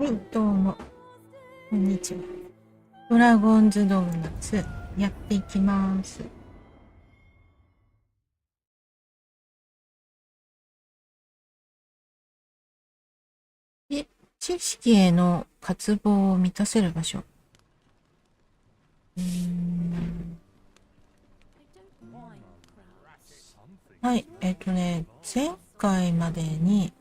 はい、どうも、こんにちは。ドラゴンズドグマ2やっていきます。で、知識への渇望を満たせる場所。はい、前回までに、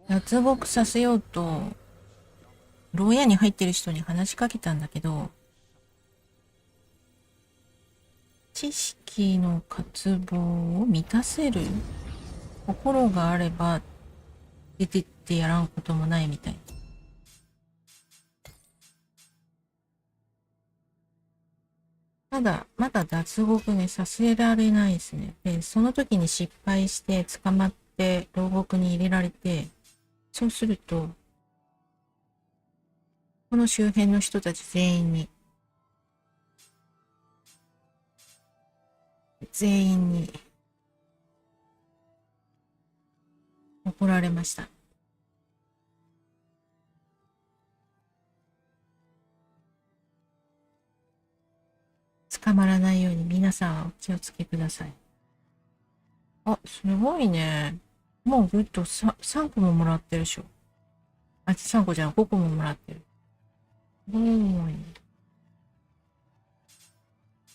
脱獄させようと、牢屋に入ってる人に話しかけたんだけど、知識の渇望を満たせる心があれば出てってやらんこともないみたい。ただ、まだ脱獄ね、させられないですね。で、その時に失敗して捕まって牢獄に入れられて、そうすると、この周辺の人たち全員に怒られました。捕まらないように皆さんはお気をつけください。あ、すごいね。もうグッド 3個ももらってるでしょ。あ、3個じゃん、5個ももらってる。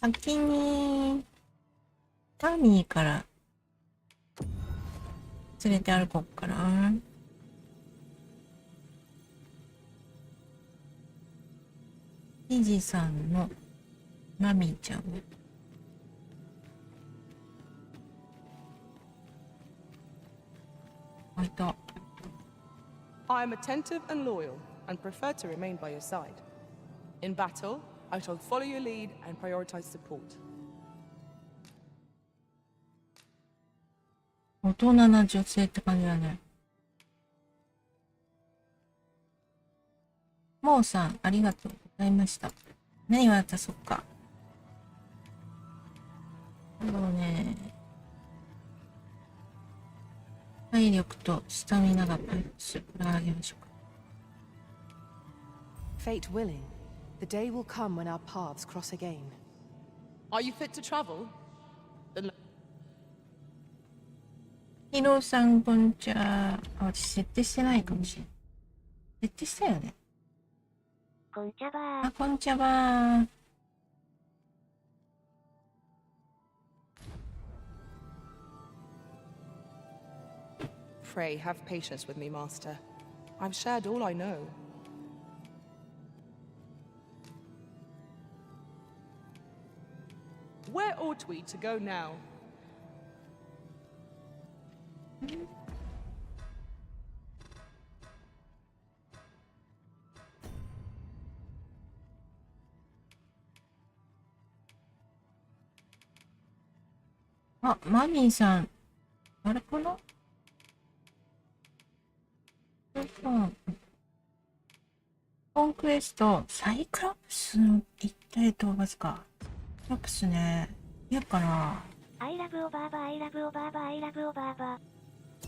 先に、タミーから連れて歩こうかな。イジさんのマミーちゃんね。あいた。I am attentive and loyal and prefer to remain by your side. In battle, I shall follow your lead and prioritize support. 大人な女性って感じだね。モーさん、ありがとうございました。何渡そっか。そうね。体力とスタミナが回復する。これあげましょうか。Fate willing, the day will come when our paths cross again. Are you fit to travel? ヒロさん、こんにちは。あ、私設定してないかもしれない。設定したよね。こんちゃばー。あ、こんにちは。Pray have patience with me, Master. I've shared all I know. Where ought we to go now? あ、マミーさん。あれかな？コンクエスト、サイクロプスの一体討伐か。サイクロプスね。やっかな。I love おばあば I love おばあば I love おばあば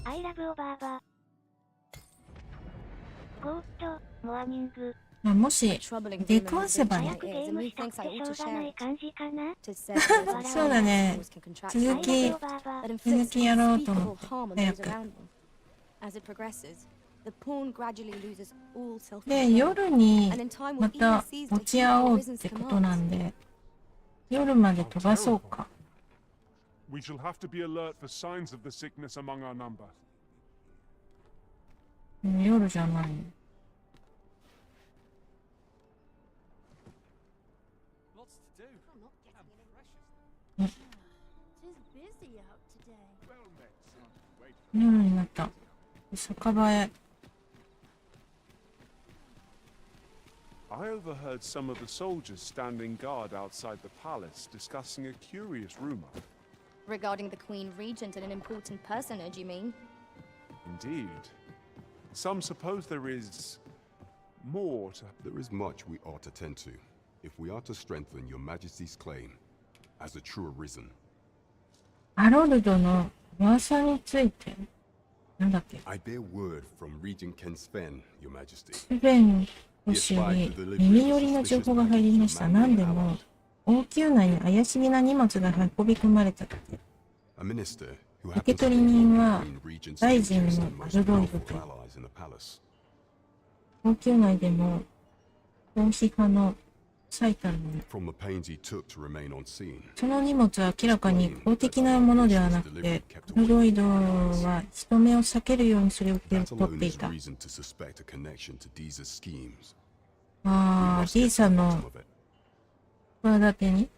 I love おばあばゴーッと、モアニング。もし、出くわせばね。早くゲームしたくてしょうがない感じかな。そうだね。続きやろうと思って。早く。で、夜にまた落ち合おうってことなんで、夜まで飛ばそうか。We shall have to be alert for signs of the sickness among our number. 夜じゃない。夜になった。酒場へ。I overheard some of the soldiers standing guard outside the palace discussing a curious rumor. Regarding the Queen Regent and an important personage, you mean? Indeed. Some suppose there is more to... There is much we ought to tend to, if we are to strengthen your Majesty's claim. as a true arisen. ハロルドの噂について。なんだっけ。 I bear word from Regent Ken Sven, Your Majesty. スベン保守に耳寄りの情報が入りました。何でも王宮内に怪しげな荷物が運び込まれたとき、 A minister who 受け happens to 取 be り one 人 of は the Queen Regent's 大臣 agents の and ア most ルロイド powerful で、 allies in the palace. 王宮内でも王妃派の最たるもの。 From the pains he took to remain on scene, その荷物は明らかに公的なものではなくて、アルロイドは人目を避けるようにそれを受け that 取っ alone てい is た。 reason to suspect a connection to Deeza's schemes. ああ、 We must D get さ to ん the の bottom of it. 企てに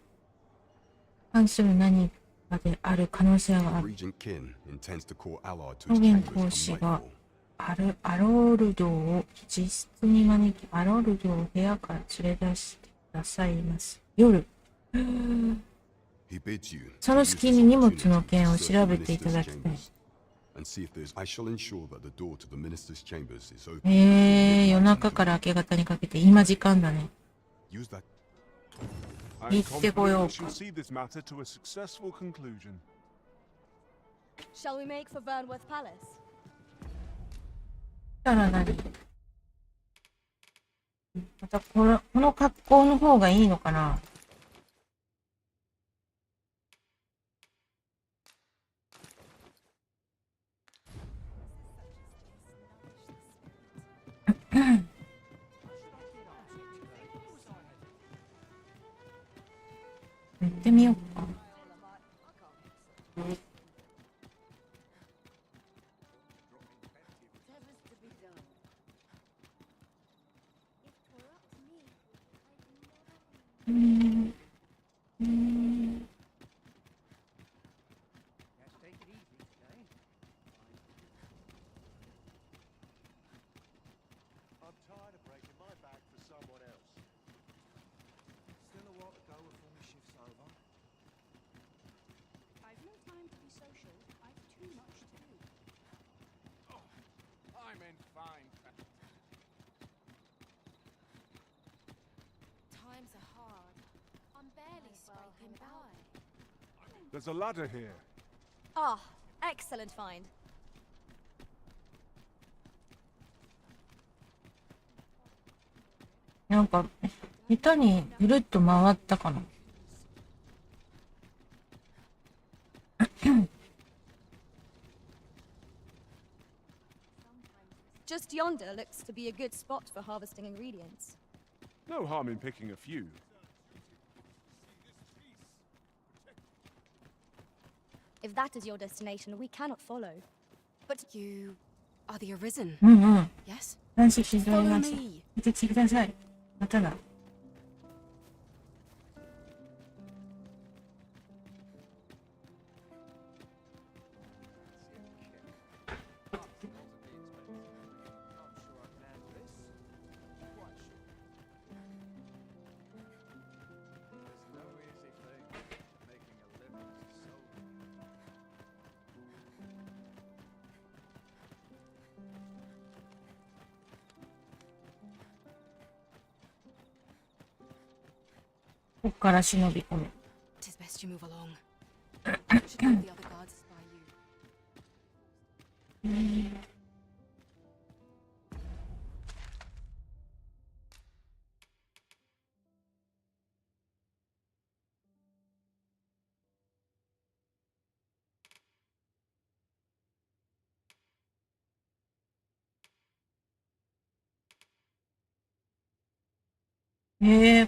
関する何かである可能性がある。 Regent Kin intends to call Allard to 保 his 元 chambers 公 come 使が nightfall. アロルドを自室に招き、アロルドを部屋から連れ出してくださいます。夜、 He bids you そ to の use 隙 this に荷物 opportunity の to 件を search 調 the べていた minister's だきたい。 chambers and see if there's. I shall ensure that the door to the minister's chambers is open. 夜中から明け方にかけて今時間だね。 Use that. I am 行ってこ confident よ we う shall か。 see this matter to a successful conclusion. Shall we make for Vernworth Palace? したら何？またこの格好の方がいいのかな？行ってみようか。I'm tired of breaking my back for someone else. Still a while to go before my shift's over. I've no time to be social. I've too much to do. I'm in fine. Times are hard. I'm barely scraping by. There's a ladder here. Ah, excellent find. なんか下手にぐるっと回ったかな。Just yonder looks to be a good spot for harvesting ingredients. No harm in picking a few. If that is your destination, we cannot follow. But you are the Arisen, うんうん。 yes? 男子指導 Follow ます。 me. 見てきてください。まただ。ここから忍び込む。 'Tis best you move along. I should have the other guards spy you.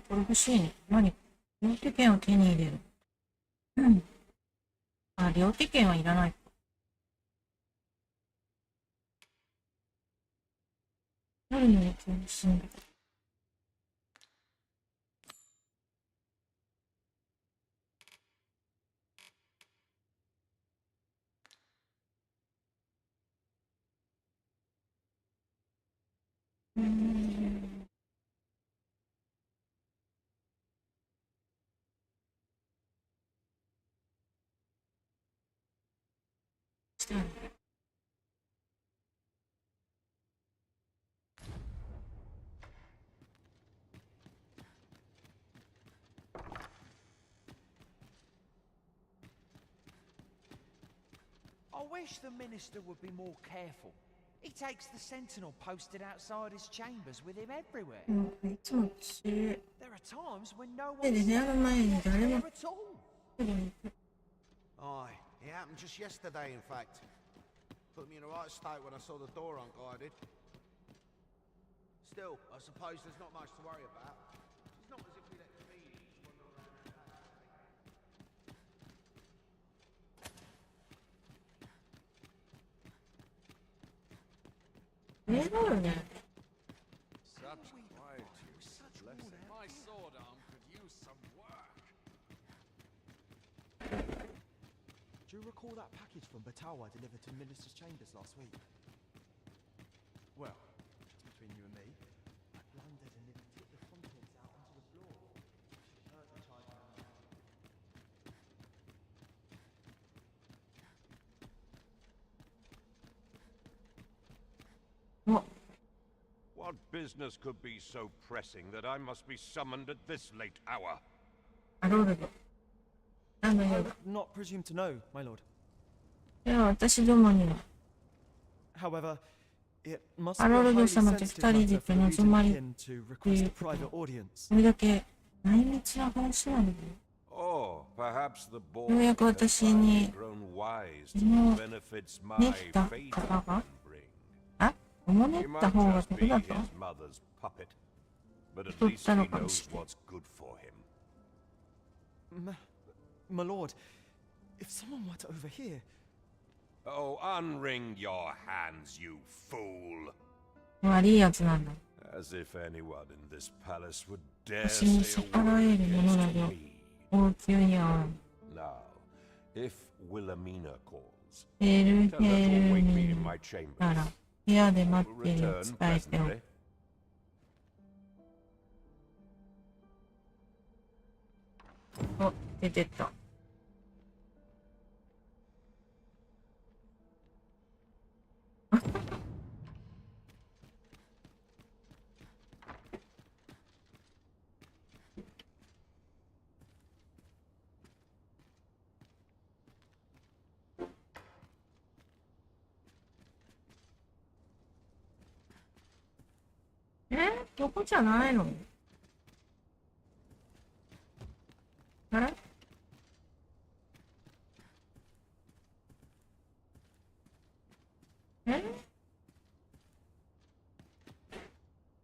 これ欲しいね。何？両手剣を手に入れる。うん。あ、両手剣はいらない。夜の影響に死んだ。したね。wish the minister would be more careful. He takes the sentinel posted outside his chambers with him everywhere. なんかいつも私、 There are times when no で one's 部屋の前に誰も there at all. 来るんです。 Aye, it happened just yesterday, in fact. Put me in a right state when I saw the door unguarded. Still, I suppose there's not much to worry about. It's not as if we let comedians wander around. 上だよね。 Such quiet here. My sword arm could use some work. Do you recall that package from Batawa delivered to Minister's chambers last week? Well, just between you and me, I blundered and it tipped the contents out onto the floor. Hurt the child. What business could be so pressing that I must be summoned at this late hour? アロールド。何の I 用 would not presume to know, my lord. いや、私どもには。 However, it must ア be ロ a ールド highly 様と sensitive 二人 matter で for Regent 望まれ Kin to request a private audience. これだけ内密な話なので。 Or perhaps the boy ようやく has 私に finally grown wise to この the benefits 練 my った fate 方が can bring. あ、おもね He っ might た方が just 得 be だと his mother's puppet, but at 取っ least た he のかも knows しれない。 what's good for him. My lord, if someone were to overhear, Oh, unring your hands, you fool! 悪いやつなんだ。 As if anyone in this palace would dare 私に say 逆 a ら word えるものな against ど me. 王宮には Now, if Wilhelmina calls, ヘル tell her to ヘル await me に in my chamber. なら部屋で待 Will っているよ return 伝えてお presently. く。お、出てった。どこじゃないの？あれ？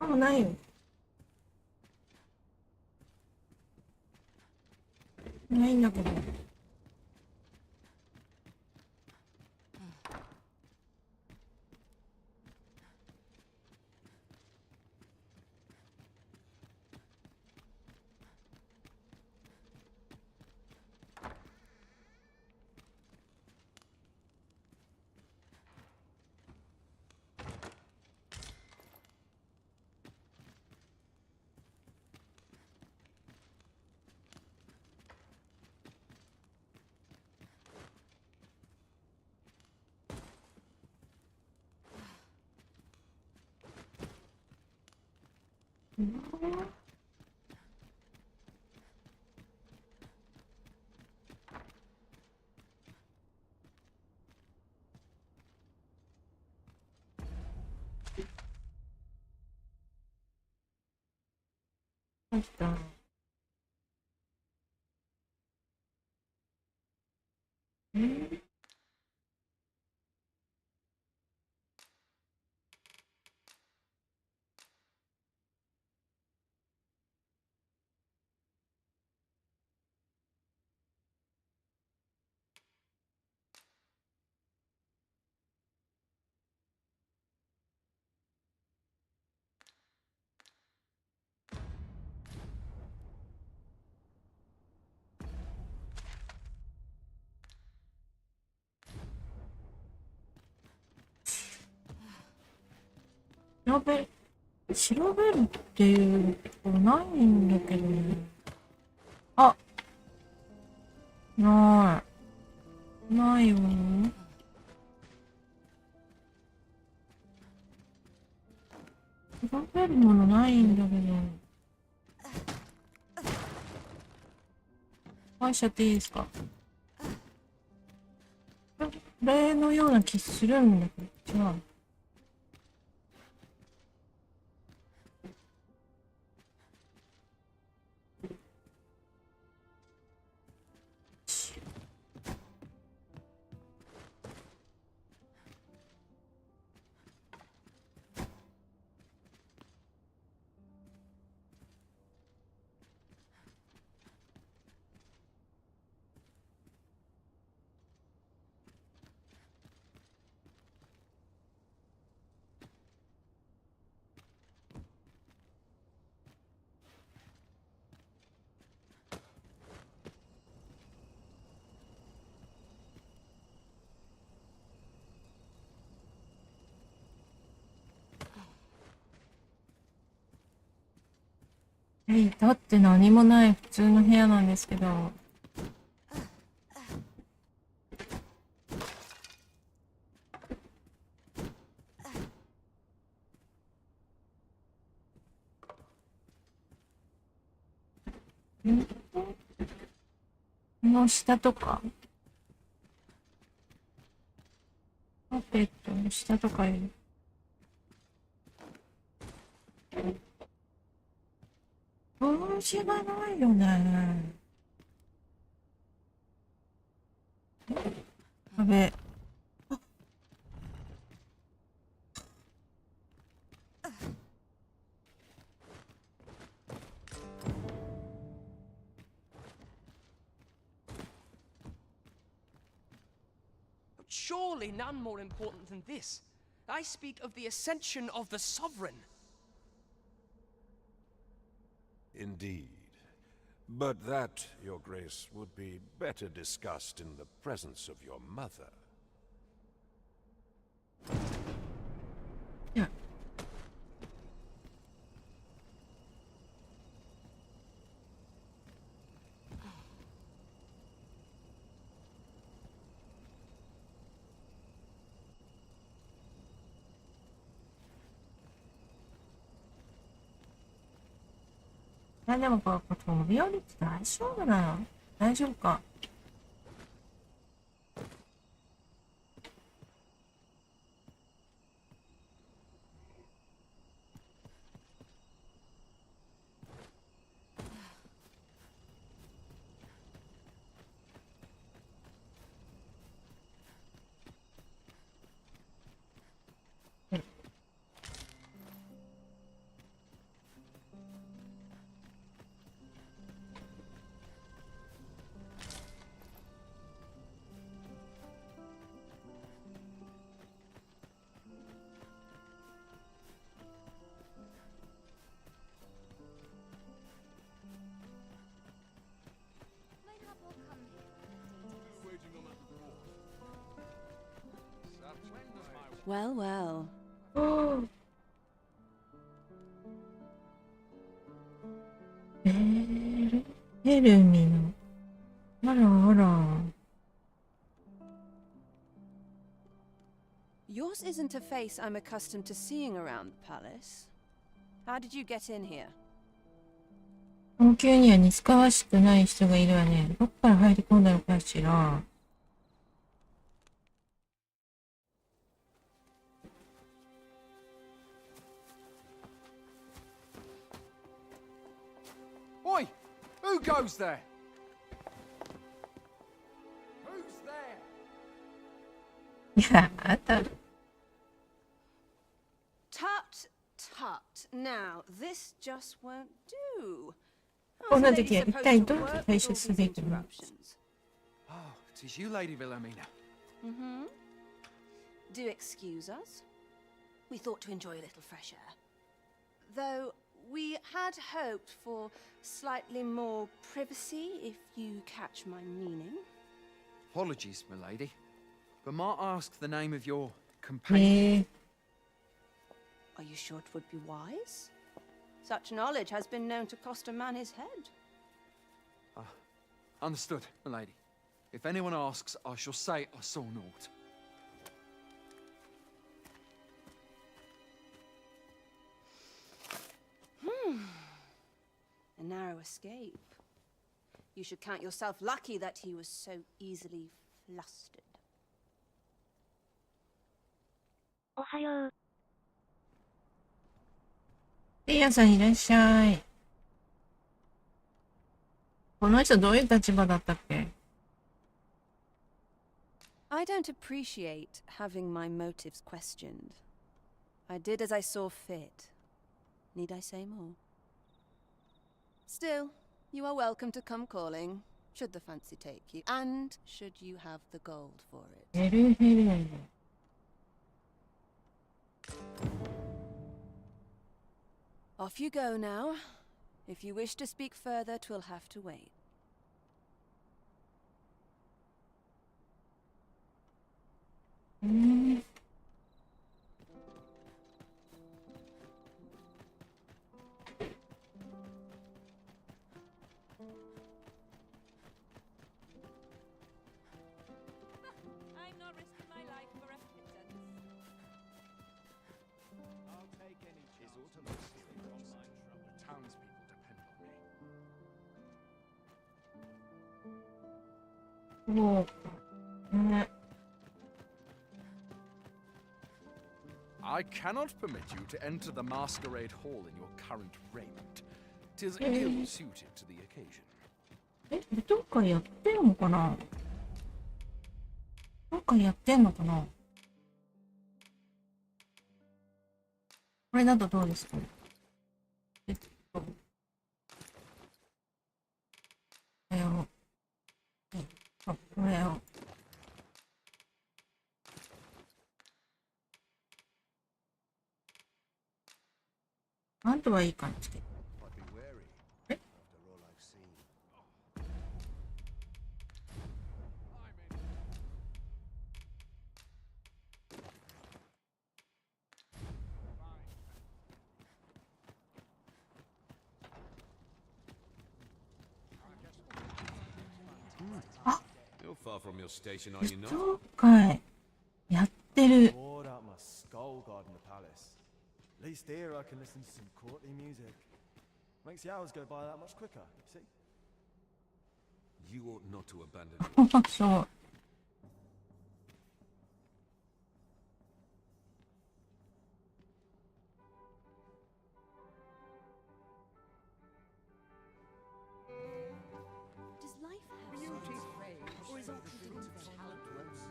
あ、もうないよ。ないんだけど。入った。調べるっていうところないんだけどね。あ、ないよ。調べるものないんだけど。返しちゃっていいですか？どれのような気するんだけど、じゃあ。だって何もない普通の部屋なんですけど。この下とかカーペットの下とかいる。帽子がないよね。壁。Surely none more important than this. I speak of the ascension of the sovereign. Indeed. But that, Your Grace, would be better discussed in the presence of your mother. Yeah.でもこれ飛び降りて大丈夫なの？大丈夫か？Well, well. ヘルミの。あらあら。Yours isn't a face I'm accustomed to seeing around the palace. How did you get in here? 王宮には似つかわしくない人がいるわね。どっから入り込んだのかしら。Oi! Who goes there? Who's there? いや、あんた。Tut, tut. Now, this just won't do. こんな時は一体どう対処すべきなの？ Oh, it is you, Lady Wilhelmina. Mm-hmm. Do excuse us. We thought to enjoy a little fresh air. Though we had hoped for slightly more privacy, if you catch my meaning. Apologies, my lady. But might I ask the name of your companion? Are you sure it would be wise? Such knowledge has been known to cost a man his head. Understood, my lady. If anyone asks, I shall say I saw naught. A narrow escape. You should count yourself lucky that he was so easily flustered. おはよう。レイヤさんいらっしゃい。この人どういう立場だったっけ？ I don't appreciate having my motives questioned. I did as I saw fit. Need I say more? Still, you are welcome to come calling, should the fancy take you, and should you have the gold for it. ヘルヘル。Off you go now. If you wish to speak further, 'twill have to wait. そうか。ね。I cannot permit you to enter the masquerade hall in your current raiment. 'Tis ill suited to the occasion. どっかやってんのかな？どっかやってんのかな？これだとどうですか？これを。これを。あとはいい感じで。え？あ、You're far from your station, are 舞 you not? 踏会やってる。 Bored out my skull guarding the palace. At least here I can listen to some courtly music. Makes the hours go by that much quicker, you see? You ought not to abandon it. そう。Does life have beauty, or is opulence talent marriage?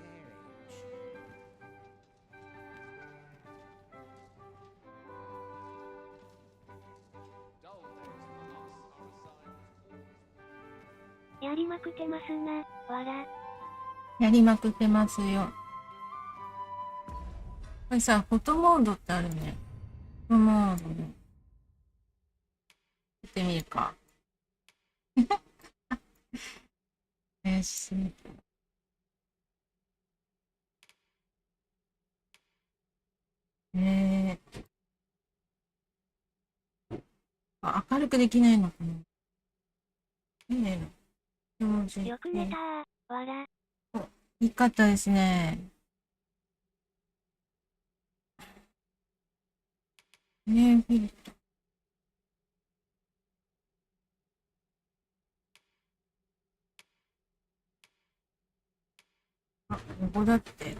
"やりまくってますな、わら。やりまくってますよ。これさ、フォトモードってあるね。フォトモードね。見てみるか。よし。あ、明るくできないのかな。いいね。よく寝たわら。いいかったですね。フィルター。あ、ここだって。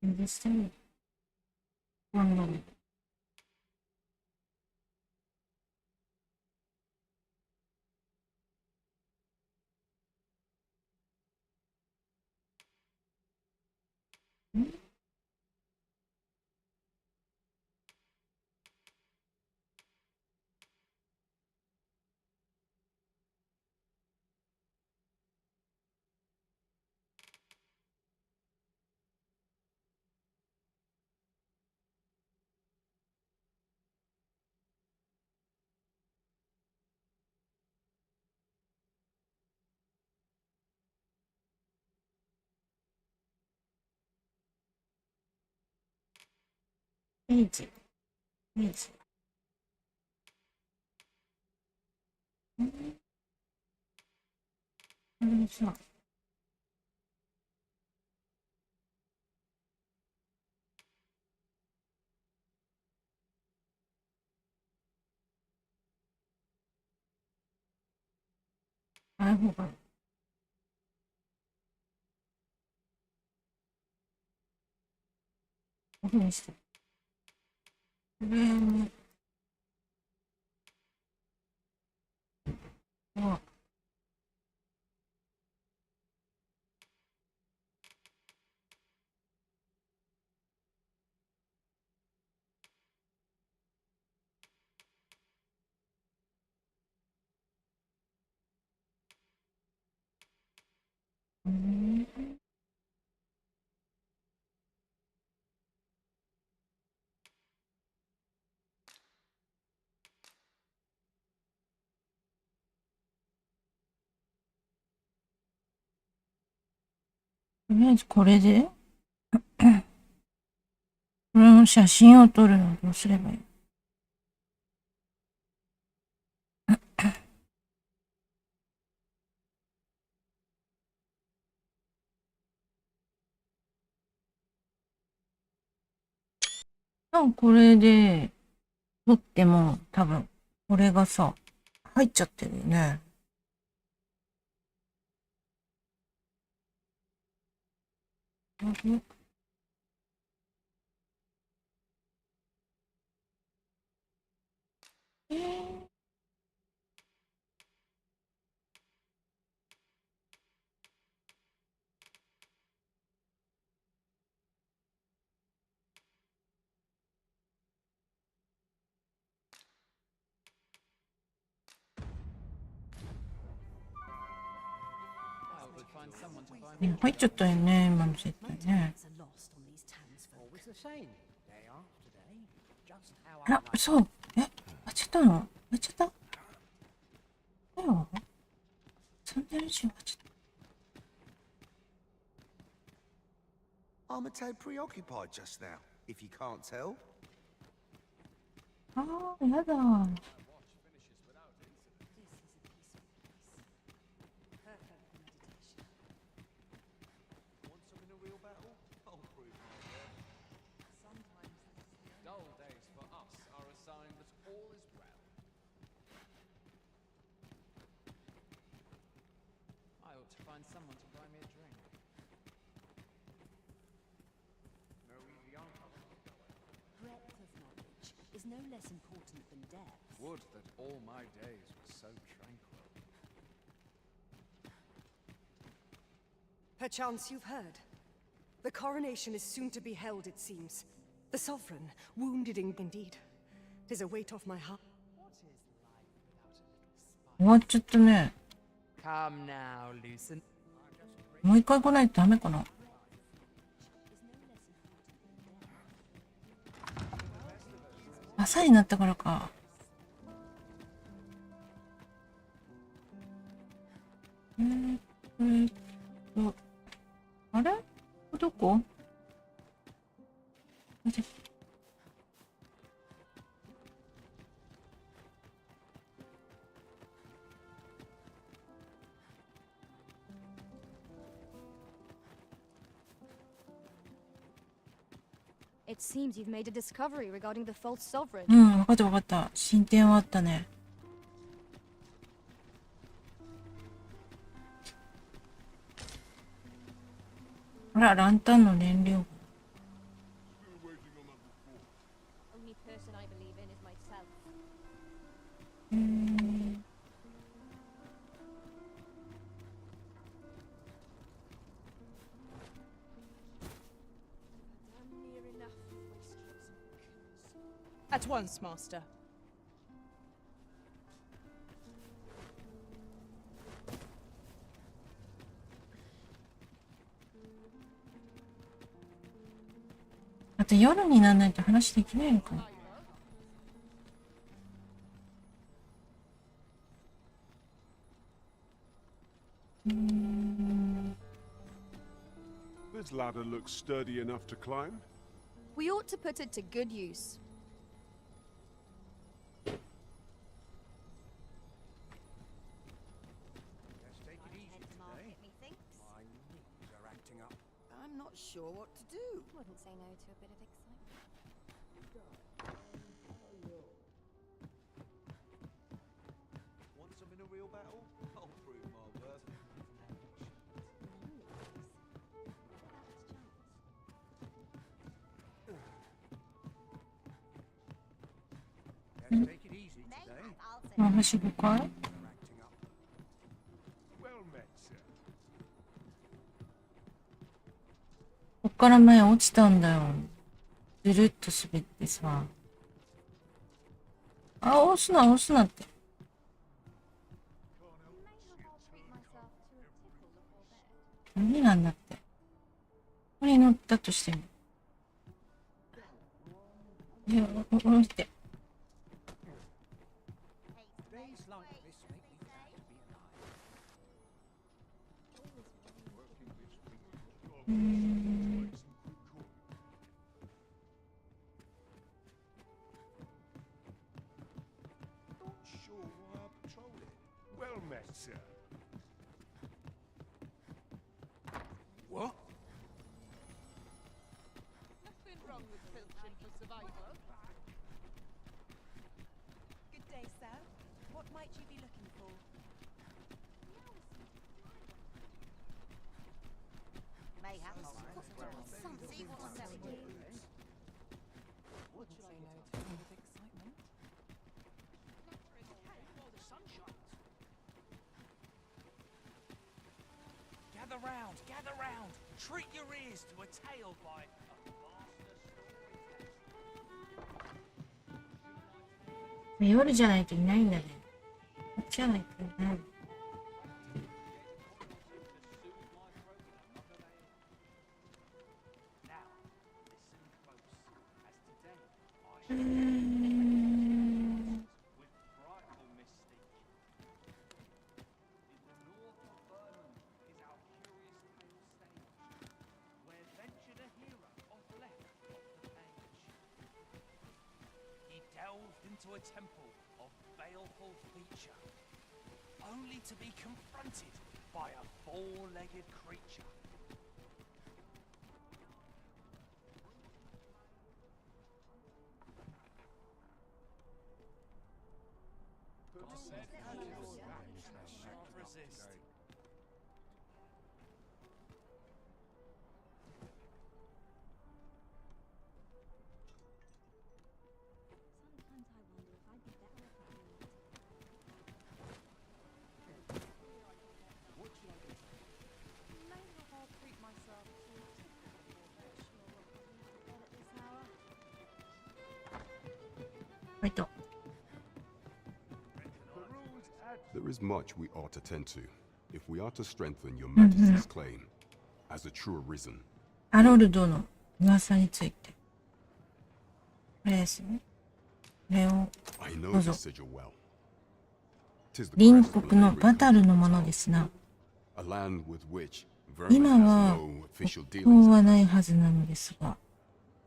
許してる。今度。ページ。ページ。これさ。ない方がいい。オフにして。これに。あ。とりあえずこれでこれの写真を撮るのどうすればいい？これで撮っても多分これがさ入っちゃってるよね。入っちゃったよね、今の絶対ね。あら、そう。やっちゃったの？やっちゃった？だよ。そんな練習やっちゃった。I'm a tad preoccupied just now, if you can't tell. ああ、やだ。No less important than death. Would that all my days were so tranquil. Perchance you've heard. The coronation is soon to be held, it seems. The sovereign, wounded indeed. Tis a weight off my heart. 終わっちゃったね。Come now, Lucen. もう一回来ないとダメかな。朝になったからか。あれ？どこ？It seems you've made a discovery regarding the false sovereign. うん、わかったわかった。進展はあったね。あら、ランタンの燃料。Only person I believe in is myself. At once, Master.あと夜にならないと話できないのかな。This ladder looks sturdy enough to climb. We ought to put it to good use. I'm not sure what to do. Wouldn't say no to a bit of excitement. Want some in a real battle? I'll prove my あ、はしごかい？こっから前落ちたんだよ。ずるっと滑ってさ。あ、押すなって。無理なんだって。これに乗ったとしても。降りて。What? Nothing wrong with filching for survival. Good day, sir. What might you be looking for? May have something what's that do? What should I know to with excitement? Gather round. Treat your ears to a tale by a master storyteller. 夜じゃないといないんだね。こっちじゃないといない。Into a temple of baleful feature, only to be confronted by a four-legged creature. Resist. There is much we ought to tend to, if we are to strengthen your Majesty's claim as a true arisen. アロルドの噂について。これですね。これをどうぞ。隣国のバタルのものですな。今は国交はないはずなのですが、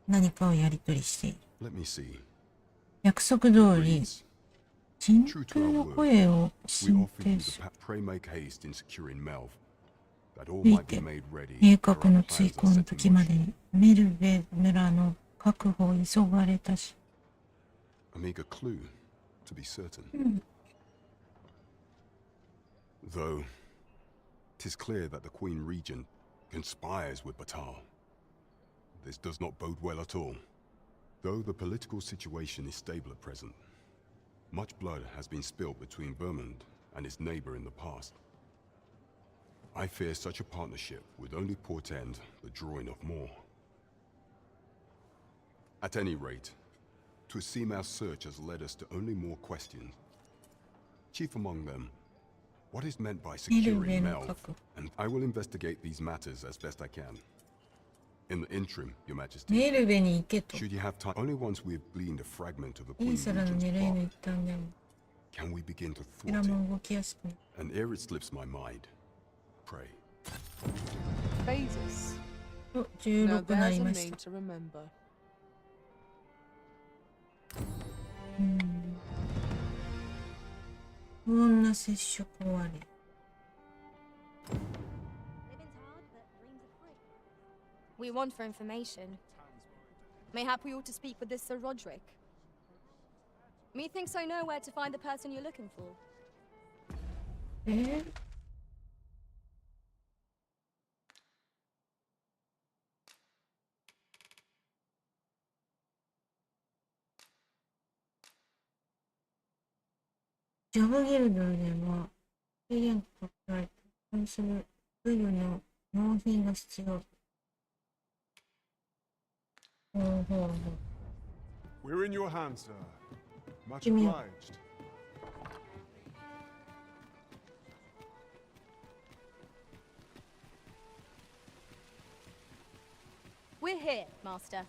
何かをやり取りしている。約束通り、人空の声を進呈する。ついて、計画の追行の時までにメルベ村の確保を急がれたし。A meager clue, to be certain. Though, 'tis clear that the Queen Regent conspires with Batal. This does not bode well at all. Though the political situation is stable at present, much blood has been spilled between Vermund and its neighbor in the past. I fear such a partnership would only portend the drawing of more. At any rate, 'twould seem our search has led us to only more questions. Chief among them, what is meant by securing Melv? And I will investigate these matters as best I can. In the interim, Your Majesty, should you have time, only once we have gleaned a fragment of the Queen Regent's plot, can we begin to thwart it? And ere it slips my mind, pray. Phases. Now 16 な there's り a まし name た。 to remember. 不穏な接触終わり。We want for information. Mayhap we ought to speak with this Sir Roderick. Methinks I know where to find the person you're looking for. ジャブギルドでは、制限かけられた関する部分の納品が必要。ほうほうほう。We're in your hands, sir. Much Jimmy. obliged. We're here, Master.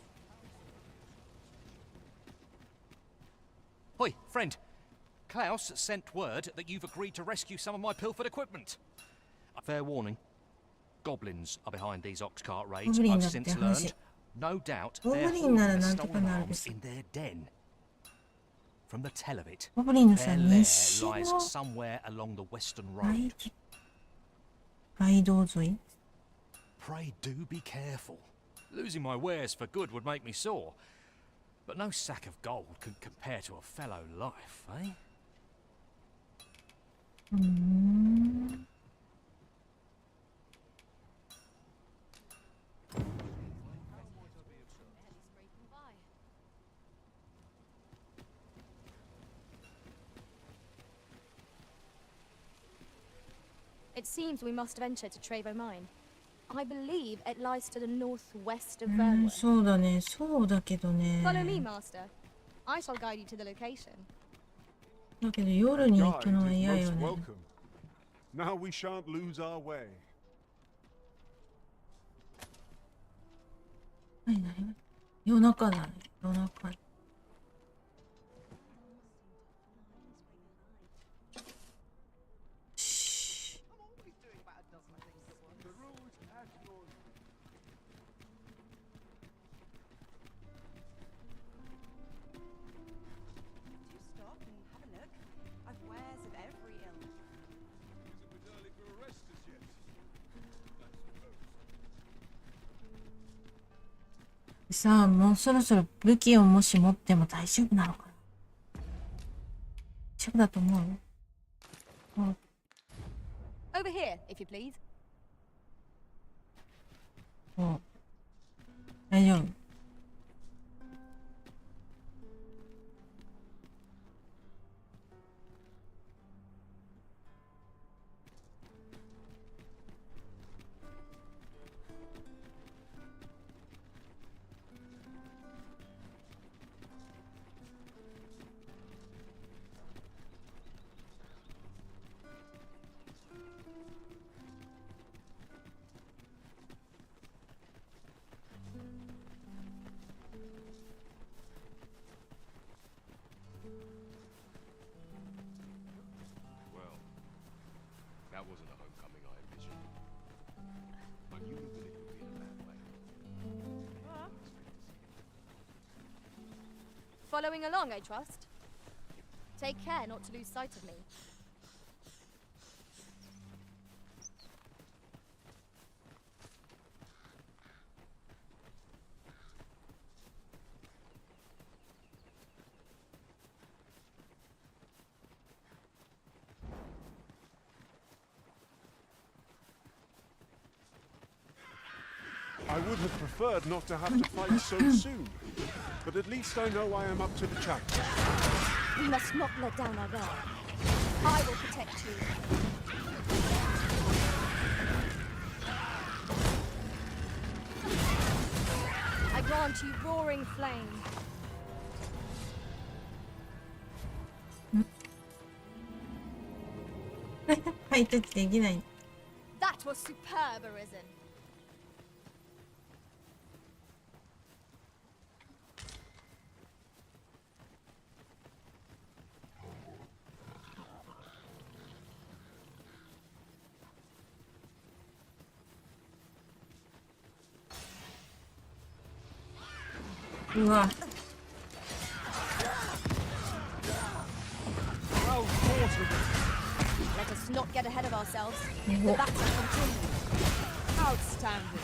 Oi, friend. Klaus sent word that you've agreed to rescue some of my pilfered equipment. Fair warning. Goblins are behind these ox cart raids, I've since learned. No doubt they're holding stolen arms in their den. From the tell of it, their lair lies somewhere along the western road. Pray do be careful. Losing my wares for good would make me sore. But no sack of gold can compare to a fellow life, eh? It seems we must venture to Trevo Mine. I believe it lies to the northwest of Verwood. そうだね、そうだけどね。 Follow me, Master. I shall guide you to the location. だけど夜に行くのは Guide 嫌 is よ most ね。 welcome. Now we shan't lose our way. 何夜中だね、夜中。さあ、もうそろそろ武器をもし持っても大丈夫なのかな。大丈夫だと思う。Over here, if you please. 大丈夫。That wasn't a homecoming I envisioned. I knew that it would be in a bad way. Following along, I trust. Take care not to lose sight of me. I would have preferred not to have to fight so soon, but at least I know I am up to the challenge. We must not let down our guard. I will protect you. I grant you roaring flame. That was superb, Arisen. Let us not get ahead of ourselves. The battle continues. Outstanding.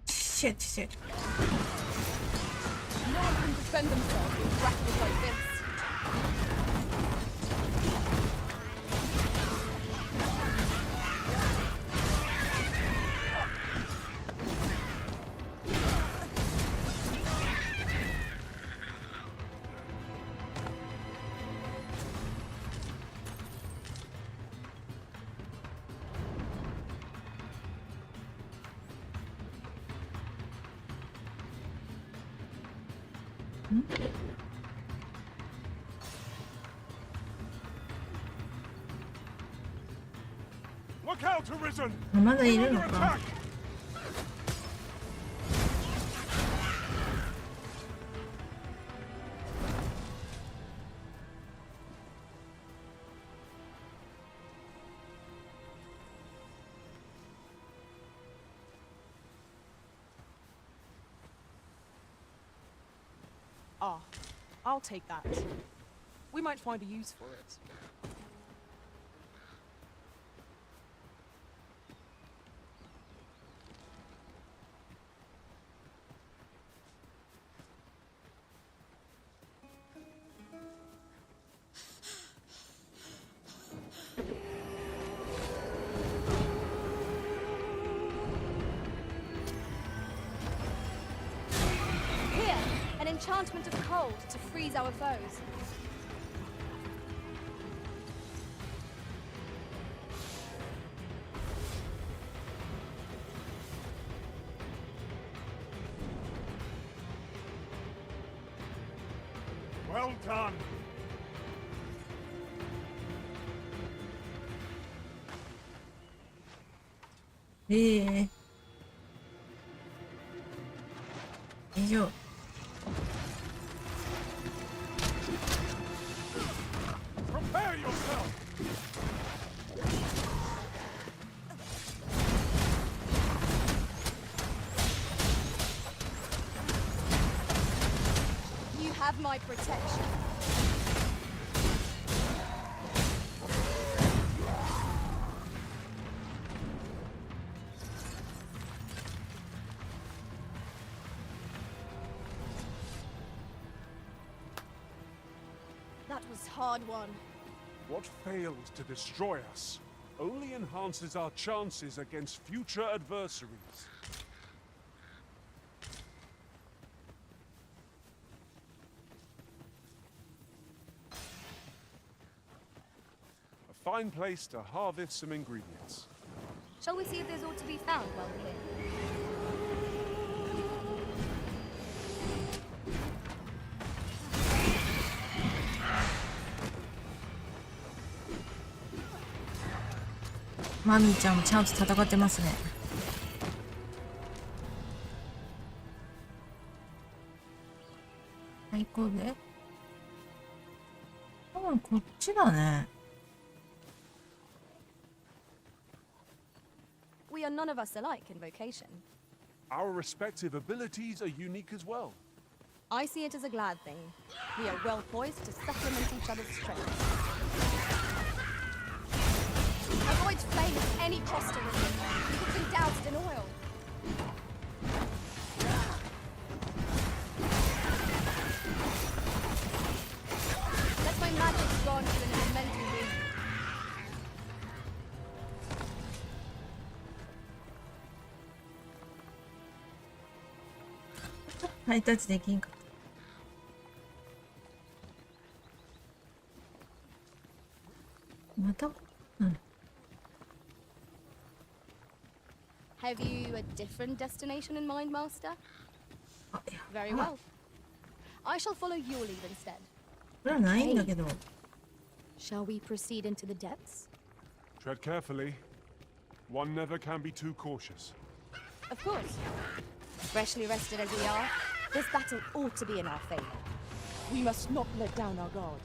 Shit. No one can defend themselves with grapples like this. Look out, Arisen! まだいるのか。Ah, I'll take that. We might find a use for it. Here, an enchantment of cold to freeze our foes. Well done! Eh. 以上。Prepare yourself! You have my protection. That was hard won. What fails to destroy us only enhances our chances against future adversaries. A fine place to harvest some ingredients. Shall we see if there's aught to be found while we're here? マミーちゃんもちゃんと戦ってますね。最高で。多分こっちだね。We are none of us alike in vocation. Our respective abilities are unique as well. I see it as a glad thing. We are well poised to supplement each other's strengths. Avoid flame at any cost, Arisen. You have been doused in oil. Let my magic gone to an elemental room. ハイタッチできんかった。また、うん。Have you a different destination in mind, Master? Very well. I shall follow your lead instead. これはないんだけど。Shall we proceed into the depths? Tread carefully. One never can be too cautious. Of course. Freshly rested as we are, this battle ought to be in our favor. We must not let down our guard.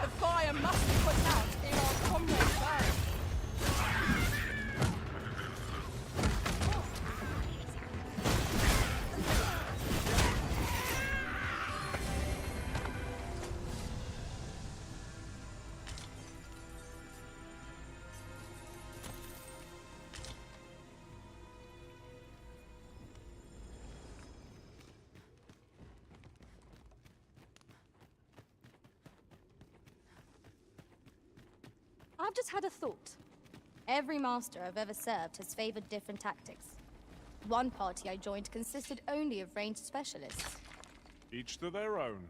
The fire must be put out in our comrade's burn. I've just had a thought. Every master I've ever served has favored different tactics. One party I joined consisted only of ranged specialists. Each to their own.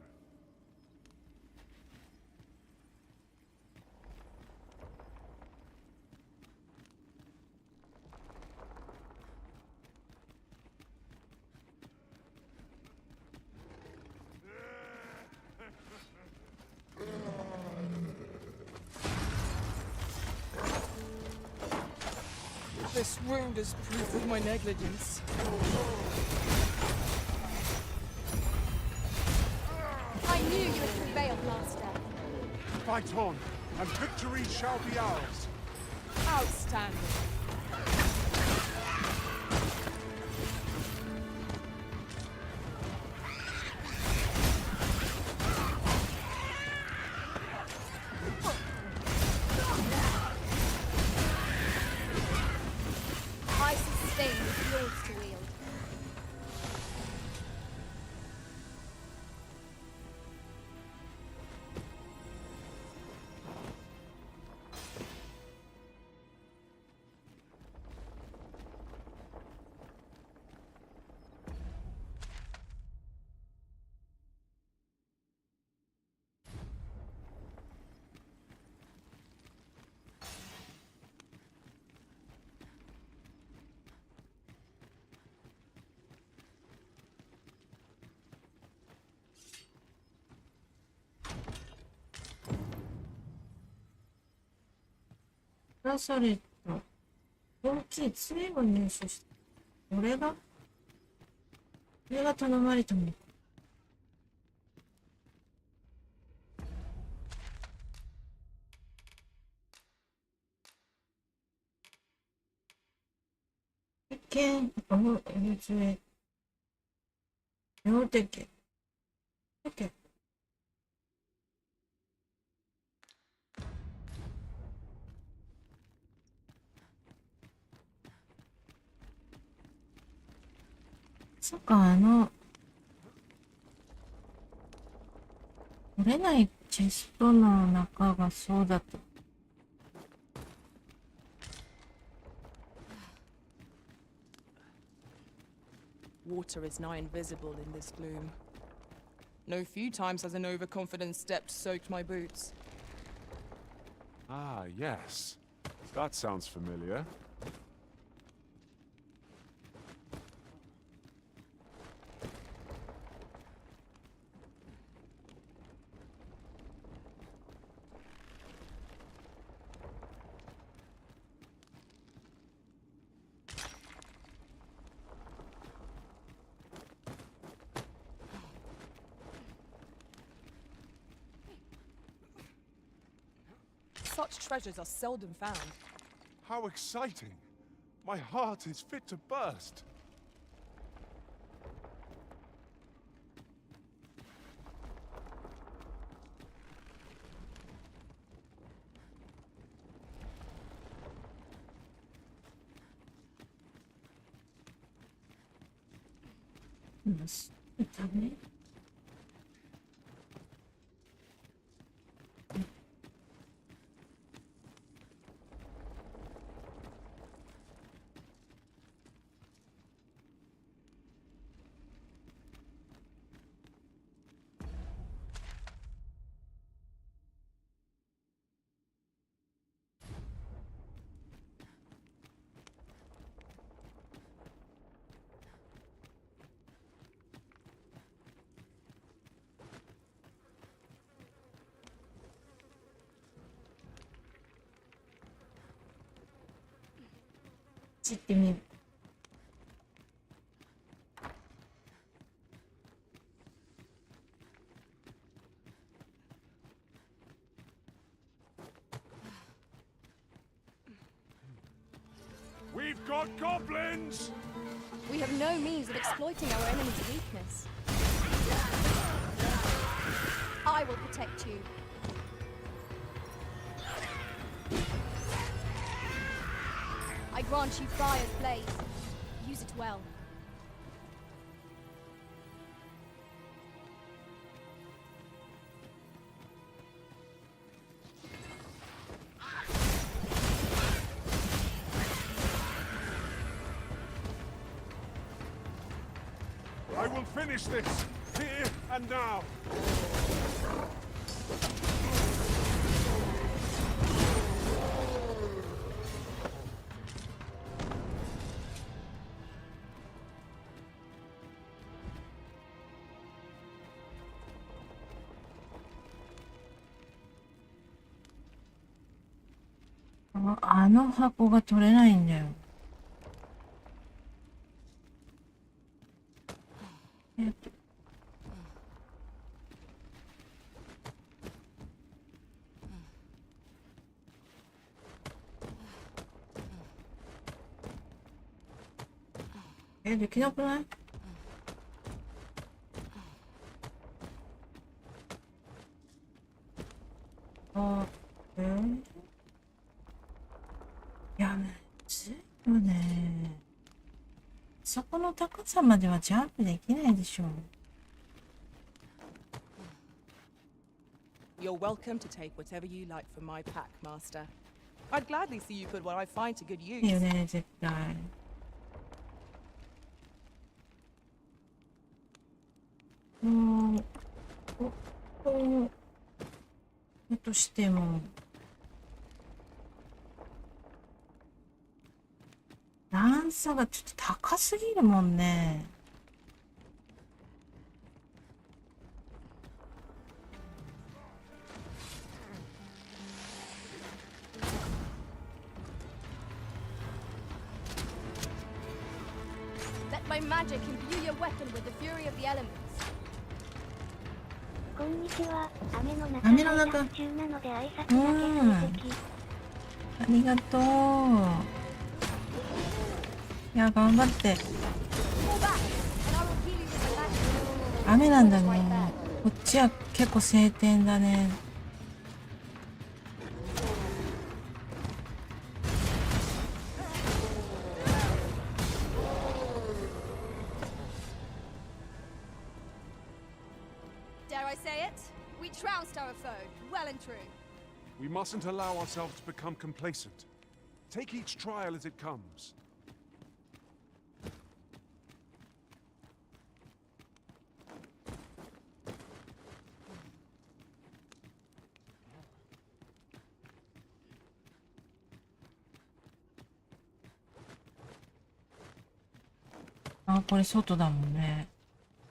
This wound is proof of my negligence. I knew you would prevail, Master. Fight on, and victory shall be ours. Outstanding. I sustain with yours to wield.ブラスレット。大きい杖を入手した。これが頼まれたもの。一見、杖。両手剣。OK。そっか、取れないチェストの中がそうだと。Water is nigh invisible in this gloom. No few times has an overconfident step soaked my boots. Ah, yes. That sounds familiar. Such treasures are seldom found. How exciting! My heart is fit to burst. También. 散ってみる。We've got goblins! We have no means of exploiting our enemy's weakness. I will protect you. I grant you fire's blaze. Use it well. I will finish this, here and now. Oh, あの箱が取れないんだよ。できなくない？あ、いや、ずいぶんね。そこの高さまではジャンプできないでしょう。You're welcome to take whatever you like from my pack, Master. I'd gladly see you put what I find to good use. いいよね、絶対。としても段差がちょっと高すぎるもんね。Let my magic imbue your weapon with the fury of the elements. こんにちは。雨の中雨の中中なので挨拶だけ出席。ありがとう。いや、頑張って。雨なんだね。こっちは結構晴天だね。Dare I say it? We trounced our foe, well and true. We mustn't allow ourselves to become complacent. Take each trial as it comes.あ、これ外だもんね。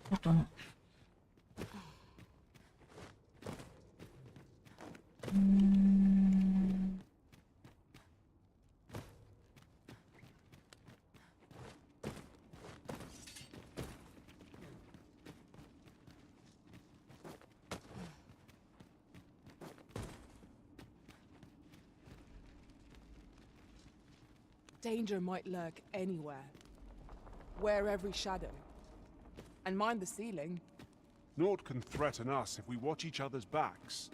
外の。Danger might lurk anywhere. Wear every shadow. And mind the ceiling. Naught can threaten us if we watch each other's backs.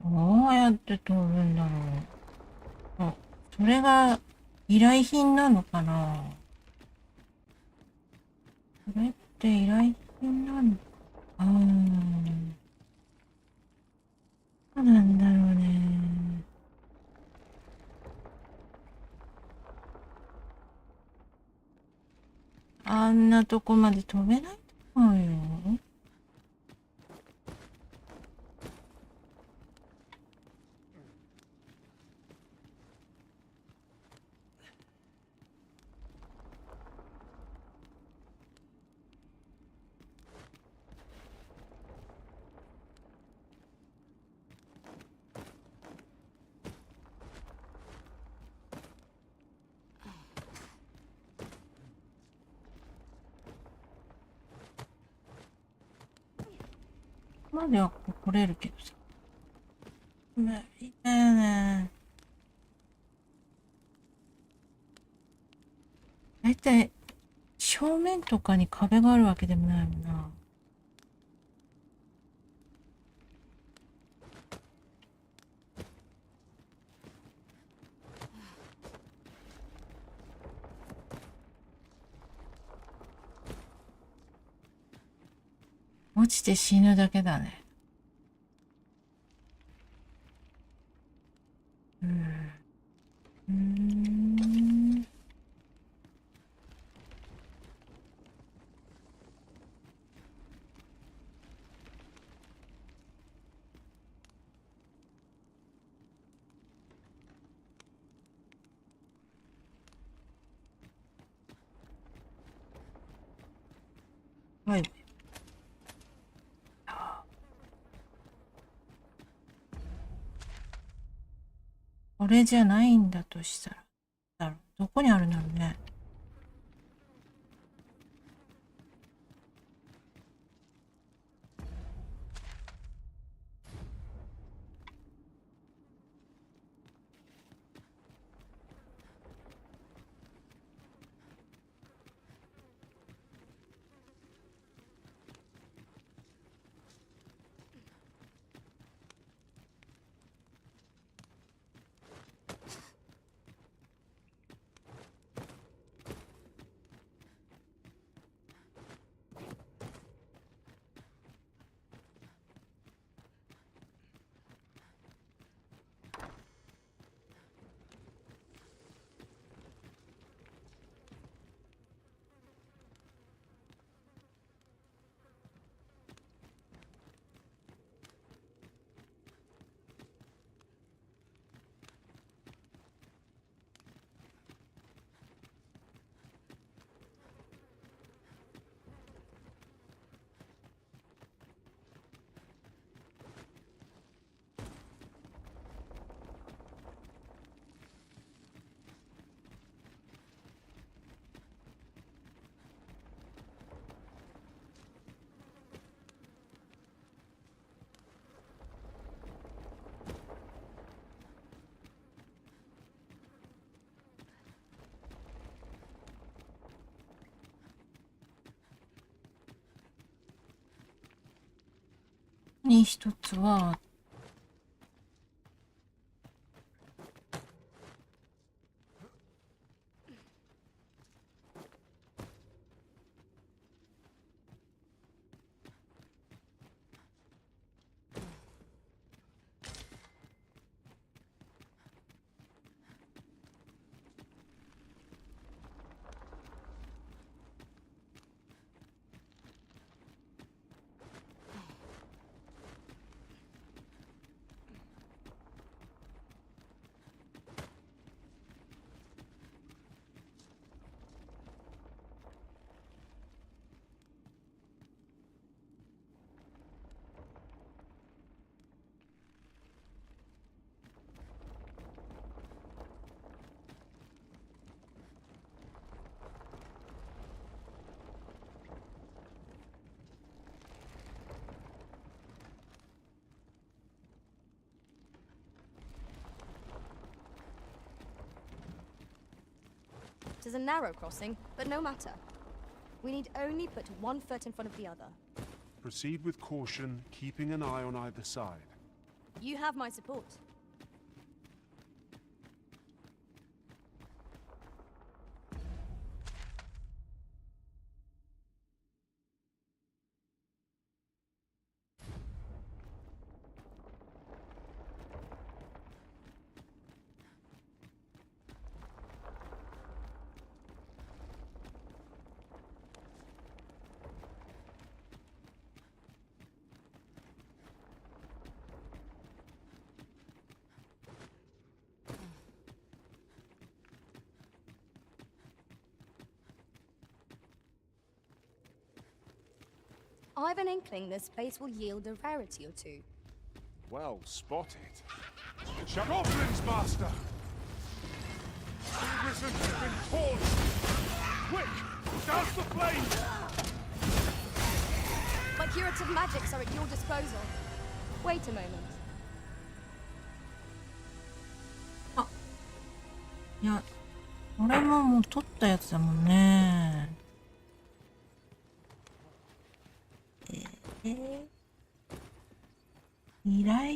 どうやって飛ぶんだろう。あ、それが依頼品なのかな。それって依頼品なの？どうなんだろうね。あんなとこまで飛べないと思うよ。までは来れるけどさ。無理だよね。だいたい正面とかに壁があるわけでもないもんな。落ちて死ぬだけだね。はい。これじゃないんだとしたら、どこにあるんだろうね。に一つはIt is a narrow crossing, but no matter. We need only put one foot in front of the other. Proceed with caution, keeping an eye on either side. You have my support. I've an inkling this place will yield a rarity or two. Well spotted. Shut goblins, master! Risen has been torn! Quick! Douse the flames! My curative magics are at your disposal. Wait a moment. いや、俺ももう取ったやつだもんね。依頼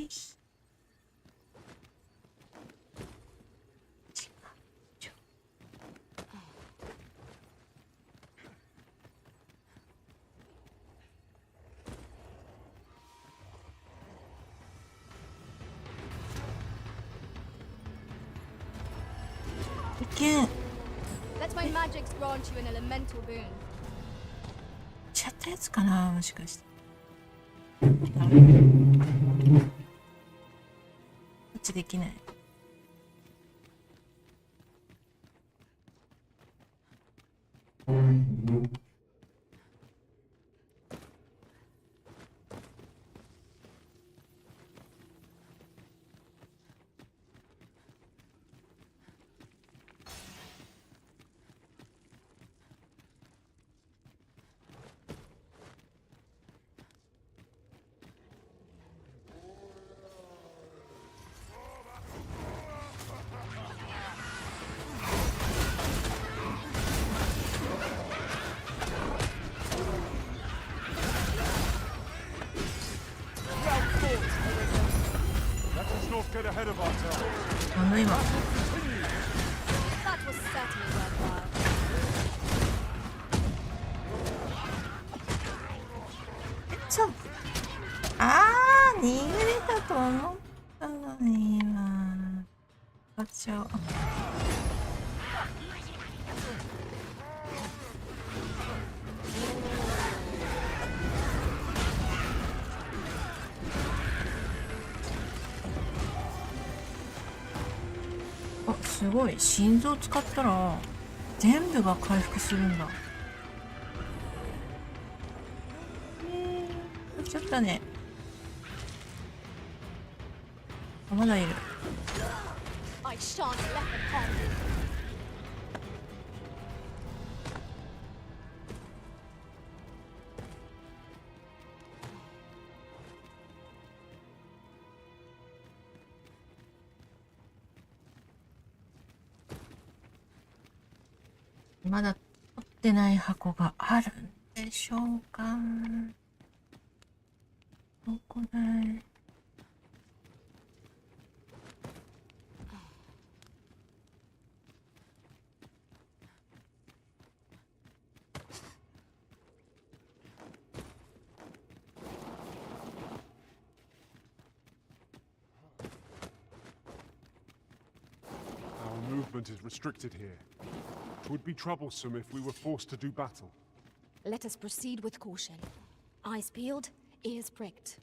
いけん。 Let my magics grant you an elemental boon. ちゃったやつかな、もしかして。こっちできない。あの今 That was certainly worthwhile. そう。ああ、逃げれたと思ったのに今。こっちを。あ、すごい。心臓使ったら全部が回復するんだ。ちょっとね。あ、まだいる。I shan't let them harm you. まだ取ってない箱があるんでしょうか。どこだい。Our movement is restricted here. It would be troublesome if we were forced to do battle. Let us proceed with caution. Eyes peeled, ears pricked.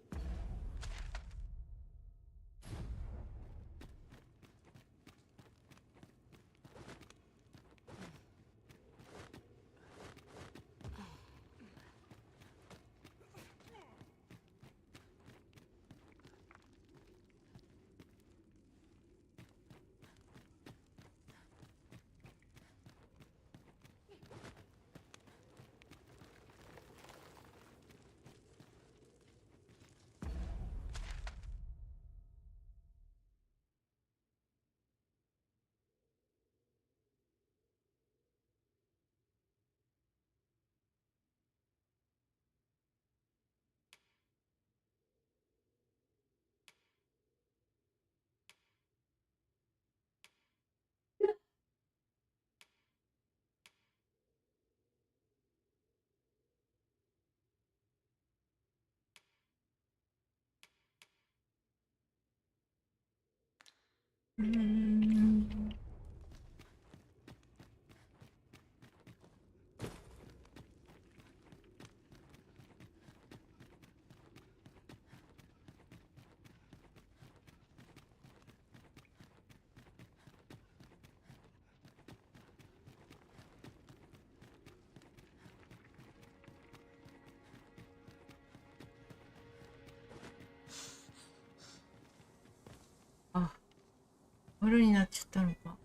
Mm. あ、夜になっちゃったのか。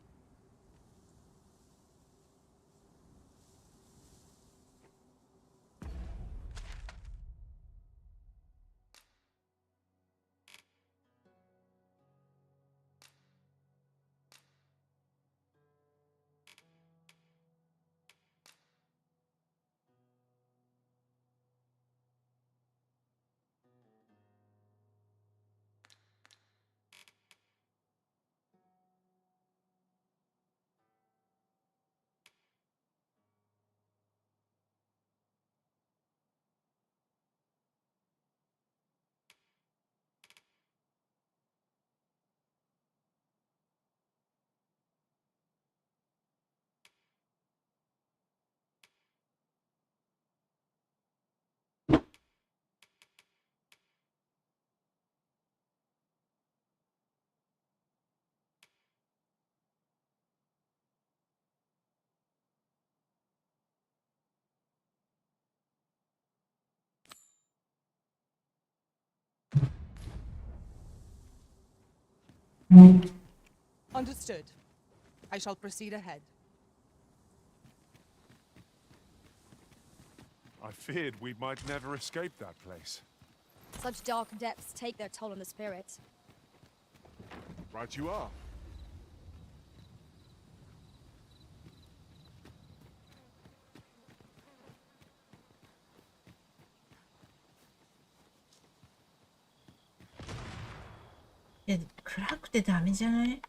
Understood. I shall proceed ahead. I feared we might never escape that place. Such dark depths take their toll on the spirit. Right you are. Yeah, 暗くてダメじゃない？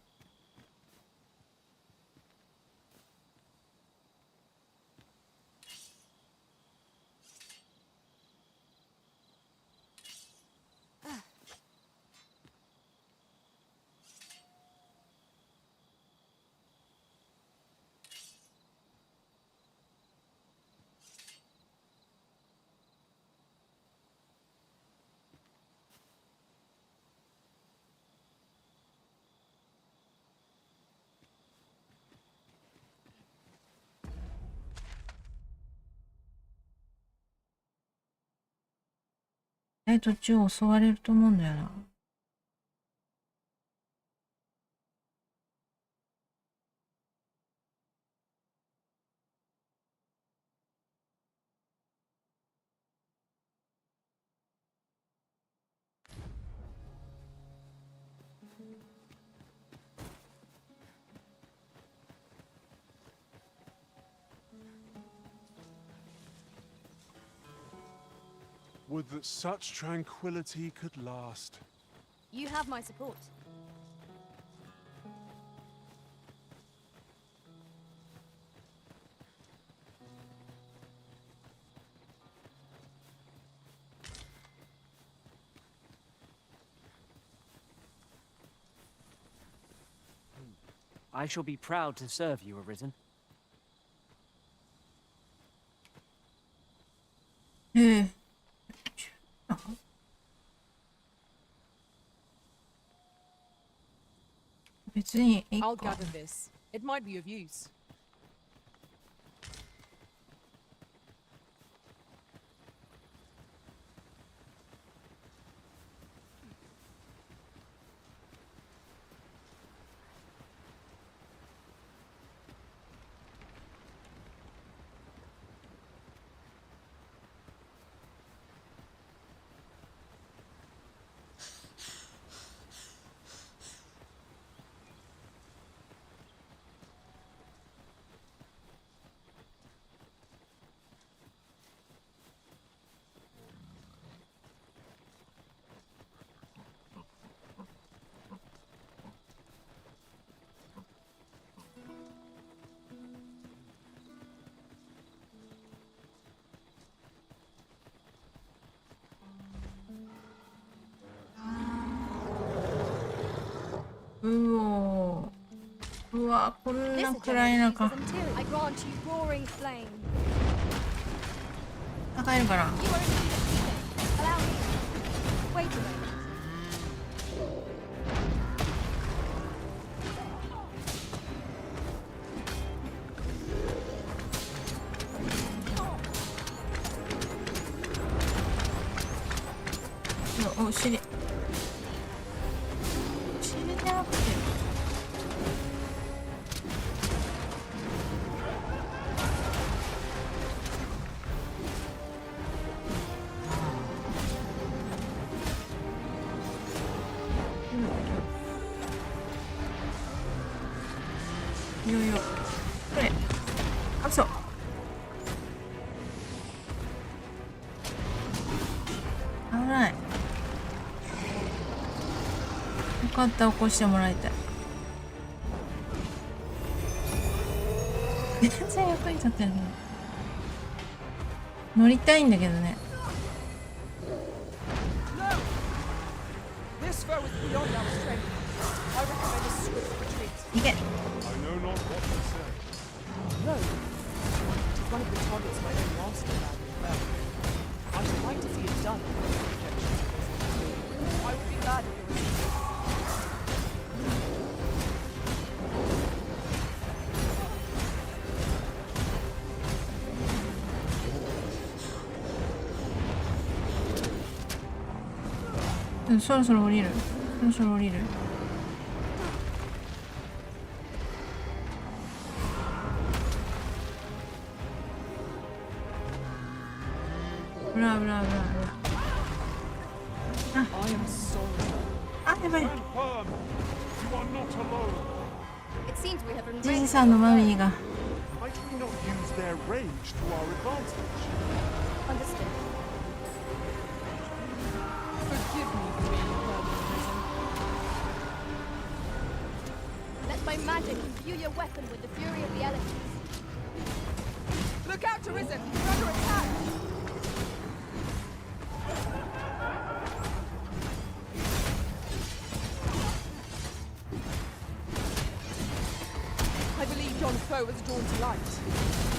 途中襲われると思うんだよな。Would that such tranquility could last. You have my support. I shall be proud to serve you, Arisen. 別にいいか。 I'll gather this. It might be of use.うわ、こんな暗い中。高いのかな。お尻。よかった、起こしてもらいたい。全然役に立ってるね。乗りたいんだけどね。いけ。そろそろ降りる。そろそろ降りる。危ない。あ、やばい。ジジさんのマミーが。Let my magic imbue your weapon with the fury of the elements. Look out, Arisen! You're under attack! I believe yon foe is drawn to light.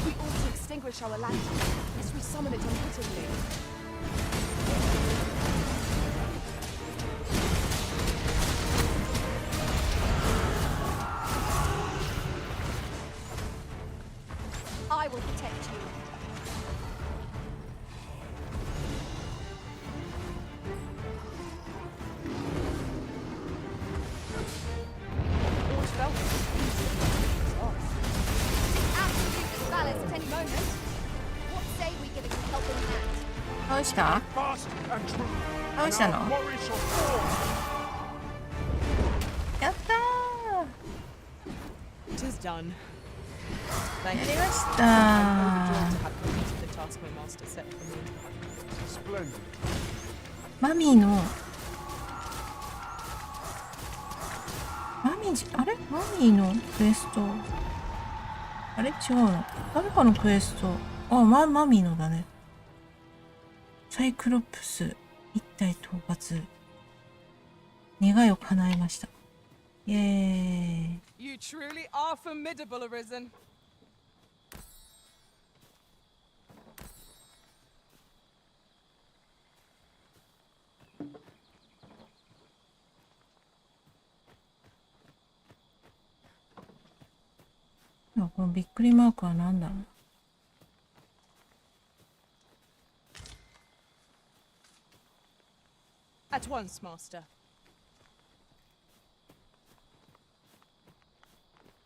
We ought to extinguish our lantern, lest we summon it unwittingly. I will protect you. Lord Felton It's absolutely valid at any moment. What say we give it a helping hand? どうした？どうしたの？やったー。 It is done. やりました。マミーのあれマミーのクエストあれ違うの誰かのクエストマミーのだね。サイクロプス一体討伐願いを叶えました。イエーイ。 You truly are formidable, Arisen. このびっくりマークは何だろう。At once, Master.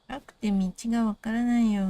暗くて道がわからないよ。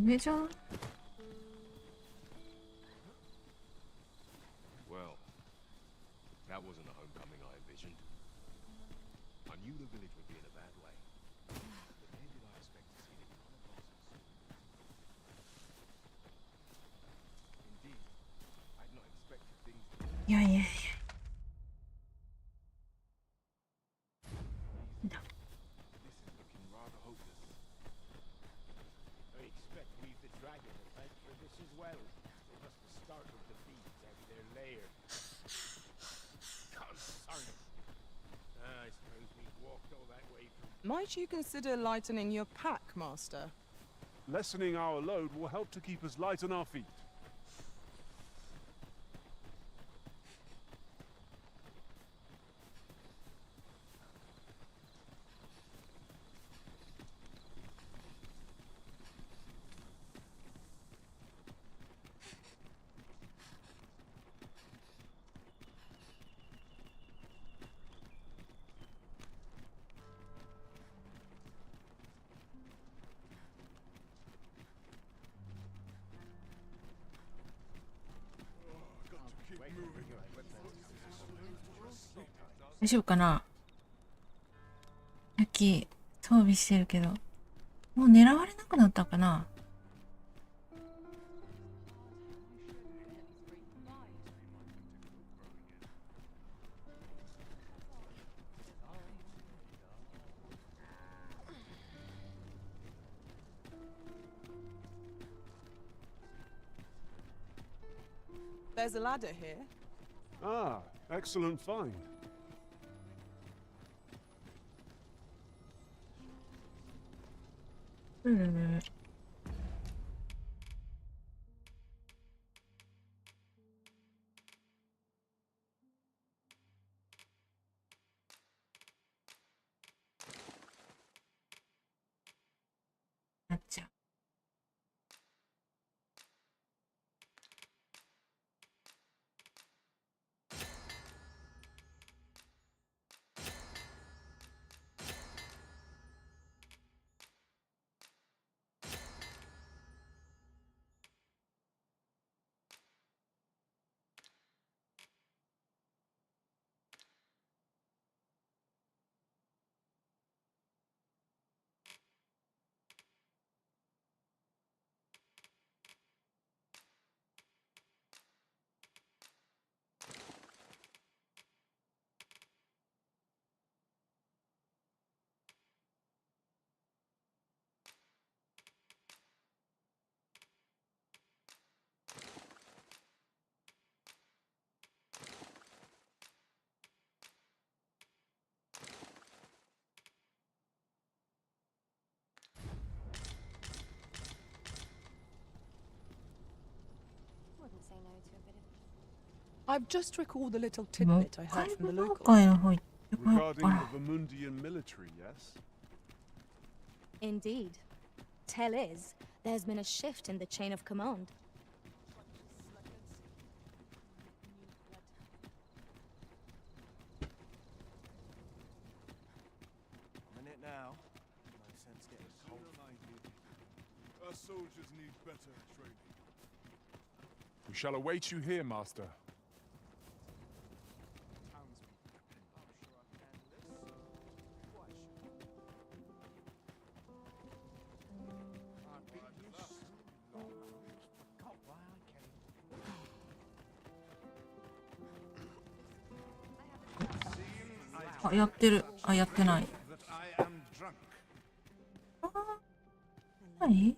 上じゃん。 Well, that wasn't the homecoming I envisioned. I knew the village would be in a bad way. But when did I expect to see the kind of losses? Indeed, I'd not expected things to be... いやいやいや。 Might you consider lightening your pack, Master? Lessening our load will help to keep us light on our feet.大丈夫かな。さっき装備してるけどもう狙われなくなったかな。 There's a ladder here. Ah, excellent find. なっちゃう。I've just recalled the little tidbit I heard from the locals. Regarding the Vermundian military, yes? Indeed. Tell is, there's been a shift in the chain of command. I'm in it now. No sense getting cold. Our soldiers need better training. We shall await you here, Master. Ah, やってる。あ、やってない。何？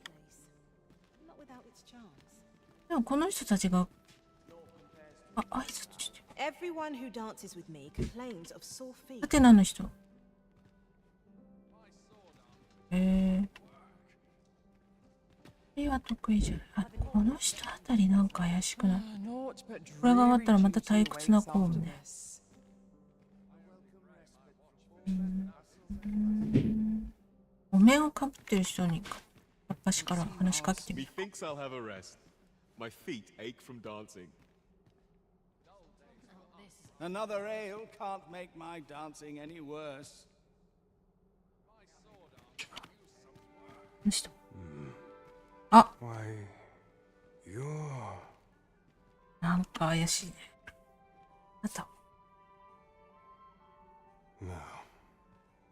でもこの人たちが挨拶してる。Everyone who dances with me complains of sore feet. ハテナの人。これは得意じゃない。あ、この人あたりなんか怪しくない？これが終わったらまた退屈なコームね。お面をかぶってる人に私から話しかけてみる。Methinks I'll have a rest. My feet ache from dancing. Another ale can't make my dancing any worse. この人。あ、なんか怪しいね。あった。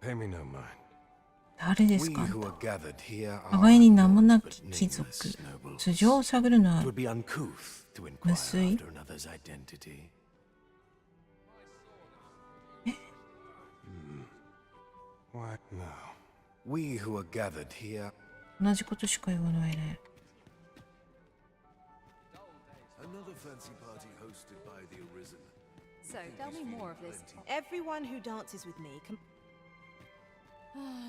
Pay me no mind. 誰ですか？互いに名もなき貴族。素性を探るのは無粋。同じことしか言わないね。So, tell me more of this. Everyone who dances with me can.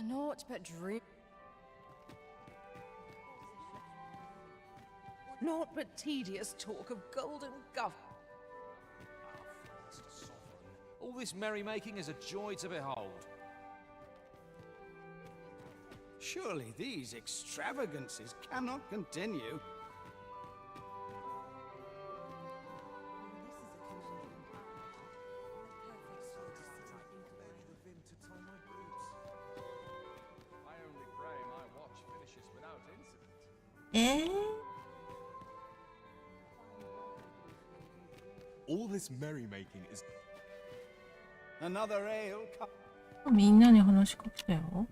Naught but dream. Naught but tedious talk of golden guff. All this merrymaking is a joy to behold. Surely these extravagances cannot continue. All this merrymaking is. Another ale. みんなに話しかけたよ。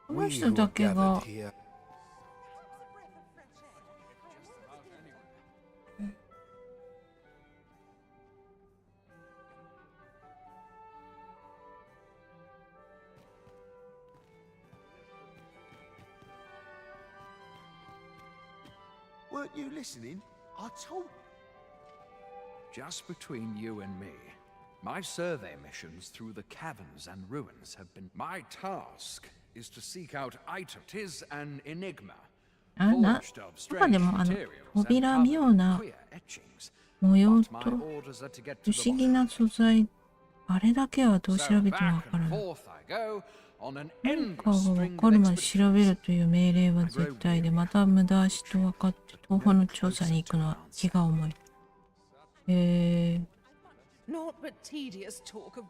この人だけが。Weren't you listening? I told. Just between you and me, my survey missions through the caverns and ruins have been... My task is to seek out items. 'Tis an enigma. あ、なんかでも扉妙な模様と不思議な素材、あれだけはどう調べてもわからない。何かがわかるまで調べるという命令は絶対で、また無駄足と分かって東方の調査に行くのは気が重い。Naught but tedious talk of.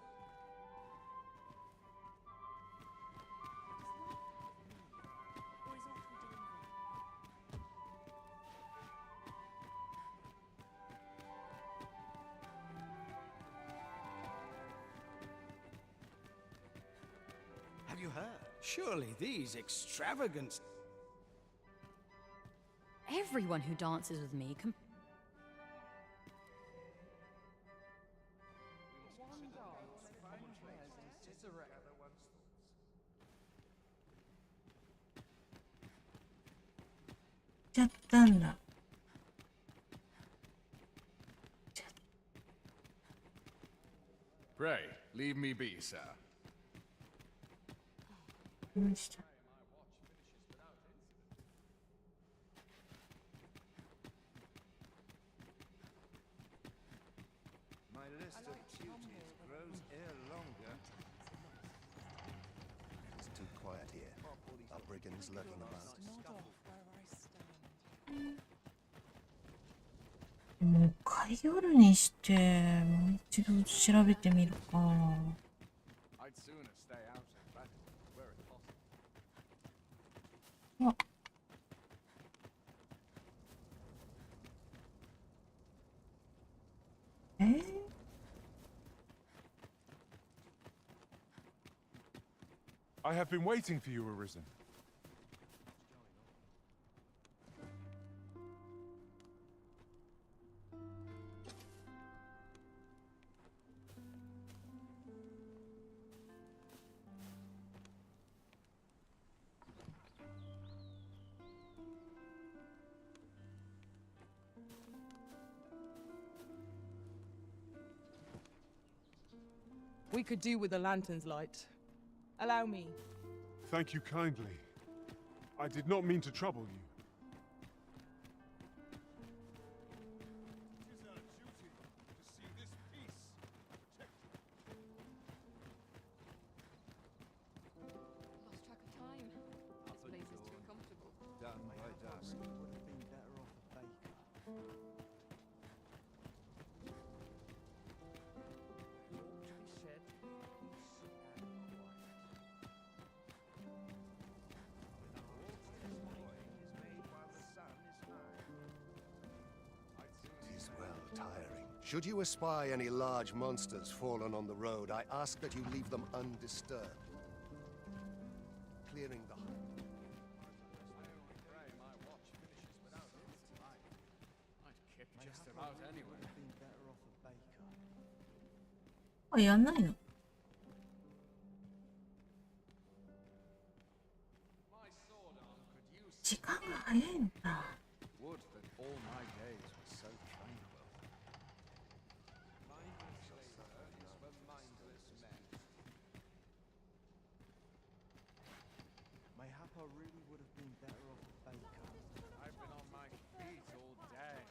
Have you heard? Surely these extravagant. Everyone who dances with me can. Pray, leave me be, sir. My list of duties grows ere longer. It's too quiet here. Are brigands lurking about? もう一回夜にしてもう一度調べてみるか。あ、I have been waiting for you, Arisen. We could do with a lantern's light. Allow me. Thank you kindly. I did not mean to trouble you. Lost track of time. This place is too comfortable. Done by dusk. Would have been better off a baker. Tis well tiring. Should you espy any large monsters fallen on the road, I ask that you leave them undisturbed. Clearing the Just about anywhere. あ、やんないの？時間が早いのか。Would that all my days were so tranquil. Mindless labor is for mindless men. Mayhap I really would have been better off a baker. I've been on my feet all day.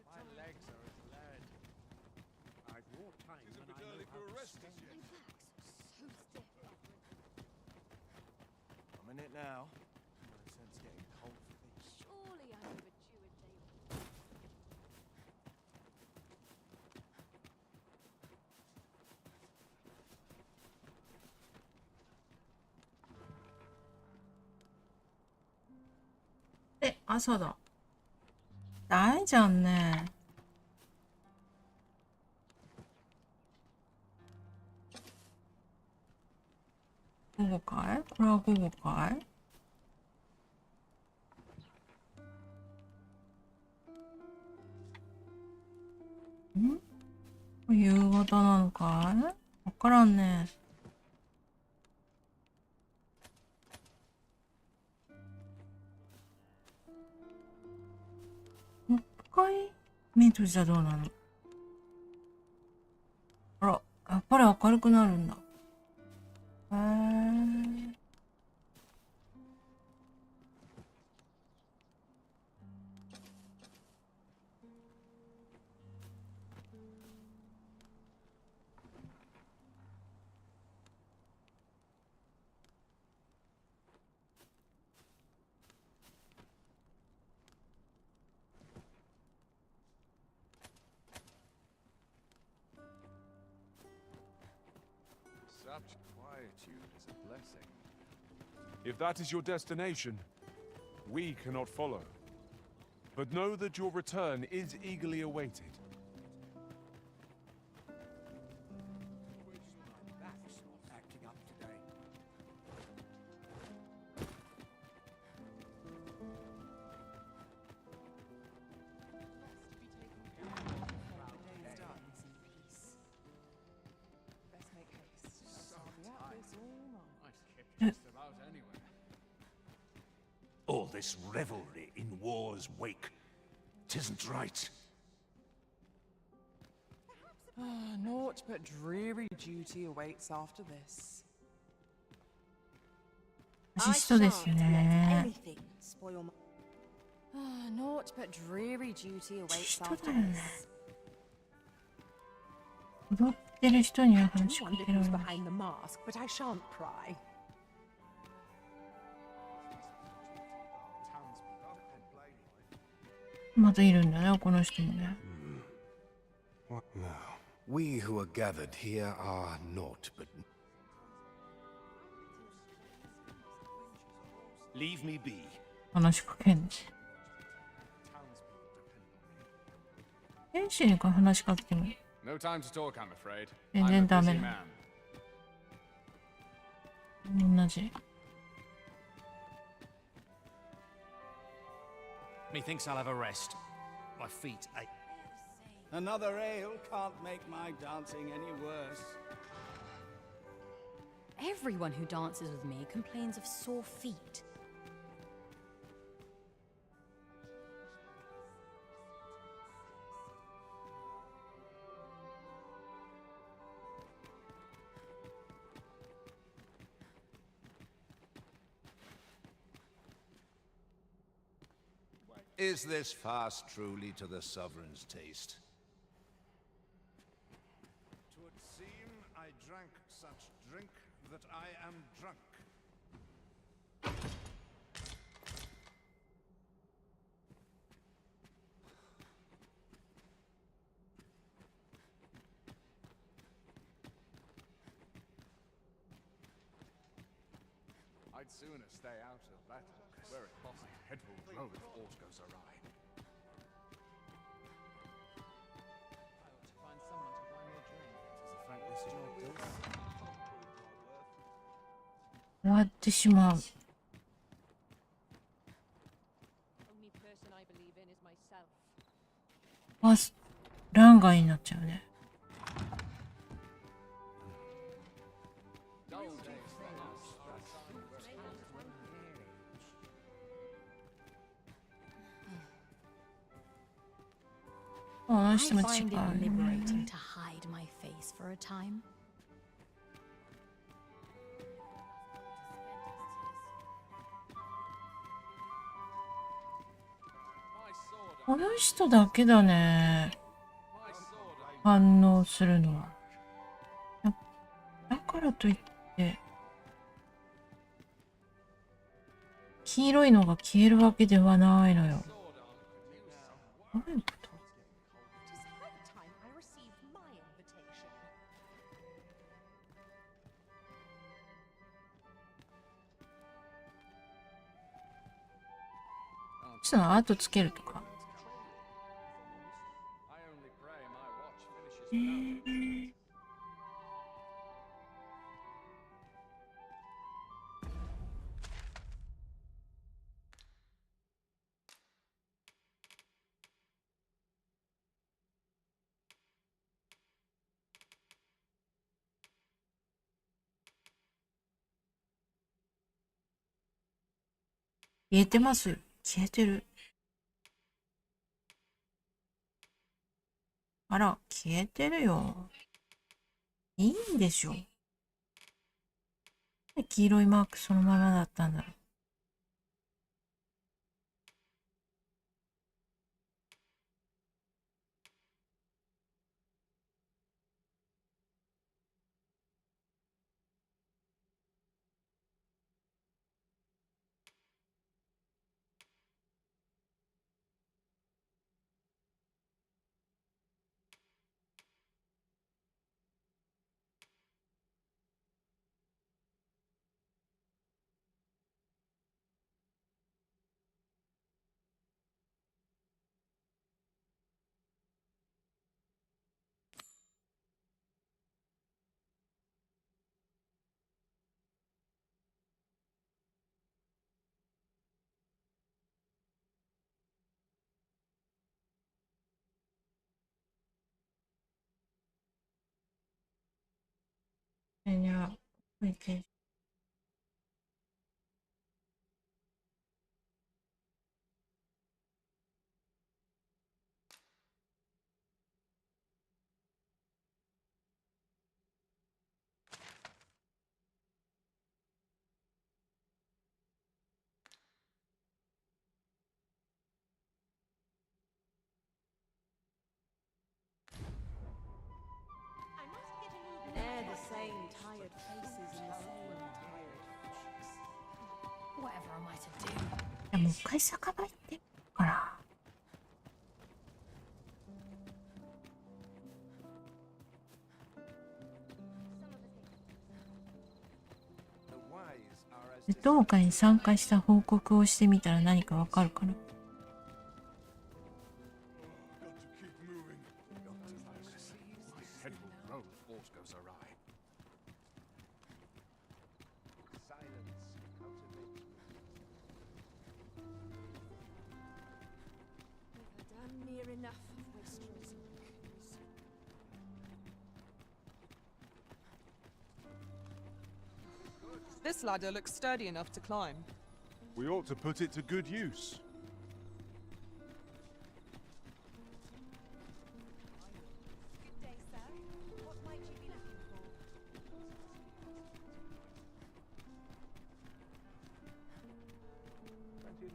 My legs are as lead. I've more time It's a than bit I know early how for a to rest spend. as yet. So stiff. I'm in it now. No sense getting cold for these. Surely I'm overdue a day.朝だ。大じゃんね。午後かい？これは午後かい？夕方なのかい？わからんね。もう一回目閉じたらどうなの？あら、やっぱり明るくなるんだ。へえ。Quietude is a blessing. If that is your destination, we cannot follow. But know that your return is eagerly awaited. Acting up today. All this revelry in war's wake. 'Tisn't right. Naught but dreary duty awaits after this. アシストですね。 Anything spoil my... Naught but dreary duty awaits 人 after だよね。 this. 踊ってる人には話しか wonder けら who's れない。 behind the mask, but I shan't pry. Townspeople depend blame. またいるんだね、この人もね。 What now? We who are gathered here are naught but... Leave me be. 話しかけんの。天使に話しかけても No time to talk, I'm afraid. 全 I'm a 然ダメ busy な man. の。同じ。 Methinks I'll have a rest. My feet ache. Another ale can't make my dancing any worse. Everyone who dances with me complains of sore feet. Is this fast truly to the sovereign's taste? 'Twould seem I drank such drink that I am drunk. I'd sooner stay out of battle, where it possible head will grow if aught goes awry. I ought to find someone to buy me a drink. 'Tis a thankless job, this. 終わってしまう。 Only person I believe in is myself. あ、欄外になっちゃうね。 あの I 人も違 find う it ね。 liberating to hide my face for a time. この人だけだね。反応するのは。だからといって、黄色いのが消えるわけではないのよ。どういうこと？ 'Tis high time I received my invitation. ちょっとアートつけるとか。 I only pray my watch finishes without. 消えてます。消えてる。あら、消えてるよ。いいんでしょ。黄色いマークそのままだったんだろう。Ja, okay. They're the same tired faces and the same tired faces. Whatever am I to do? いや、もう一回酒場行ってから。同会に参加した報告をしてみたら何かわかるかな。This ladder looks sturdy enough to climb. We ought to put it to good use. Good day, sir. What might you be looking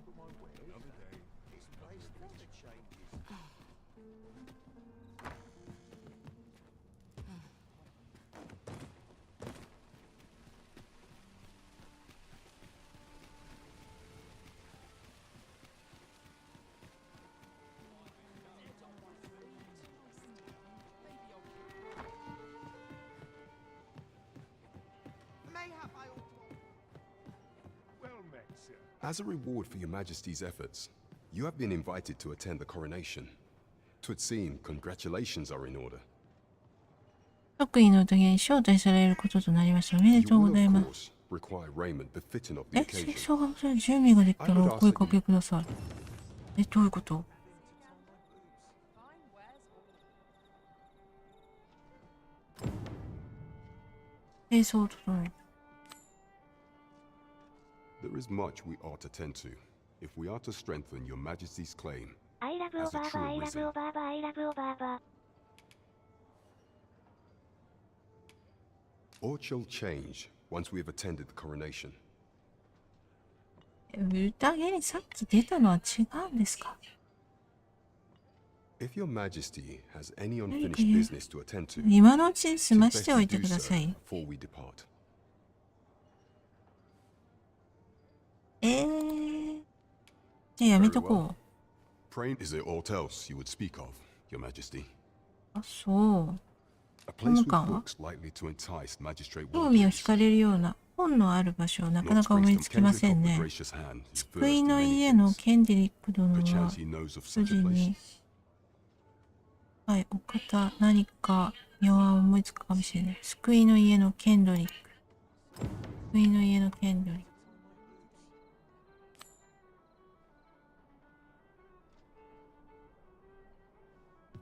for? Another day. This place never changes. Mayhap I ought to... Well met, sir. As a reward for your Majesty's efforts, you have been invited to attend the coronation. 'Twould seem congratulations are in order. 即位の宴に招待されることとなりました。おめでとうございます。 Require raiment befitting of the え、 occasion. 清掃がそれ準備ができたらお声かけください。え、どういうこと？清掃を整える。There is much we ought to tend to, if we are to strengthen your Majesty's claim I love as a Obaba, true I love wizard. Obaba, I love Obaba. All shall change once we have attended the coronation. 宴にさっき出たのは違うんですか？ If your Majesty has any unfinished business to attend to, 今のうちに済 'tis ま best しておい to て do くだ so さい。 before we depart. じゃあやめと Very こ well. Pray, is there aught else you would speak of, your Majesty? う。あ、そう。 A 法 place 務 with 官は books likely to entice magistrate 興味を wanderers. 惹かれるような本のある場所なかな Not か思い Springstone つきま Kendrick せん of the ね。 gracious hand is 救 versed い in の many 家の things. ケンデリック殿は Perchance he knows of 主 such a 人 place. に、はい、お方何か妙案を思いつくかもしれない。救いの家のケンドリック。救いの家のケンドリック。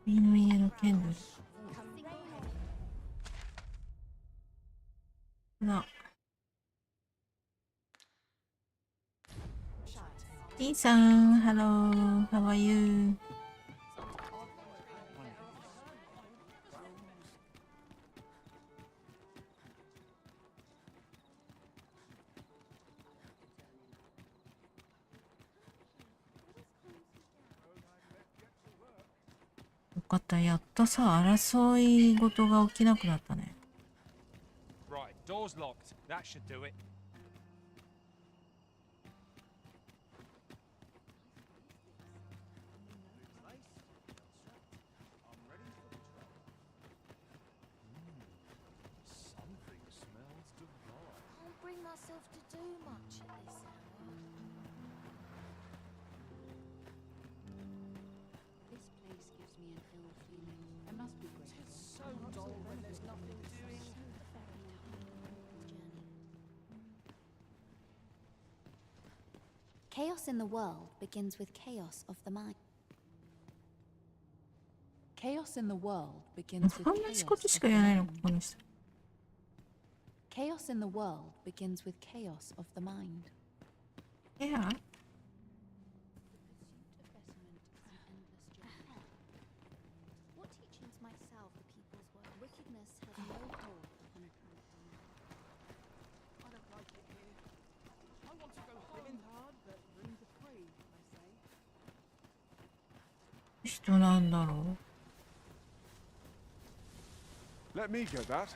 救いの家のケンドリック。な。T さん、Hello, how are you? よかった、やっとさ、争い事が起きなくなったね。Right, door's locked. That should do it. Something smells divine. Can't bring myself to do much at this hour. This place gives me an ill feeling. I must be grateful. It's so dull when there's nothing doing. Chaos in the world begins with chaos of the mind. Chaos in the world begins with こんな仕事しかやらないのか、この人。Chaos in the world begins with chaos of the mind. Yeah. What teachings might salve the people's world? Wickedness has no hold upon a character. I don't like it here. I want to go home. Living hard, but room to breathe, I say. 人なんだろう。 Let me get that.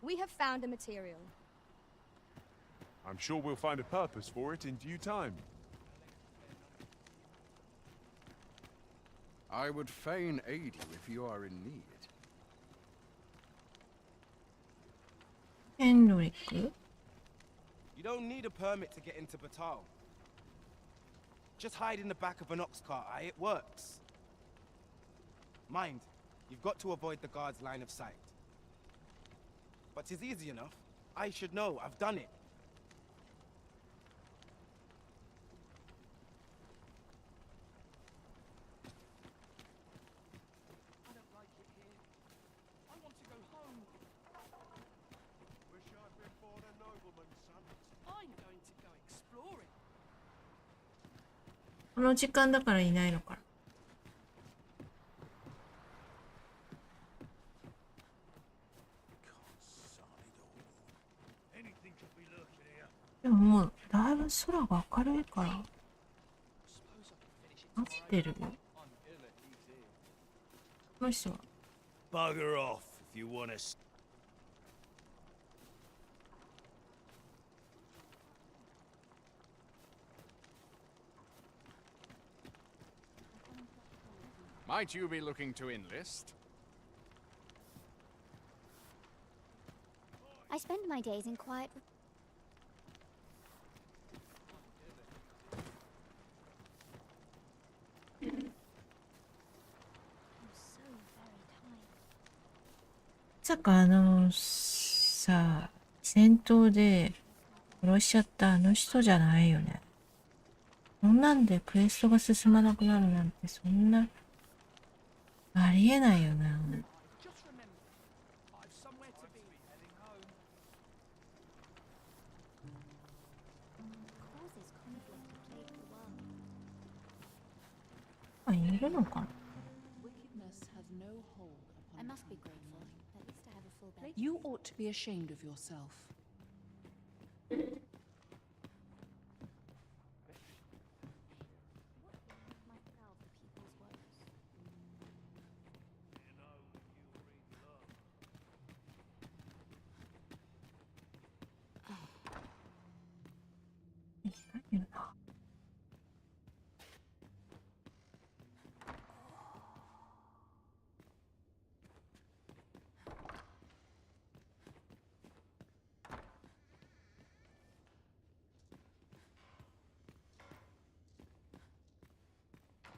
We have found a material. I'm sure we'll find a purpose for it in due time. I would fain aid you if you are in need. ヘンドリック You don't need a permit to get into Batal. Just hide in the back of an ox cart, aye? It works. Mind, you've got to avoid the guard's line of sight. But it's easy enough. I should know. I've done it. I don't like it here. I want to go home. Wish I'd been born a nobleman, son. I'm going to go exploring. この時間だからいないのかな。でももうだいぶ空が明るいから合ってるよ。この人は Bugger off if you want to. Might you be looking to enlist? I spend my days in quiet.まさかさ、戦闘で殺しちゃったあの人じゃないよね。こんなんでクエストが進まなくなるなんてそんなありえないよな。あ、いるのかな。I must be grateful. At least I have a full bed. You ought to be ashamed of yourself. Might salve the people's woes.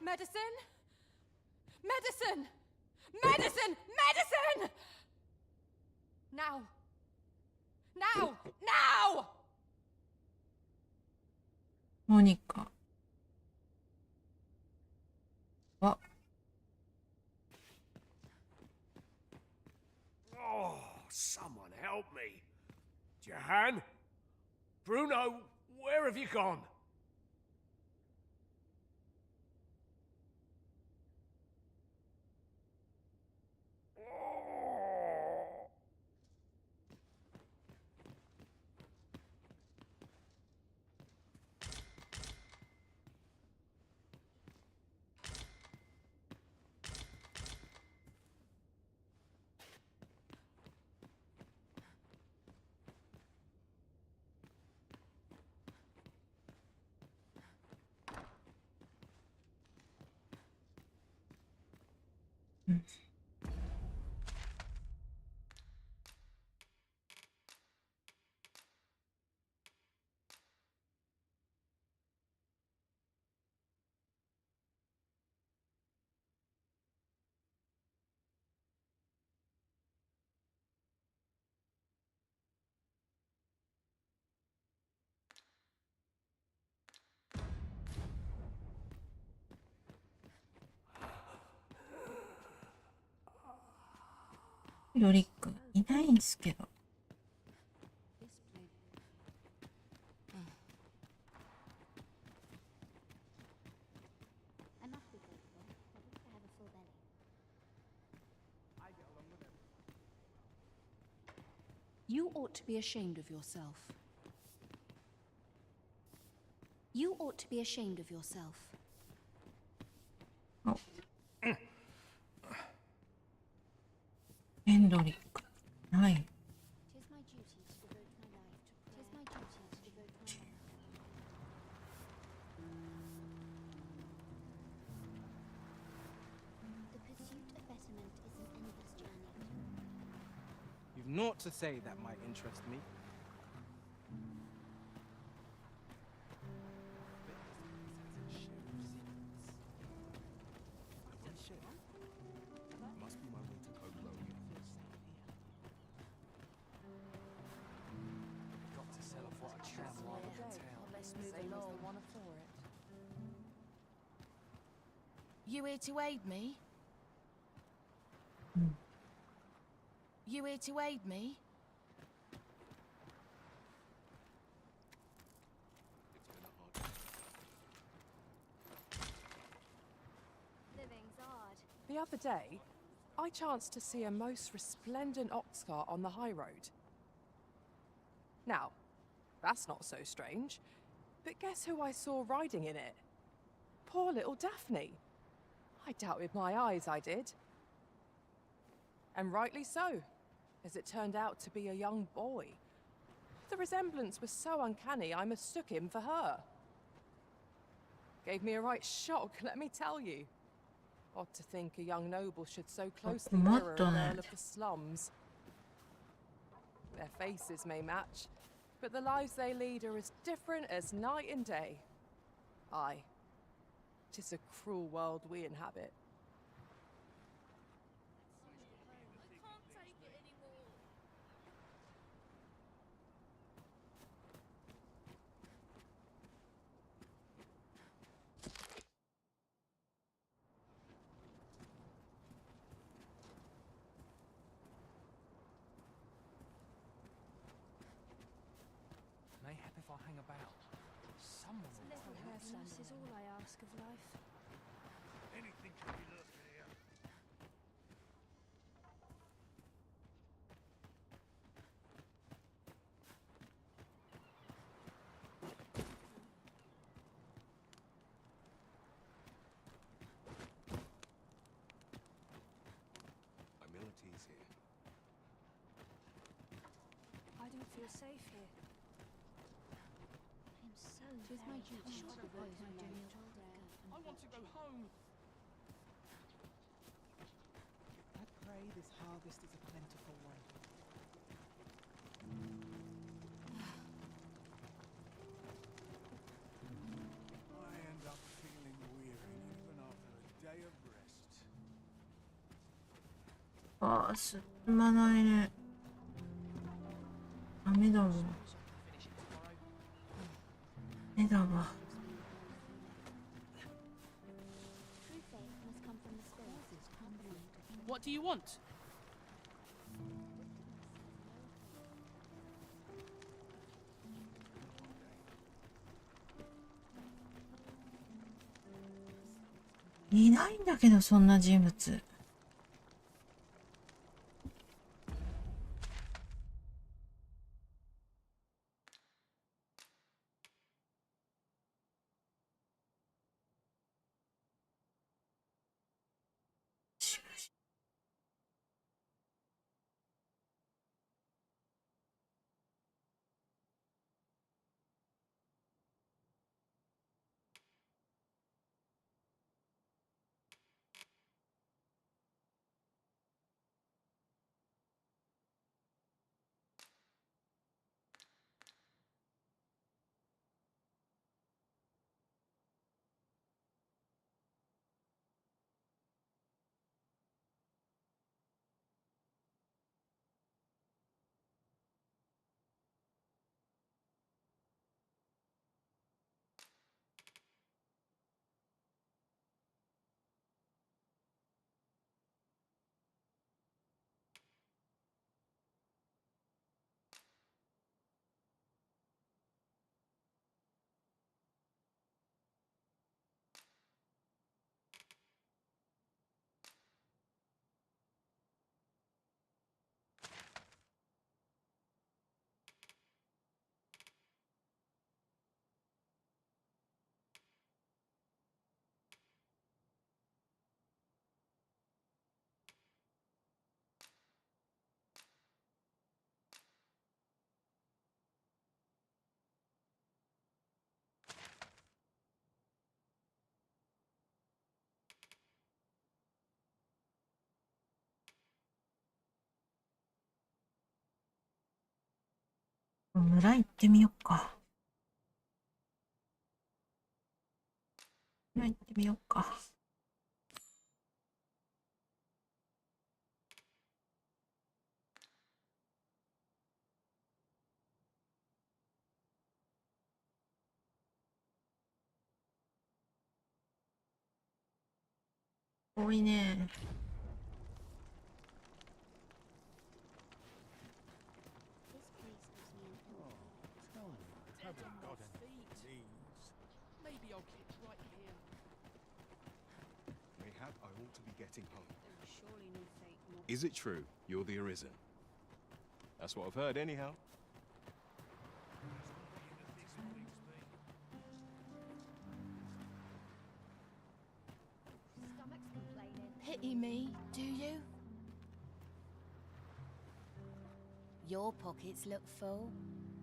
Medicine? Medicine! Medicine! Medicine! Now! Now! Now! モニカ。あ、Oh, someone help me. Jahan? Bruno, where have you gone? ドリックいないんですけど。You ought to be ashamed of yourself. You ought to be ashamed of yourself. ヘンドリックない。You've naught to say that might interest me. Must be my way to Coblo again. Got to sell off what I can while I'm in town. Let's move along. The one for it. You here to aid me? You here to aid me? Living's hard. The other day, I chanced to see a most resplendent ox cart on the high road. Now, that's not so strange, but guess who I saw riding in it? Poor little Daphne. I doubted my eyes, I did. And rightly so, as it turned out to be a young boy. The resemblance was so uncanny, I mistook him for her. Gave me a right shock, let me tell you. Odd to think a young noble should so closely mirror an earl of the slums. Their faces may match, but the lives they lead are as different as night and day. Aye, 'tis a cruel world we inhabit. Mayhap if I hang about, someone will tell me. Happiness is all I ask of life. Anything can be lurking here. Humility's here. I don't feel safe here. I'm so Tis my duty to propose my journey. I want to go home. I pray this harvest is a plentiful one. I end up feeling weary even after a day of rest. ああ、進まないね。ダメだもん。ダメだわ。 True faith must come from the spirit. What do you want? いないんだけど、そんな人物。村行ってみようか。村行ってみようか。多いね。Maybe I'll kick right here. Mayhap I ought to be getting home. Is it true you're the Arisen? That's what I've heard anyhow. Pity me, do you? Your pockets look full.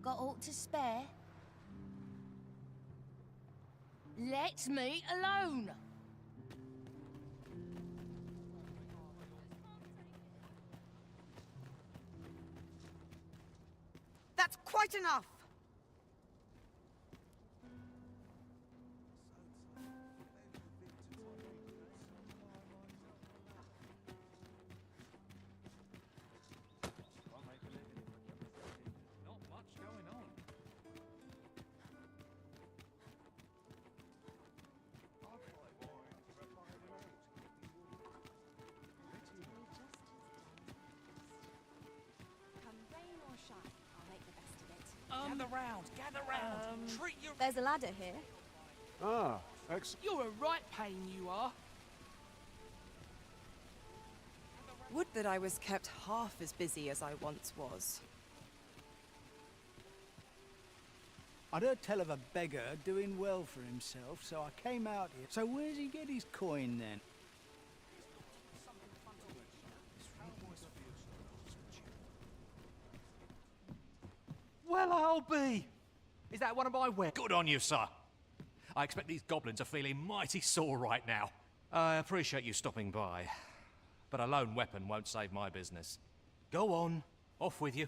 Got aught to spare? Let me alone! That's quite enough! Not much going on. Come rain or shine, I'll make the best of it. Gather round, gather round. Treat your... There's a ladder here. Ah, excellent. You're a right pain, you are. Would that I was kept half as busy as I once was. I'd heard tell of a beggar doing well for himself, so I came out here. So where's he get his coin then? Well, I'll be. Is that one of my wares? Good on you, sir. I expect these goblins are feeling mighty sore right now. I appreciate you stopping by, but a lone weapon won't save my business. Go on, off with you.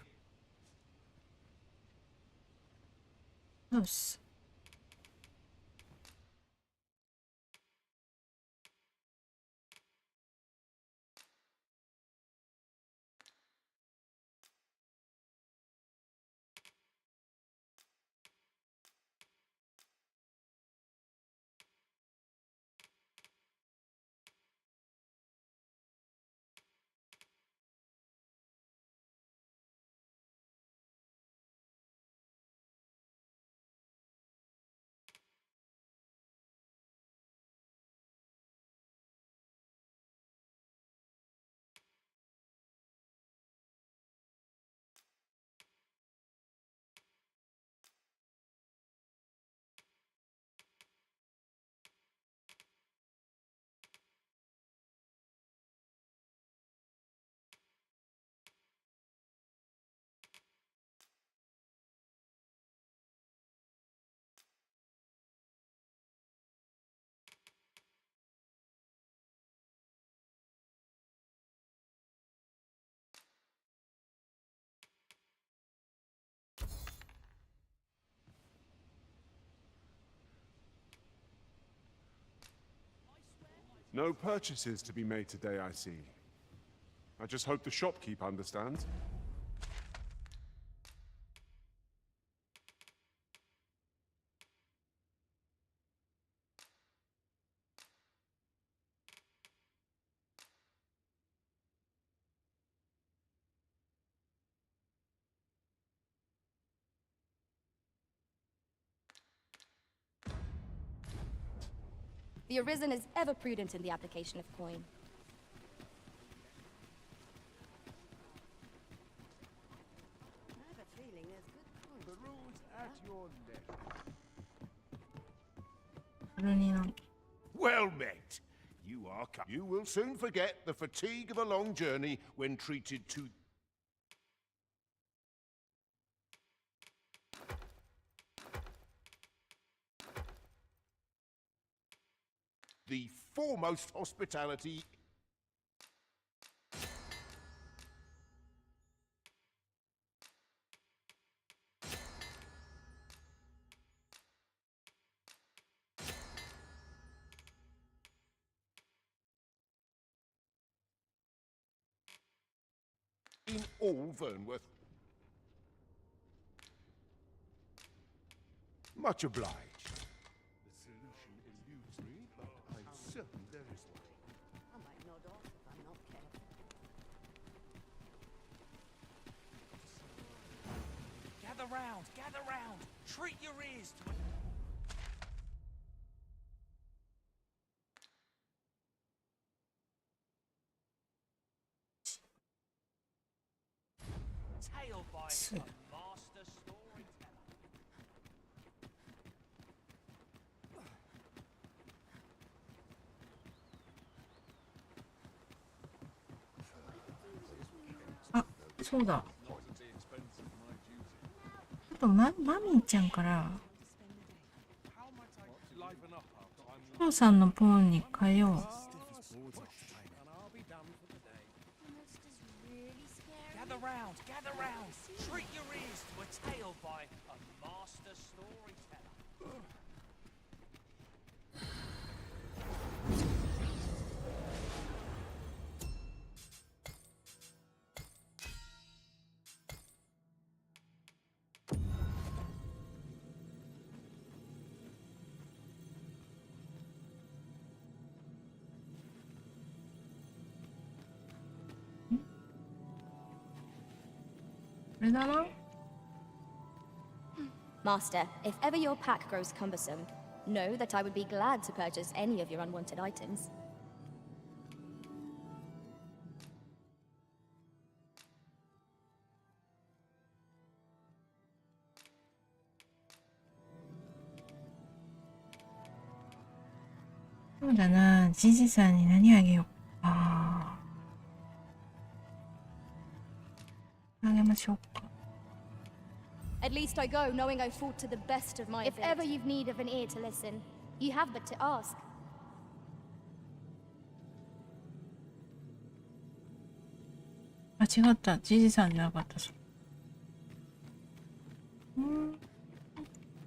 Yes. No purchases to be made today, I see. I just hope the shopkeep understands. The Arisen is ever prudent in the application of coin. I have a feeling there's good coin. The rules at your neck. Well met. You are You will soon forget the fatigue of a long journey when treated to... the foremost hospitality. in all Vernworth. Much obliged. The solution eludes me, but I'm certain there is one. I might nod off if I'm not careful. Gather round, gather round. Treat your ears to Tale by a master storyteller. Ah, そうだ。あとマミーちゃんからお父さんのポーンに変えよう。Gather round, gather round. Treat your ears to a tale by a master storyteller. Master, if ever your pack grows cumbersome, know that I would be glad to purchase any of your unwanted items.そうだな、ジジさんに何あげよう。あげましょうか。At least I go knowing I fought to the best of my ability. If ever you've need of an ear to listen, you have but to ask. 間違った、ジジさんじゃなかったし。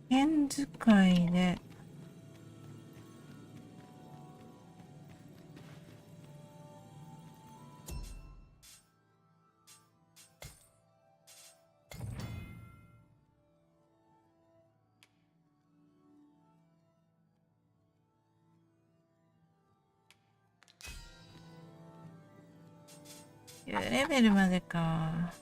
剣使いで。レベルまでか。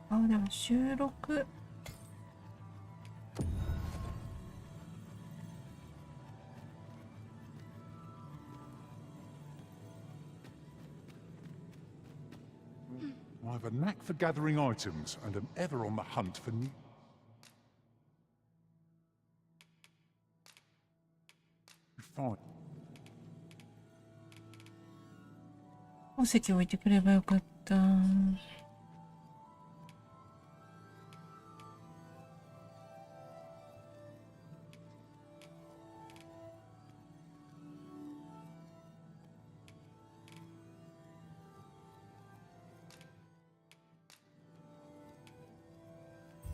あ、でも収録。I have a knack for gathering items and am ever on the hunt for new. Fine. 宝石置いてくればよかった。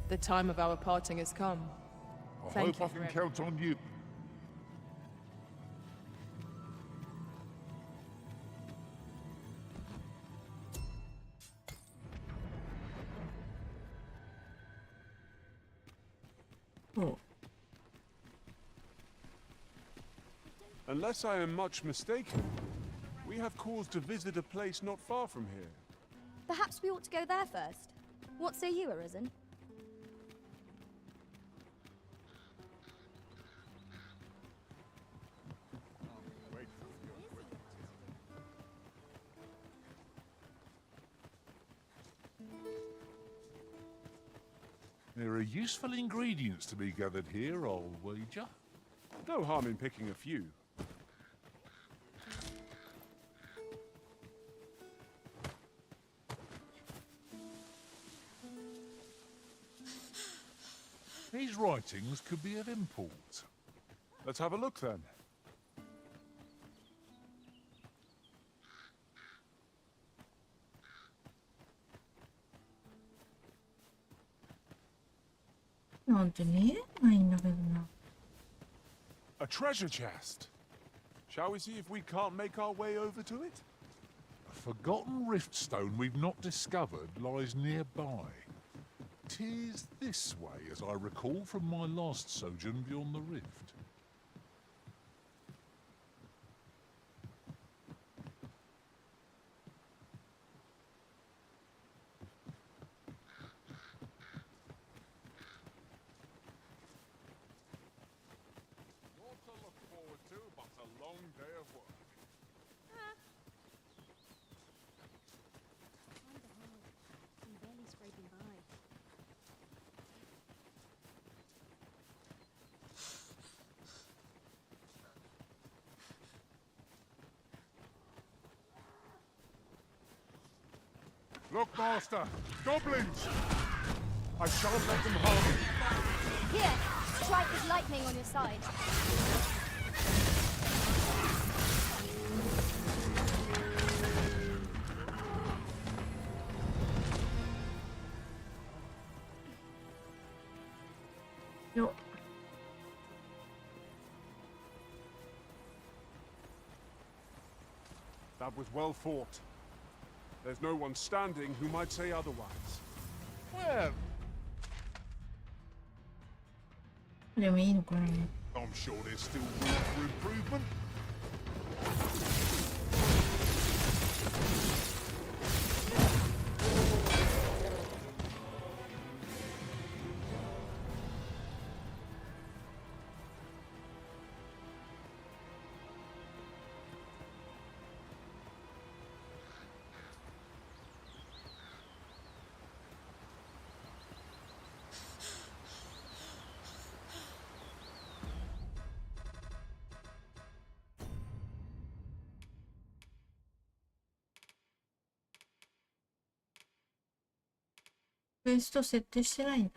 The time of our parting has come. I hope I can count on you. Unless I am much mistaken, we have cause to visit a place not far from here. Perhaps we ought to go there first. What say you, Arisen? There are useful ingredients to be gathered here, I'll wager. No harm in picking a few. These writings could be of import. Let's have a look then.なんて見えないんだけどな。A treasure chest. Shall we see if we can't make our way over to it? A forgotten riftstone we've not discovered lies nearby. 'Tis this way, as I recall from my last sojourn beyond the rift. Not to look forward to, but a long day of work. I'm barely scraping by. Look, Master! Goblins! I shan't let them harm you. Here, strike with lightning on your side. Yo. That was well fought. There's no one standing who might say otherwise. Well, でもいいのかな。 I'm sure there's still room for improvement.クエスト設定してないんだ。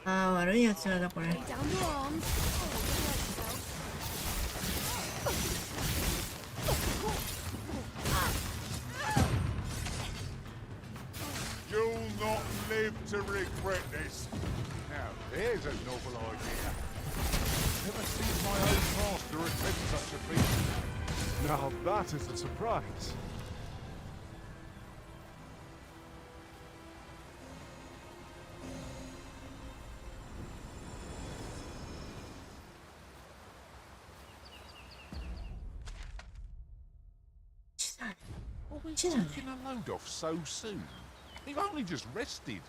ああ、悪いやつらだこれ。 You'll not live to regret this. Now, there's a novel idea. Never seen my own master attempt such a feat. Now that is a surprise. Are we taking a load off so soon? We've only just rested.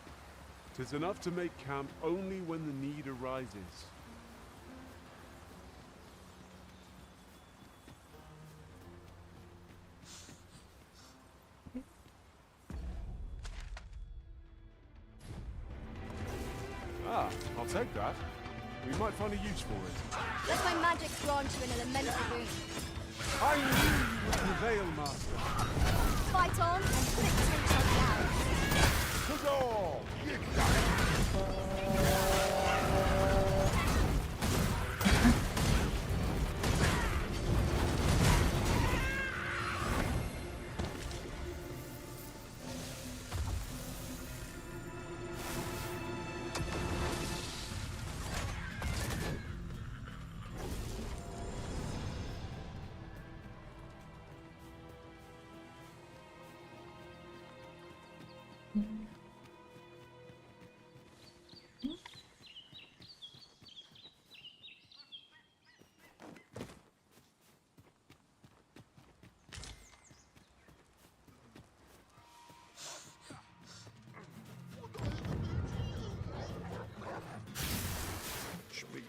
'Tis enough to make camp only when the need arises. Ah, I'll take that. We might find a use for it. Let my magic grant you an elemental boon. I knew you would prevail, Master. Fight on and victory shall be ours. Huzzah! You got it!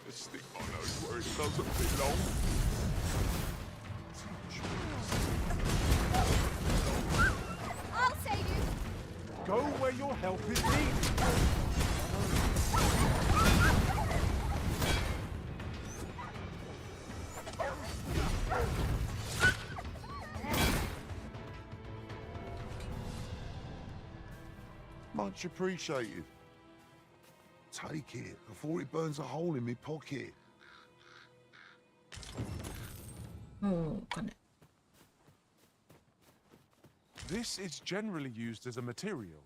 Stick my nose where it doesn't belong. Teach me Much appreciated. Take it before it burns a hole in me pocket. もうお金。 This is generally used as a material.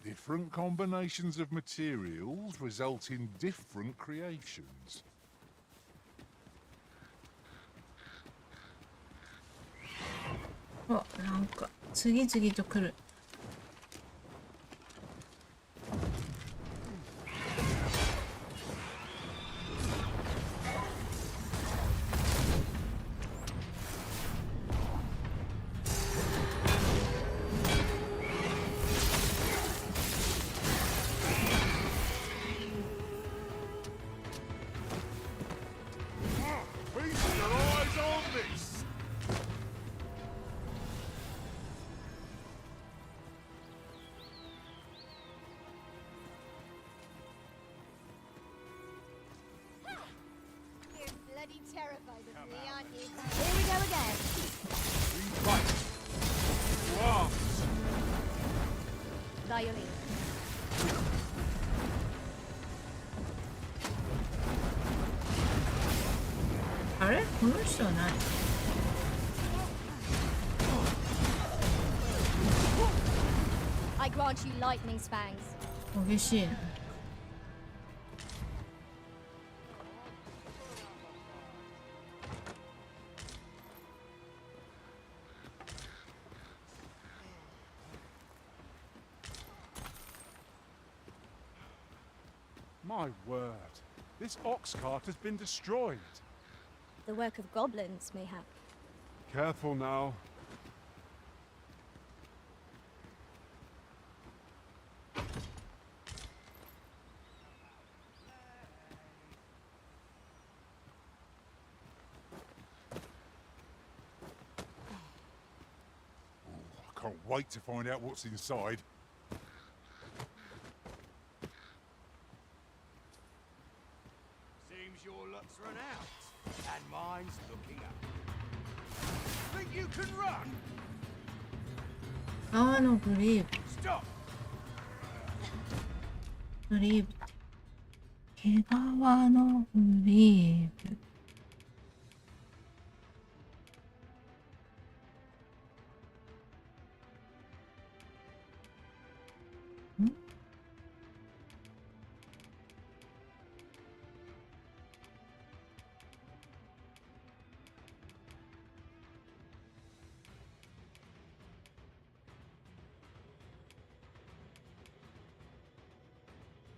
Different combinations of materials result in different creations. あ、なんか次々と来る。Feast your eyes on this. You're bloody terrified of me, aren't you? Here we go again. Right. Violin. あれこの人は何 I grant you lightning spangs. 激しいな。My word. This ox cart has been destroyed. The work of goblins, mayhap. Careful now. I can't wait to find out what's inside. Seems your luck's run out, and mine's looking up. Think you can run? あのグリーブ。 Stop! グリーブ。毛皮のグリーブ。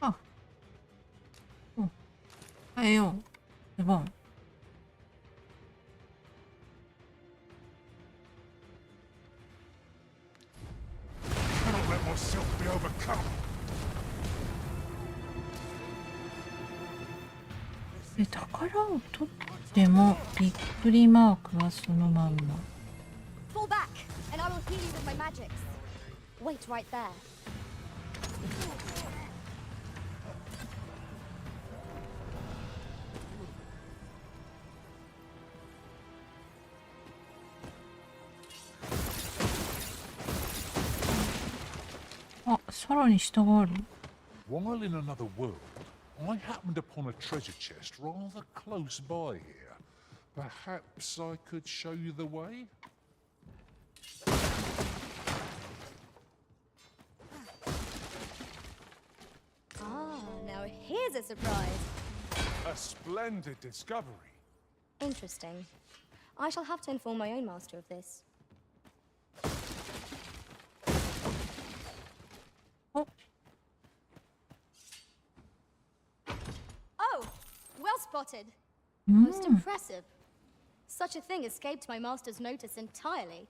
あ、うん。変えよう。ズボン。Cannot let myself be overcome. で、宝を取ってもびっくりマークはそのまんま。 Fall back, and I will heal you with my magics. Wait right there. あ、さらに下がある。 While in another world, I happened upon a treasure chest rather close by here. Perhaps I could show you the way? Ah, now here's a surprise. A splendid discovery. Interesting. I shall have to inform my own master of this. Oh, well spotted. Most impressive. Such a thing escaped my master's notice entirely.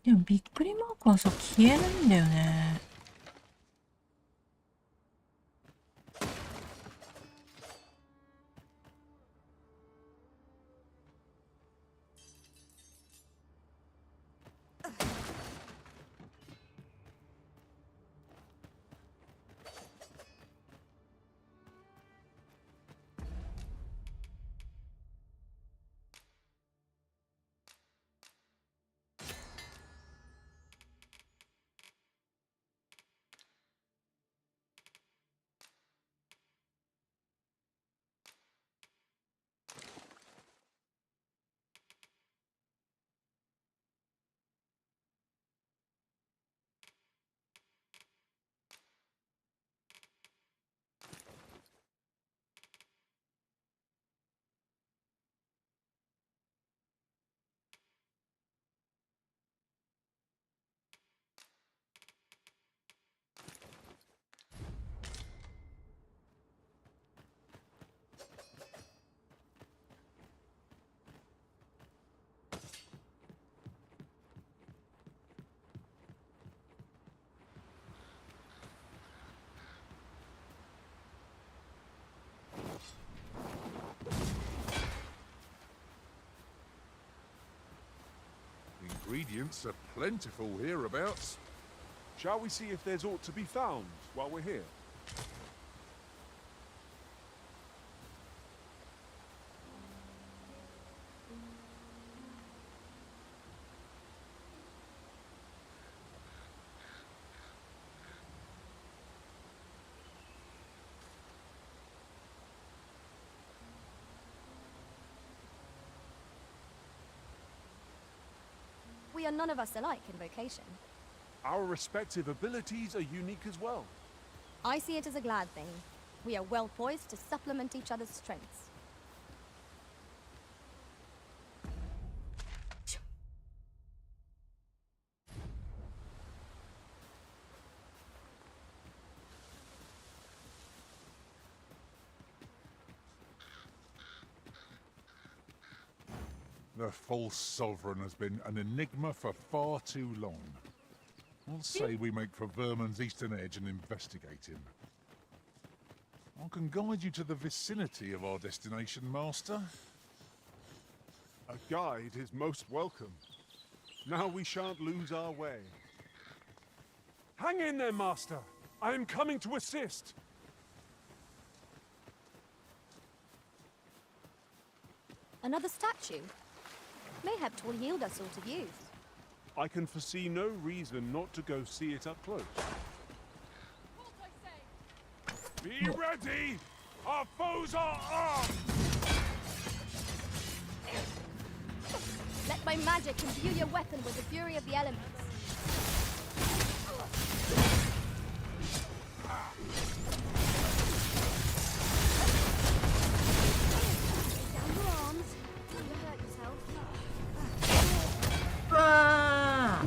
でもびっくりマークはさ消えないんだよね。Ingredients are plentiful hereabouts. Shall we see if there's aught to be found while we're here? We are none of us alike in vocation. Our respective abilities are unique as well. I see it as a glad thing. We are well poised to supplement each other's strengths. The false sovereign has been an enigma for far too long. I'll say we make for Vermin's eastern edge and investigate him. I can guide you to the vicinity of our destination, Master. A guide is most welcome. Now we shan't lose our way. Hang in there, Master. I am coming to assist. Another statue? Mayhap 'twill yield us all to use. I can foresee no reason not to go see it up close. Be ready! Our foes are armed! Let my magic imbue your weapon with the fury of the elements. Down your arms. Don't hurt yourself. わあ、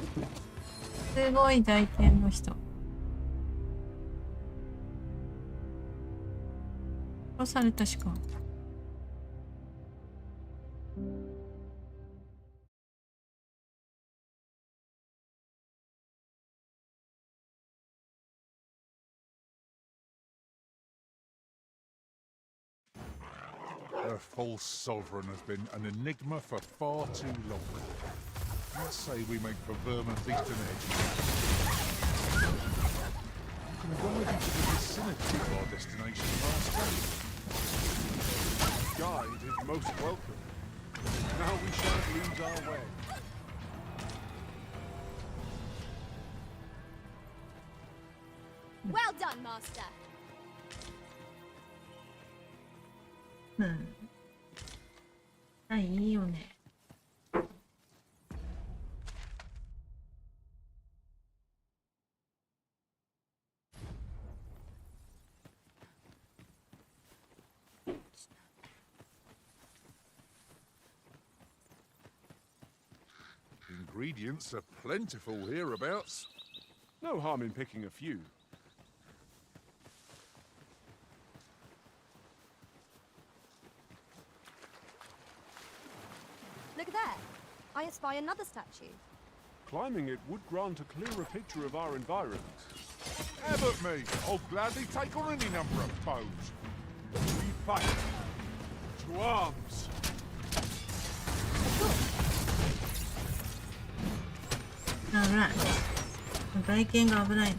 すごい大剣の人。殺されたしか。The false sovereign has been an enigma for far too long. Let's say we make for Vermin's eastern edge. I can guide you to the vicinity of our destination, Master. Guide is most welcome. Now we shan't lose our way. Well done, Master. うん。あ、いいよね。Ingredients are plentiful hereabouts. No harm in picking a few. Look there. I espy another statue. Climbing it would grant a clearer picture of our environment. Have at me. I'll gladly take on any number of foes. We fight. To arms. Alright. 外見が危ない。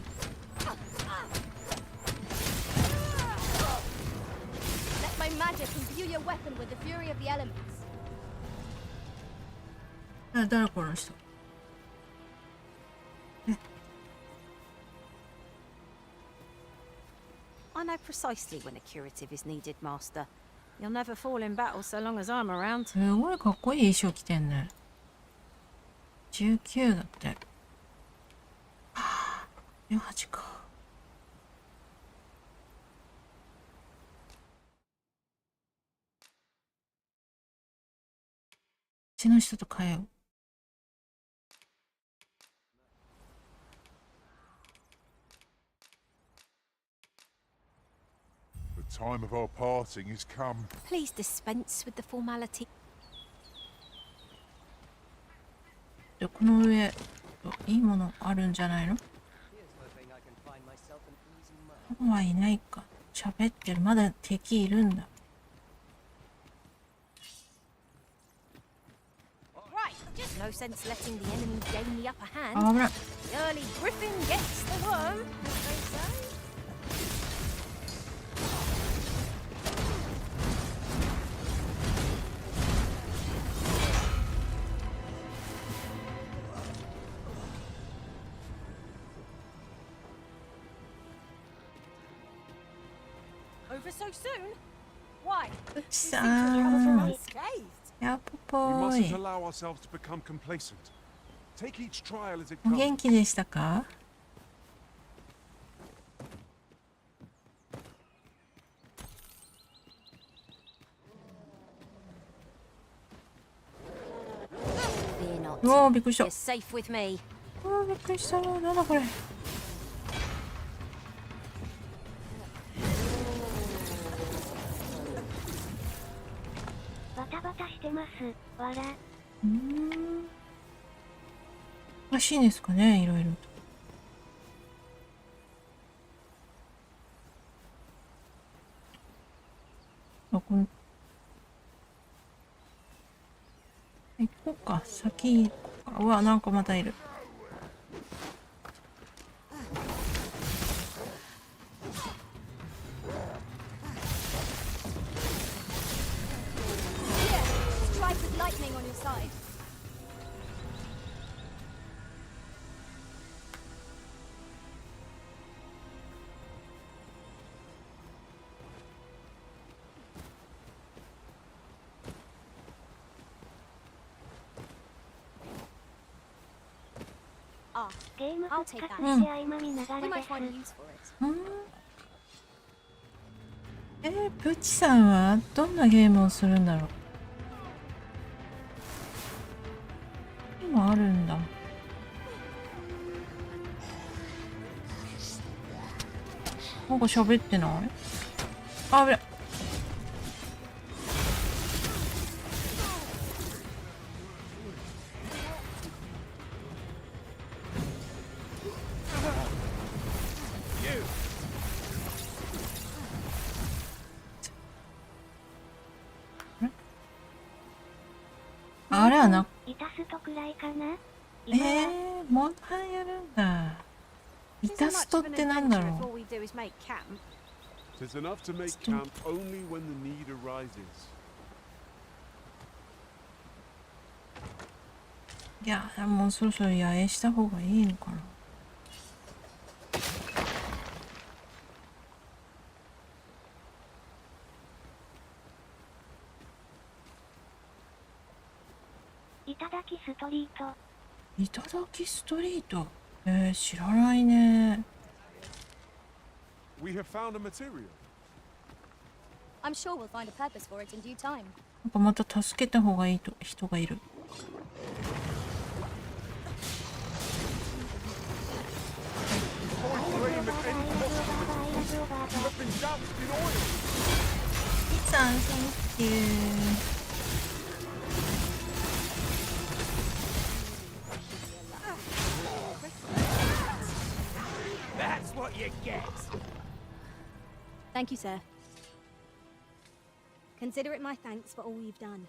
Let my magic imbue your weapon with the fury of the elements. あ、誰この人。I know precisely when a curative is needed, Master. You'll never fall in battle so long as I'm around. すごいかっこいい衣装着てんね。19だって。はぁ、18か。うちの人と変えよう。The time of our parting is come. Please dispense with the formality. で、この上、いいものあるんじゃないの？はいないか。喋ってる。まだ敵いるんだ。Right, just No sense letting the enemy gain the upper hand. あ、危ない。 The early griffin gets the worm, as they say. Over so soon? Why? うちさん。やっぽ We ぽ mustn't い。 allow ourselves to become complacent. Take each trial as it お comes. 元気でしたか？うわー、びっくりした。 You're safe with me. うわー、びっくりした。なんだこれ。バタバタしてます。わら。らしいんですかね、いろいろと。あ、これ。行こうか、先行こうか。うわ、なんかまたいる。Strike with lightning on your side. Ah, ゲーム I'll 2 take 日 that. 間で合間見なが We ら might です。 find a use for it. プチさんはどんなゲームをするんだろう。今あるんだ。なんか喋ってない？あ、危ない。あれはな。いたすとくらいかな。モンハンやるんだ。イタストってなんだろう。 All we do is make camp. It is enough to make camp only when the need arises. いや、もうそろそろ野営した方がいいのかな。いただきストリート。いただきストリート。知らないね。We have found a material. I'm sure we'll find a purpose for it in due time. なんかまた助けた方がいいと人がいる。ピッツァン、センキュー。That's what you get. Thank you, sir. Consider it my thanks for all you've done.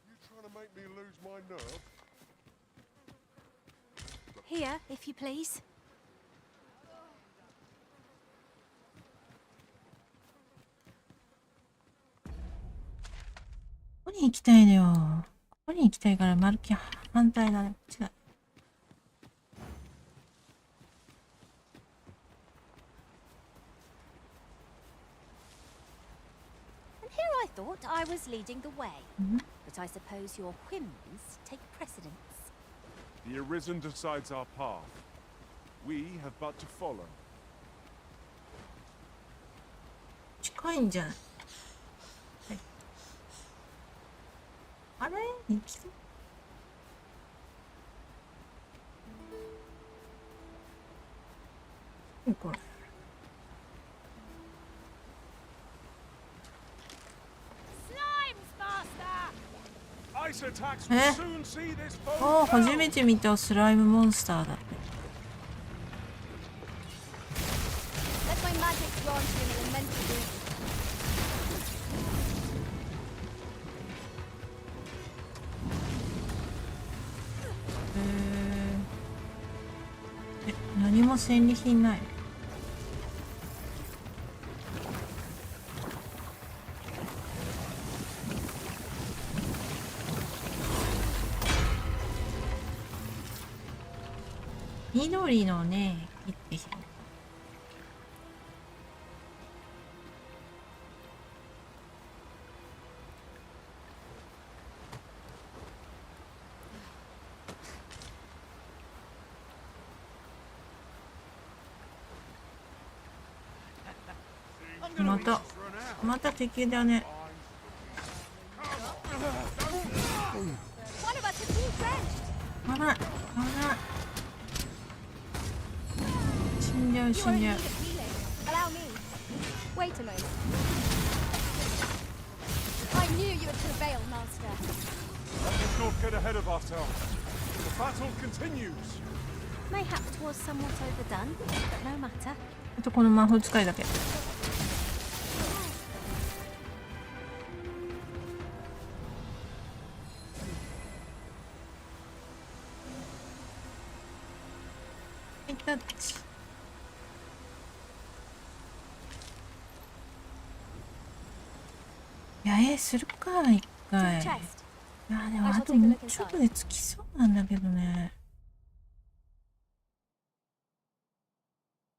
You trying to make me lose my nerve? Here, if you please. ここに行きたいのよ。ここに行きたいから、マルキ反対だね。違う。And here I thought I was leading the way. But I suppose your whims take precedence. The Arisen decides our path. We have but to follow. 近いんじゃない。はい、あれ行きそう。これ。あ、初めて見たスライムモンスターだって。Let my magic grant you an elemental boon. ま戦利品ない。緑のね、切ってしまう。また敵だね。危ない危ない。死んじゃう死んじゃう。Wait a moment. I knew you would prevail, Master. Let's not get ahead of ourselves. The battle continues. Mayhaps 'twas somewhat overdone, but no matter. あとこの魔法使いだけ。タッチ。するか一回。いやでもあともうちょっとでつきそうなんだけどね。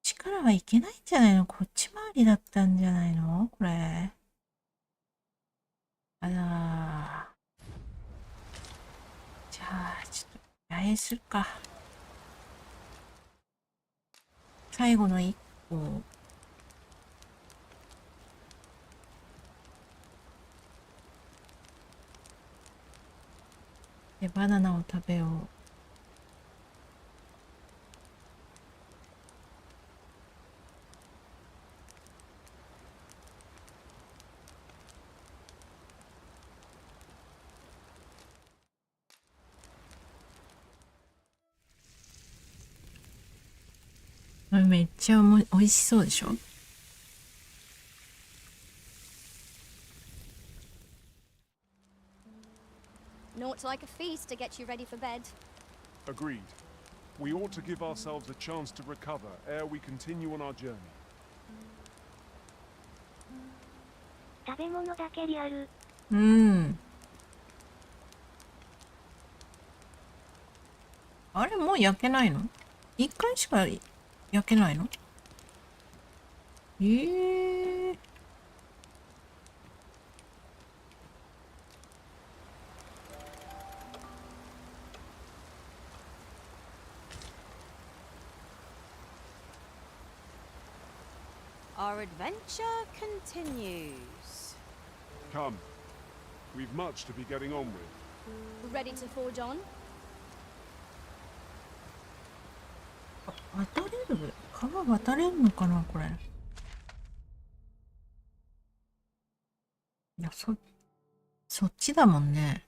力はいけないんじゃないの？こっち回りだったんじゃないのこれ。あらじゃあちょっと八重するか。最後の一個。でバナナを食べよう。めっちゃ美味しそうでしょ。Naught like a feast to get you ready for bed. Agreed. We ought to give ourselves a chance to recover ere we continue on our journey. 食べ物だけリアル。うん。あれもう焼けないの？一回しか焼けないの？Our adventure continues. Come. We've much to be getting on with. Ready to forge on? 渡れる？川渡れるのかなこれ。いや、そっちだもんね。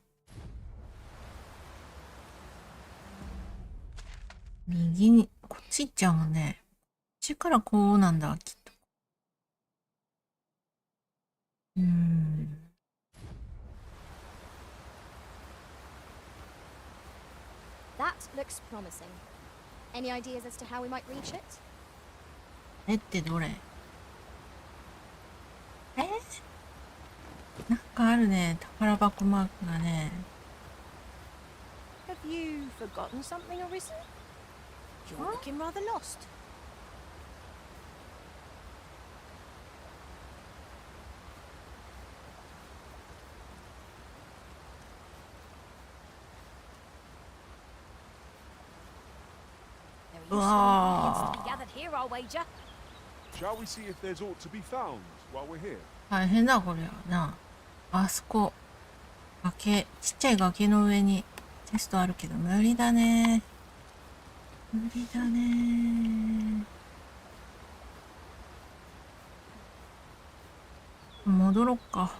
右に、こっち行っちゃうもんね。こっちからこうなんだ、きっと。That looks promising. Any ideas as to how we might reach it? ってどれ？なんかあるね。宝箱マークがね。Have you forgotten something, Arisen? You're looking rather lost. Shall we see if there's aught to be found while we're here? 大変だこれはな。あそこ崖、ちっちゃい崖の上にテストあるけど無理だね。無理だね。戻ろっか。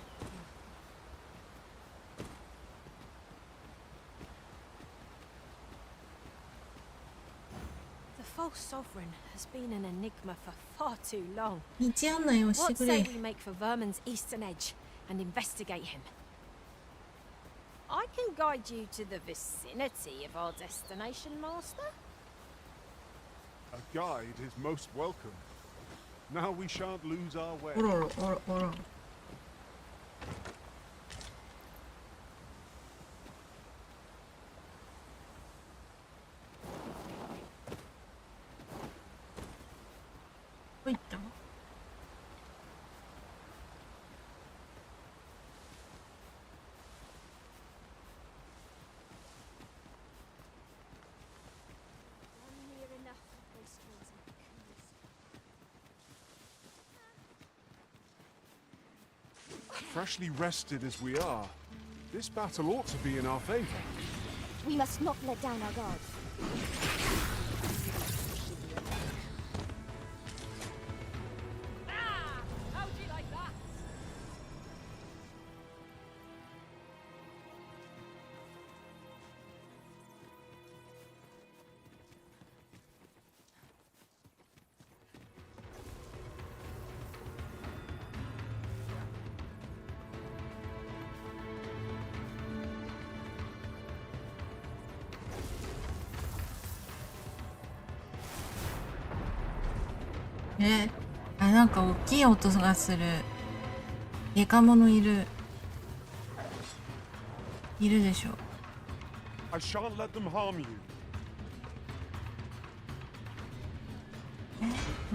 The false sovereign has been an enigma for far too long. 道案内をして What く say れ。 we make for Vermin's eastern edge and investigate him? I can guide you to the vicinity of our destination, Master. A guide is most welcome. Now we shan't lose our way. おらおらおらおら。どこ行った？Freshly rested as we are, this battle ought to be in our favor. We must not let down our guard. How'd you like that? あ、なんか大きい音がする。デカモノいる。いるでしょ。I shan't let them harm you.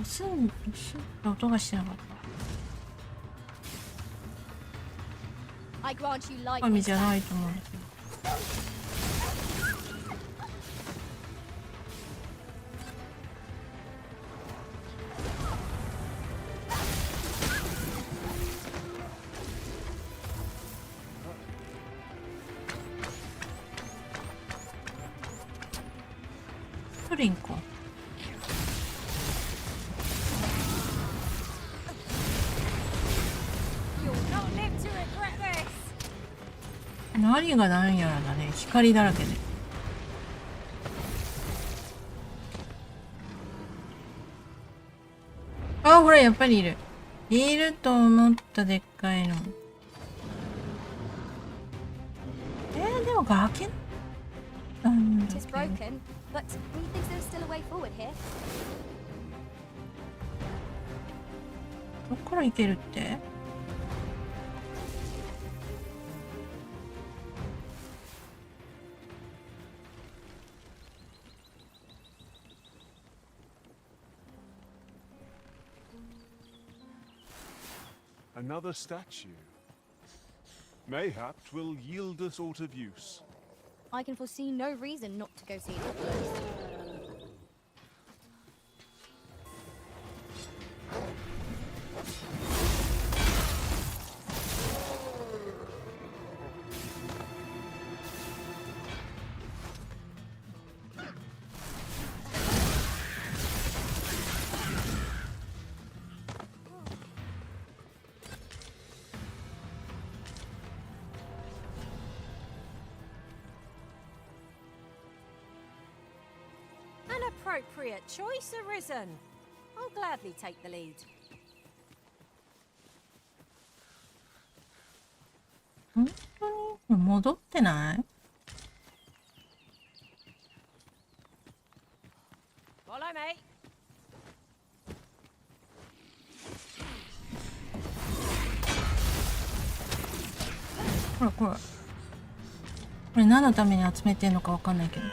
スンって音がしなかった。 I grant you light. 神じゃないと思うんだけど。プリンか。何が何やらだね。光だらけで。あ、ほらやっぱりいる。いると思ったでっかいの。でも崖なんだ It is broken, but we think there's still a way forward here. どっから行けるって？Another statue. Mayhap 'twill yield us aught of use. I can foresee no reason not to go see it. An appropriate choice arisen. I'll gladly take the lead. 本当に戻ってない？ Follow me. ほらほら。これ何のために集めてんのかわかんないけど。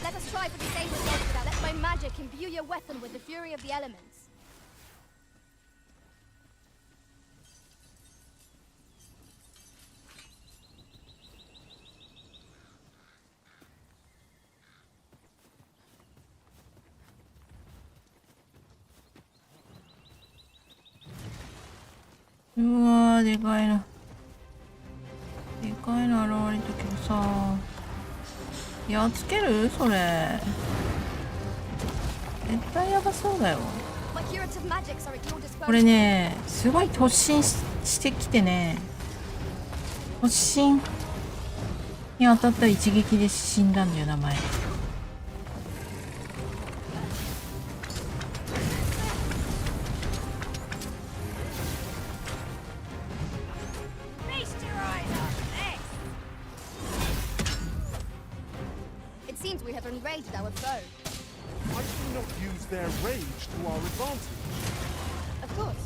Let us try for the same result without let my magic imbue your weapon with the fury of the elements.うわー、でかいな。でかいの現れたけどさ。やっつける？それ。絶対やばそうだよ。これね、すごい突進してきてね。突進に当たったら一撃で死んだんだよ、名前。raided our foe. Might we not use their rage to our advantage? Of course.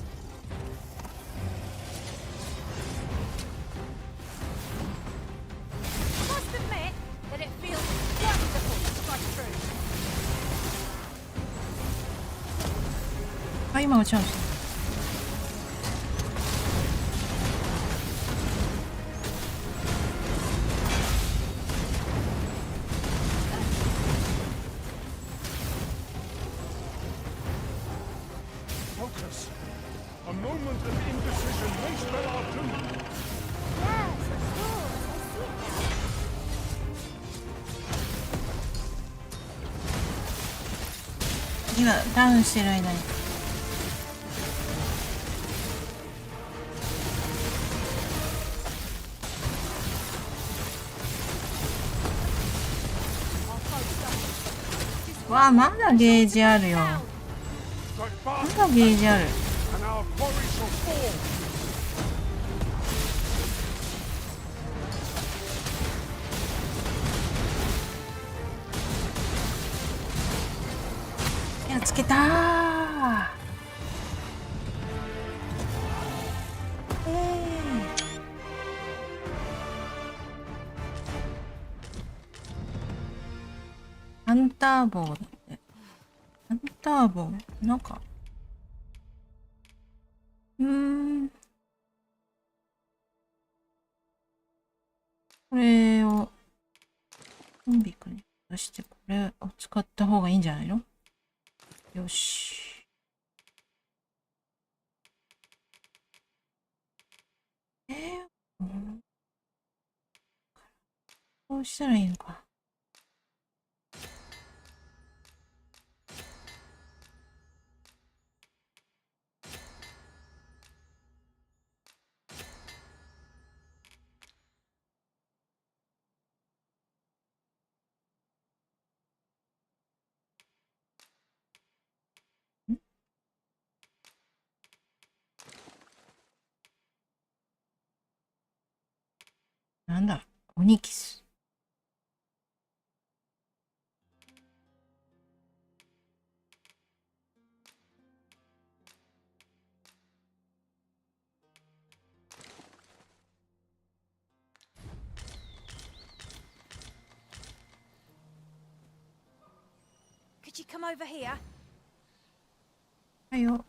I must admit that it feels wonderful to strike through. あ、今はチャンス。Focus. A moment of indecision may spell our doom. Yes, of course. I see it now. 今ダウンしてる間に。わあ、まだゲージあるよ。まだゲージある。And our quarry shall fall. やっつけたー。ハンターボウだって。ハンターボウなんかこれをコンビクに出してこれを使った方がいいんじゃないの？よし。どうしたらいいのか。なんだ、オニキス。Could you come over here? はいよ。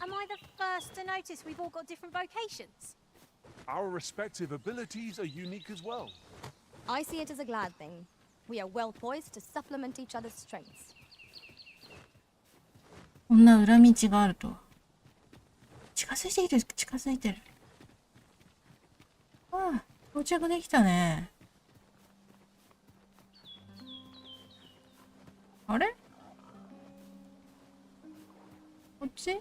Am I the first to notice we've all got different vocations? Our respective abilities are unique as well. I see it as a glad thing. We are well poised to supplement each other's strengths. こんな裏道があるとは。近づいている、近づいてる。ああ、到着できたね。あれ？こっち？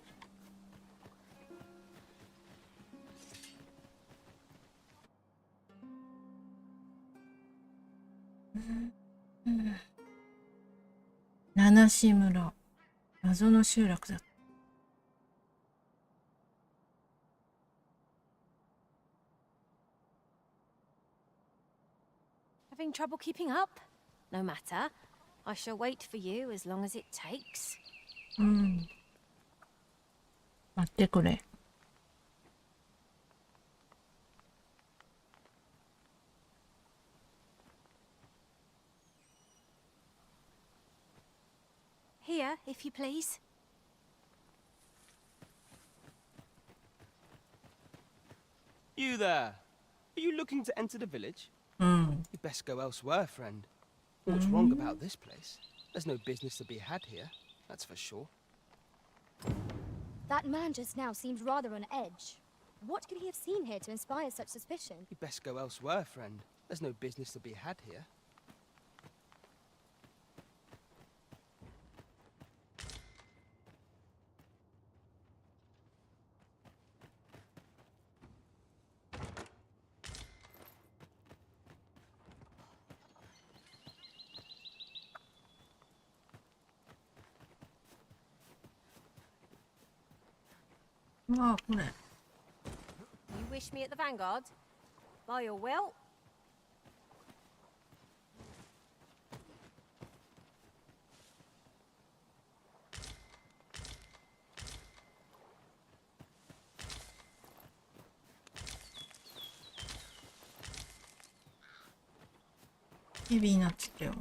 七志村、謎の集落だった。Having trouble keeping up? No matter. I shall wait for you as long as it takes. 待ってくれ。Here, if you please. You there. Are you looking to enter the village? You'd best go elsewhere, friend. What's wrong about this place? There's no business to be had here, that's for sure. That man just now seemed rather on edge. What could he have seen here to inspire such suspicion? You'd best go elsewhere, friend. There's no business to be had here. Ah, You wish wish me at the Vanguard? By your will? ヘビーなっつってよ。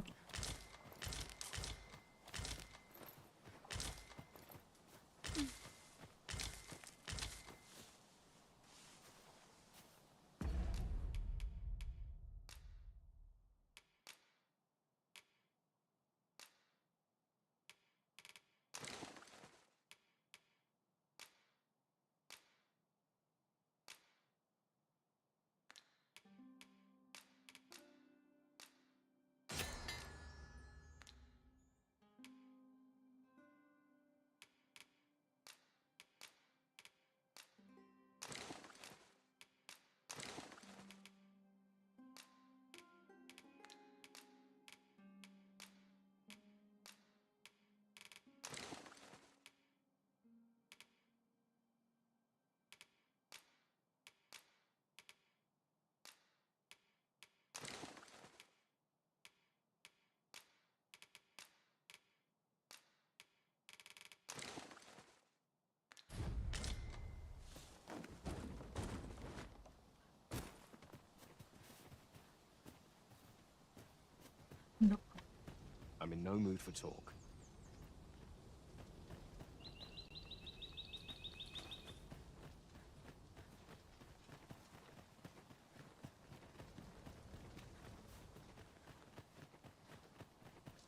I'm in no mood for talk.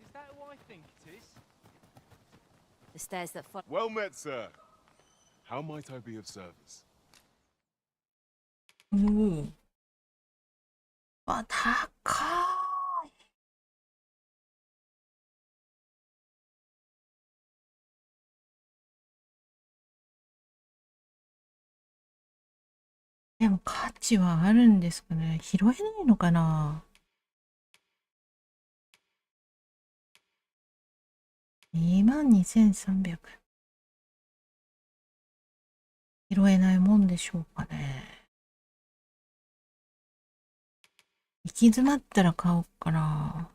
Is that who I think it is? The stairs that follow. Well met, sir. How might I be of service? あ、高い。でも価値はあるんですかね。拾えないのかな。22,300。拾えないもんでしょうかね。行き詰まったら買おうかな。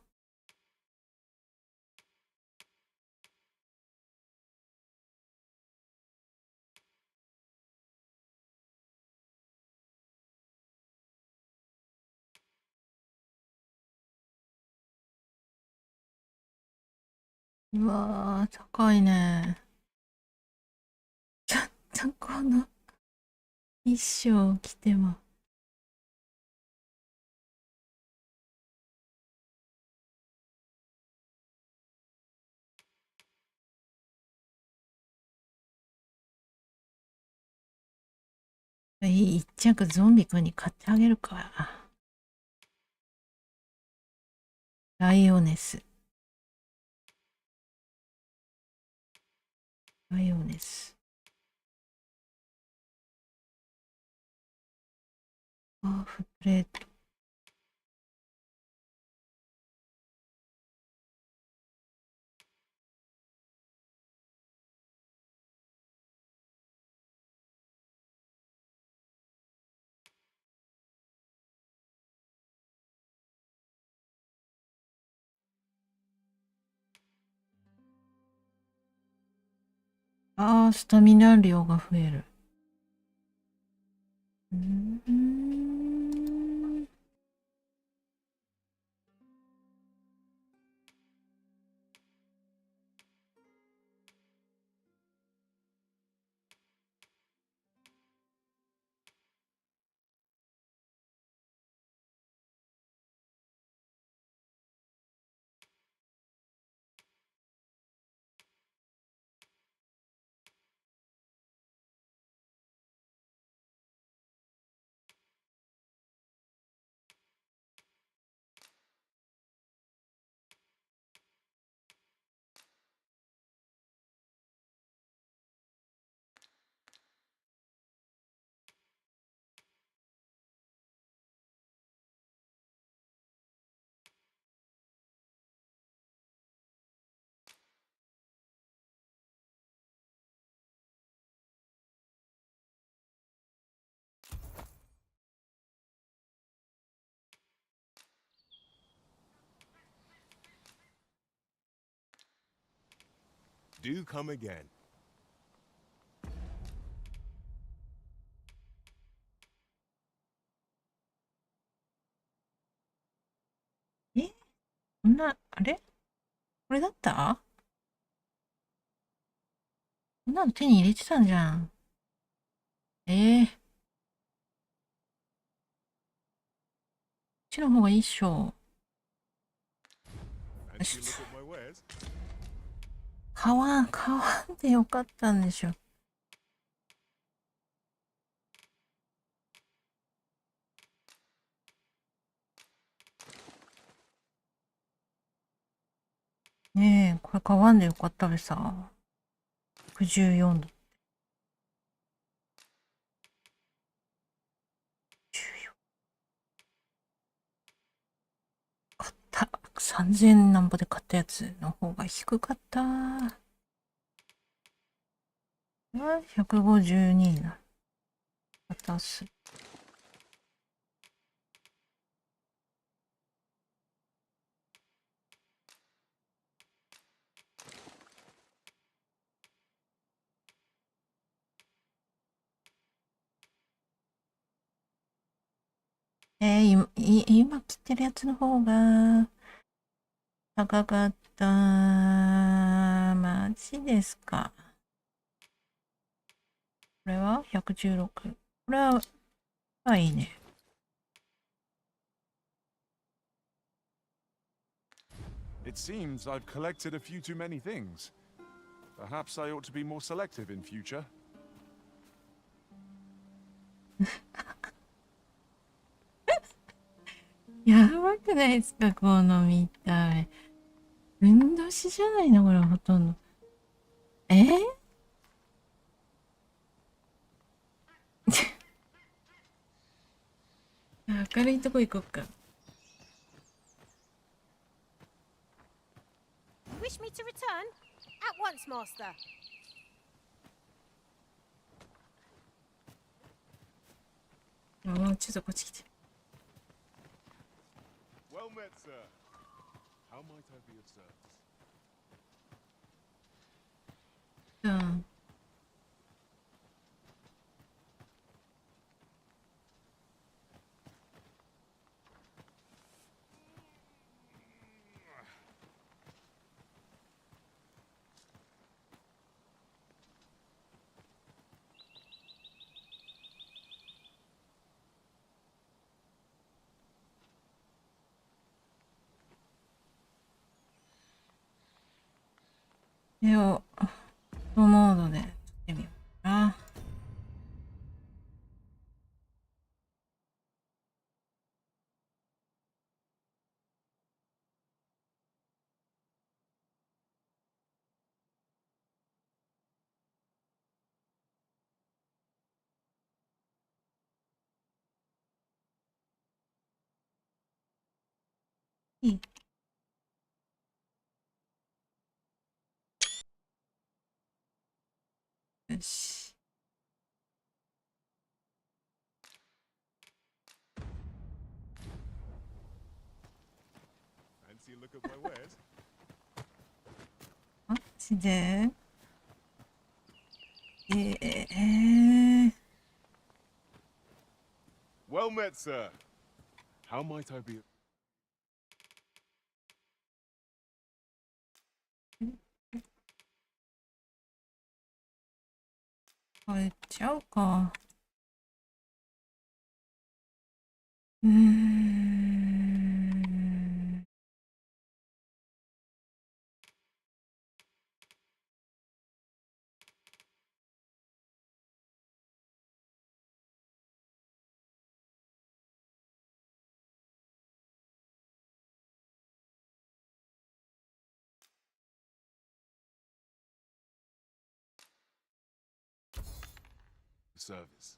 うわー、高いね。ちょっとこの一生着ても。一着ゾンビくんに買ってあげるか。ライオネス。ライオネス。ハーフプレート。ああ、スタミナ量が増える。do come again. こんな、あれこれだった？こんなの手に入れてたんじゃん。こっちの方がいいっしょ。買わんでよかったんでしょ。ねえ、これ買わんでよかったべさ。64度。買った。3000なんぼで買ったやつの方が低かった。152な。渡す。今切ってるやつの方が高かった。マジですか。これは116。これはいいね。It seems I've collected a few too many things. Perhaps I ought to be more selective in future. やばくないですか、この見た目。ふんどしじゃないのこれ、ほとんど。明るいとこ行こっか。Wish me to return? At once, master. ちょっとこっち来て。Well met, sir. How might I be of service? うん。これをモードで撮ってみようかな。いい。よし。Fancy a look at my wares? マジでWell met, sir. How might I be? 変えちゃうか。Service.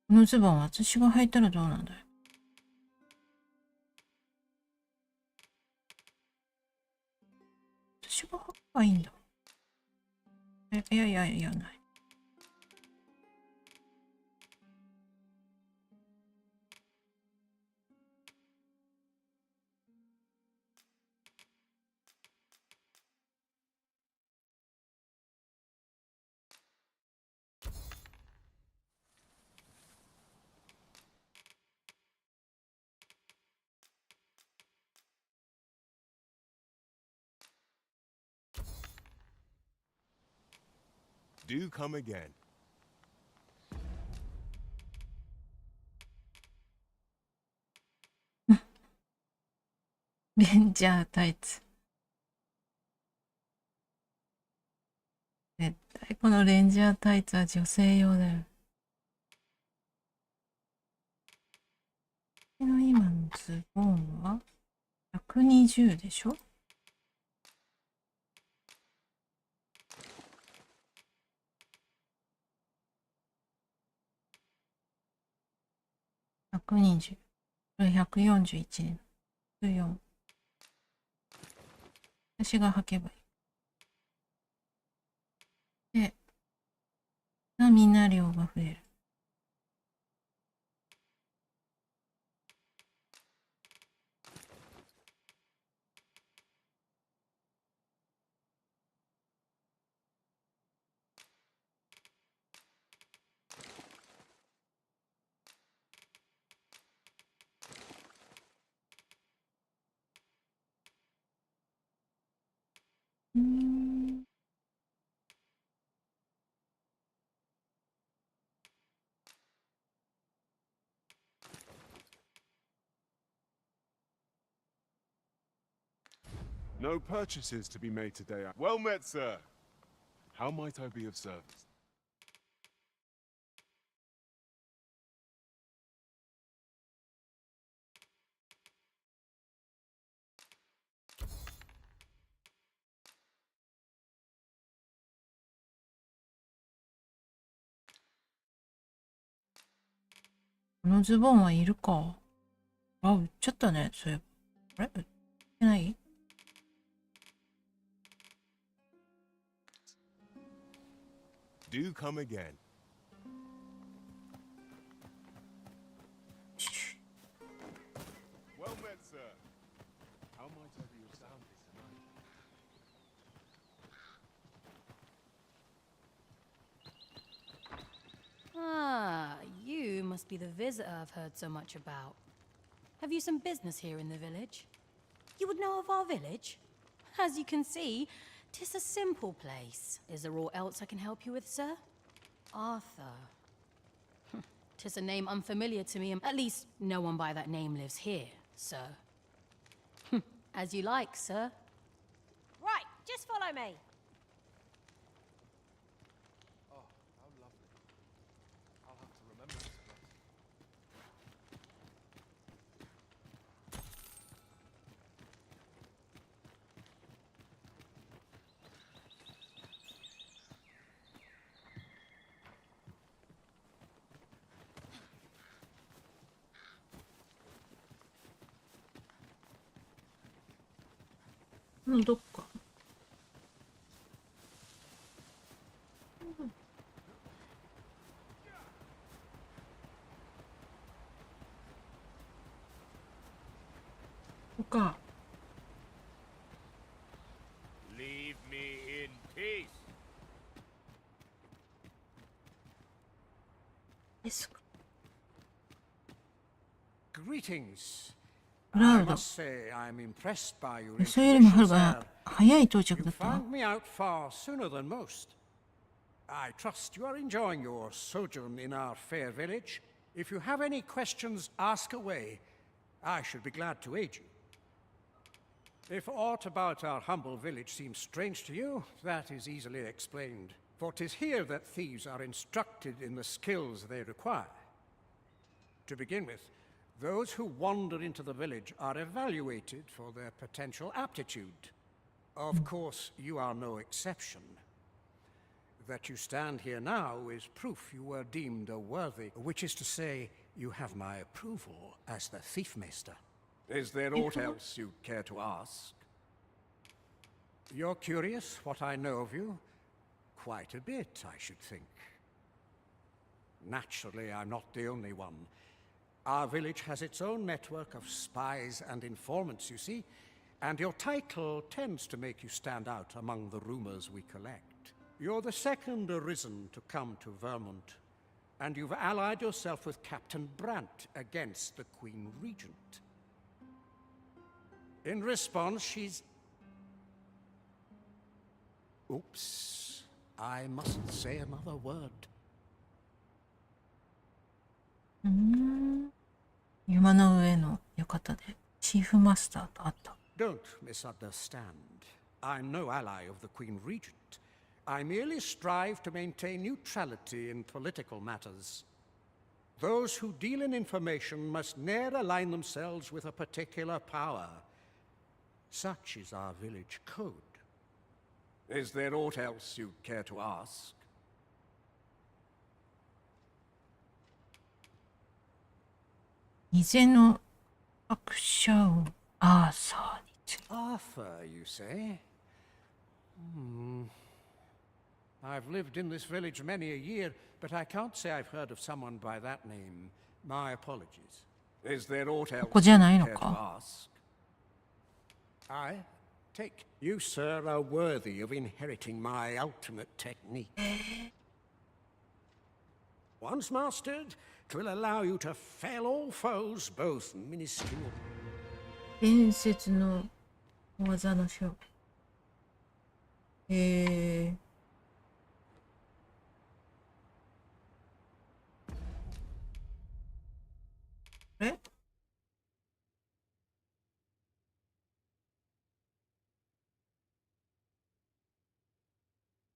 このズボン私が履いたらどうなんだよ。私がばいいんだ。いやいやいやない。Do come again. レンジャータイツ。絶対このレンジャータイツは女性用だよ。私の今のズボンは120でしょ。120。これ141年。14。私が履けばいい。で、みんな量が増える。No purchases to be made today. Well met, sir. How might I be of service?このズボンはいるか。あ、売っちゃったね。そういえば。あれ売ってない？ Do come again. Well met, sir. How might I be of service tonight? Ah, you must be the visitor I've heard so much about. Have you some business here in the village? You would know of our village? As you can see, 'tis a simple place. Is there aught else I can help you with, sir? Arthur. 'Tis a name unfamiliar to me, and at least no one by that name lives here, sir. As you like, sir. Right, just follow me. Oh, how lovely. I'll have to remember this place.どっか。ここか。Leave me in peace. ですか。Greetings. クラ I ウド。 must say I'm impressed by your それよりもはる information, か sir. 早い到着 You だった。 found me out far sooner than most. I trust you are enjoying your sojourn in our fair village. If you have any questions, ask away. I should be glad to aid you. If aught about our humble village seems strange to you, that is easily explained. For 'tis here that thieves are instructed in the skills they require. To begin with, those who wander into the village are evaluated for their potential aptitude. Of course, you are no exception. That you stand here now is proof you were deemed a worthy, which is to say, you have my approval as the Thiefmeister. Is there aught else you'd care to ask? You're curious what I know of you? Quite a bit, I should think. Naturally, I'm not the only one. Our village has its own network of spies and informants, you see, and your title tends to make you stand out among the rumors we collect. You're the second arisen to come to Vermont, and you've allied yourself with Captain Brandt against the Queen Regent. In response, she's... Oops. I mustn't say another word. 山の上の館でチーフマスターと会った。Don't misunderstand. I'm no ally of the Queen Regent. I merely strive to maintain neutrality in political matters. Those who deal in information must ne'er align themselves with a particular power. Such is our village code. Is there aught else you'd care to ask? 偽の伯爵王アーサーについて。Arthur, you say? I've lived in this village many a year, but I can't say I've heard of someone by that name. My apologies. Is there aught else ここじゃないの you'd care to か。 ask? I take you, sir, are worthy of inheriting my ultimate technique. Once mastered, it will allow you to fell all foes, both minuscule. 伝説の技の勝負。え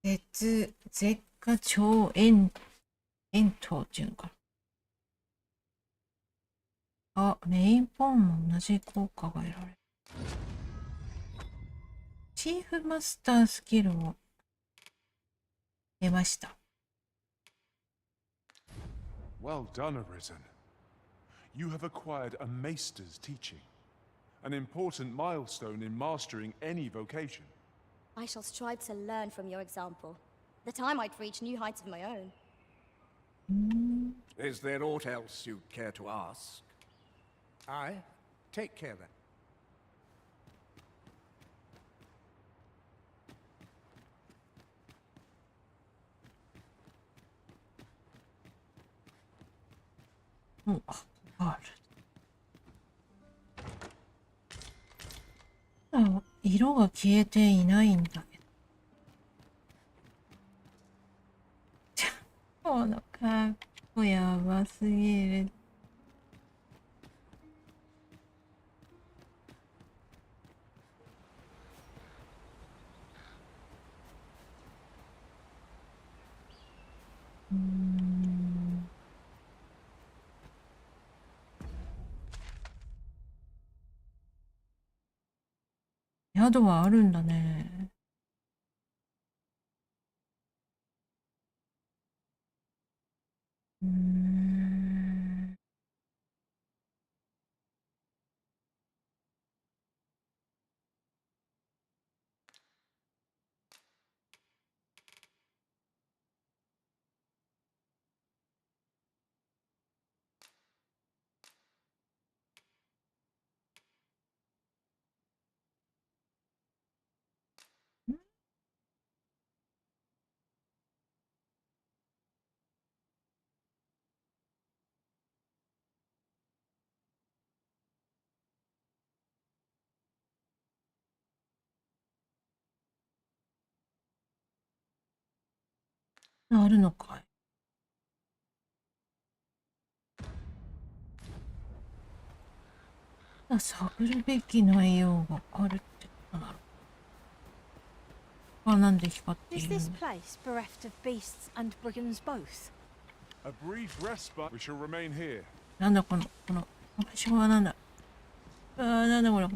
舌下超円筒っていうのかな。あ、メインポーンも同じ効果が得られる。チーフマスタースキルを得ました。Well done, Arisen. You have acquired a maester's teaching, an important milestone in mastering any vocation. I shall strive to learn from your example, that I might reach new heights of my own. Is there aught else you'd care to ask? I take care then. Oh, 色が消えていないんだけど。このかっこやばすぎる。宿はあるんだね。あるのかい。探るべき内容があるってことなの。あ、なんで光ってい Is るの this place bereft of beasts and brigands both? A brief respite. We shall remain here. なんだこの場所はなんだ。なんだこれ。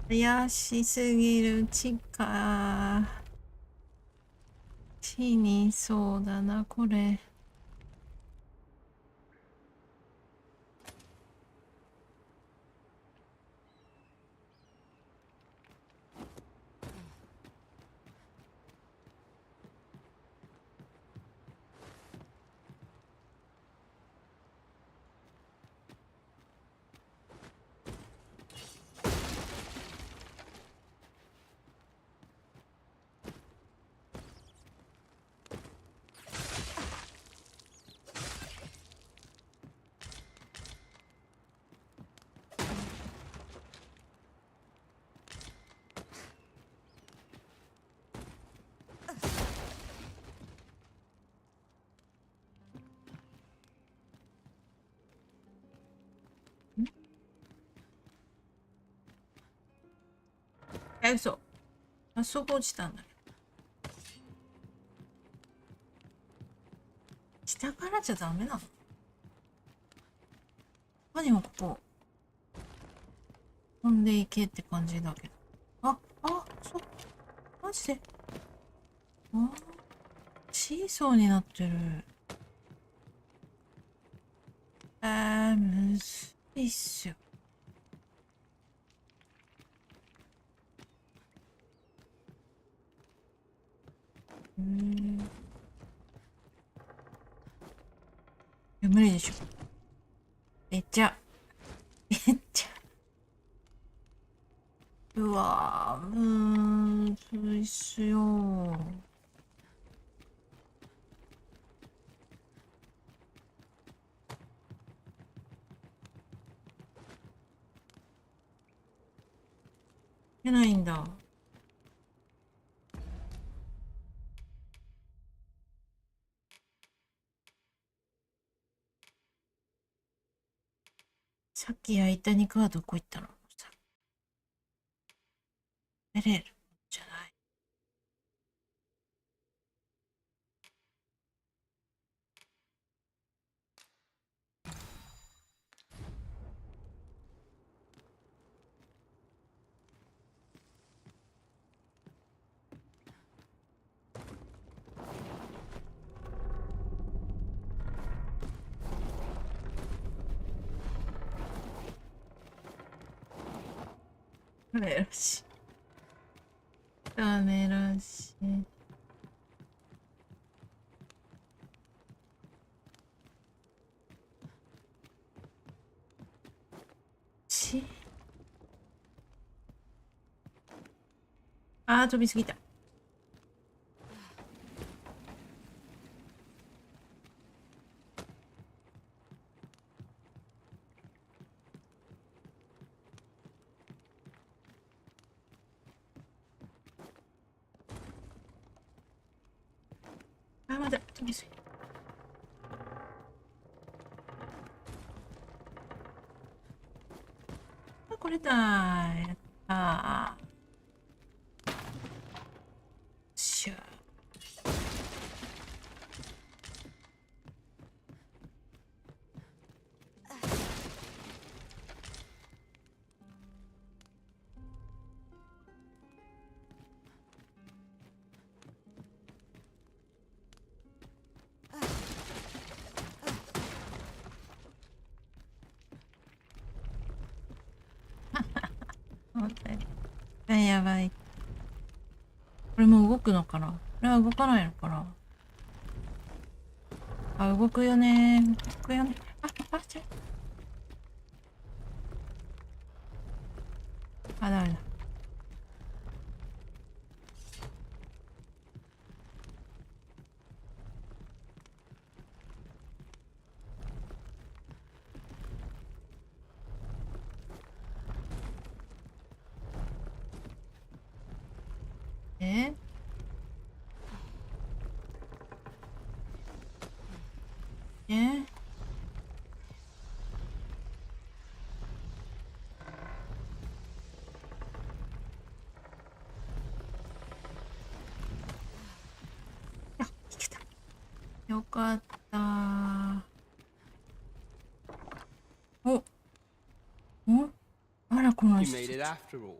怪しすぎる。地下。死にそうだな、これ。嘘。あそこ落ちたんだけど。下からじゃダメなの？何もここ飛んでいけって感じだけど。そう。マジで。シーソーになってる。むずいっすよ。いや無理でしょ。めっちゃうわー、むずいっすよ。出ないんだ。さっき焼いた肉はどこ行ったの？出れるじゃない。ダメらしい。ダメらしい。飛びすぎた。まだ飛びすぎた。これだ。やったー。しゃやばい。これもう動くのかな？これは動かないのかな？動くよね。動くよね。ダメだ。よかった。あら、この人。You made it after all.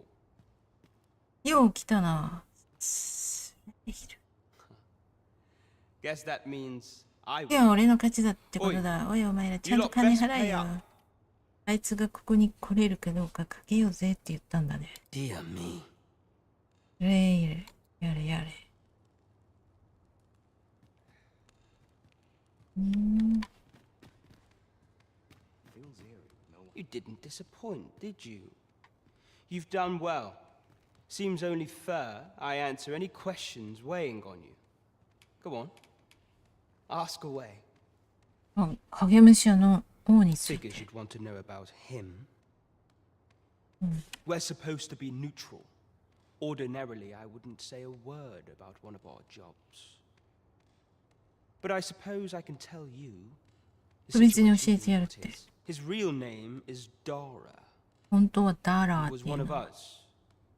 よう来たな。 Guess that means I いや、 win. 俺の勝ちだってことだ。おい、お前らちゃんと金払えよ。あいつがここに来れるかどうかかけようぜって言ったんだね。Dear me. やれやれ。You didn't disappoint, did you? You've done well. Seems only fair I answer any questions weighing on you. Go on. Ask away. 影武者の王について。 Figures you'd want to know about him. We're supposed to be neutral. Ordinarily, I wouldn't say a word about one of our jobs. But I suppose I can tell you. 特別に教えてやるって。 His real name is Dara. 本当はダーラー Was っていう one of の。 us.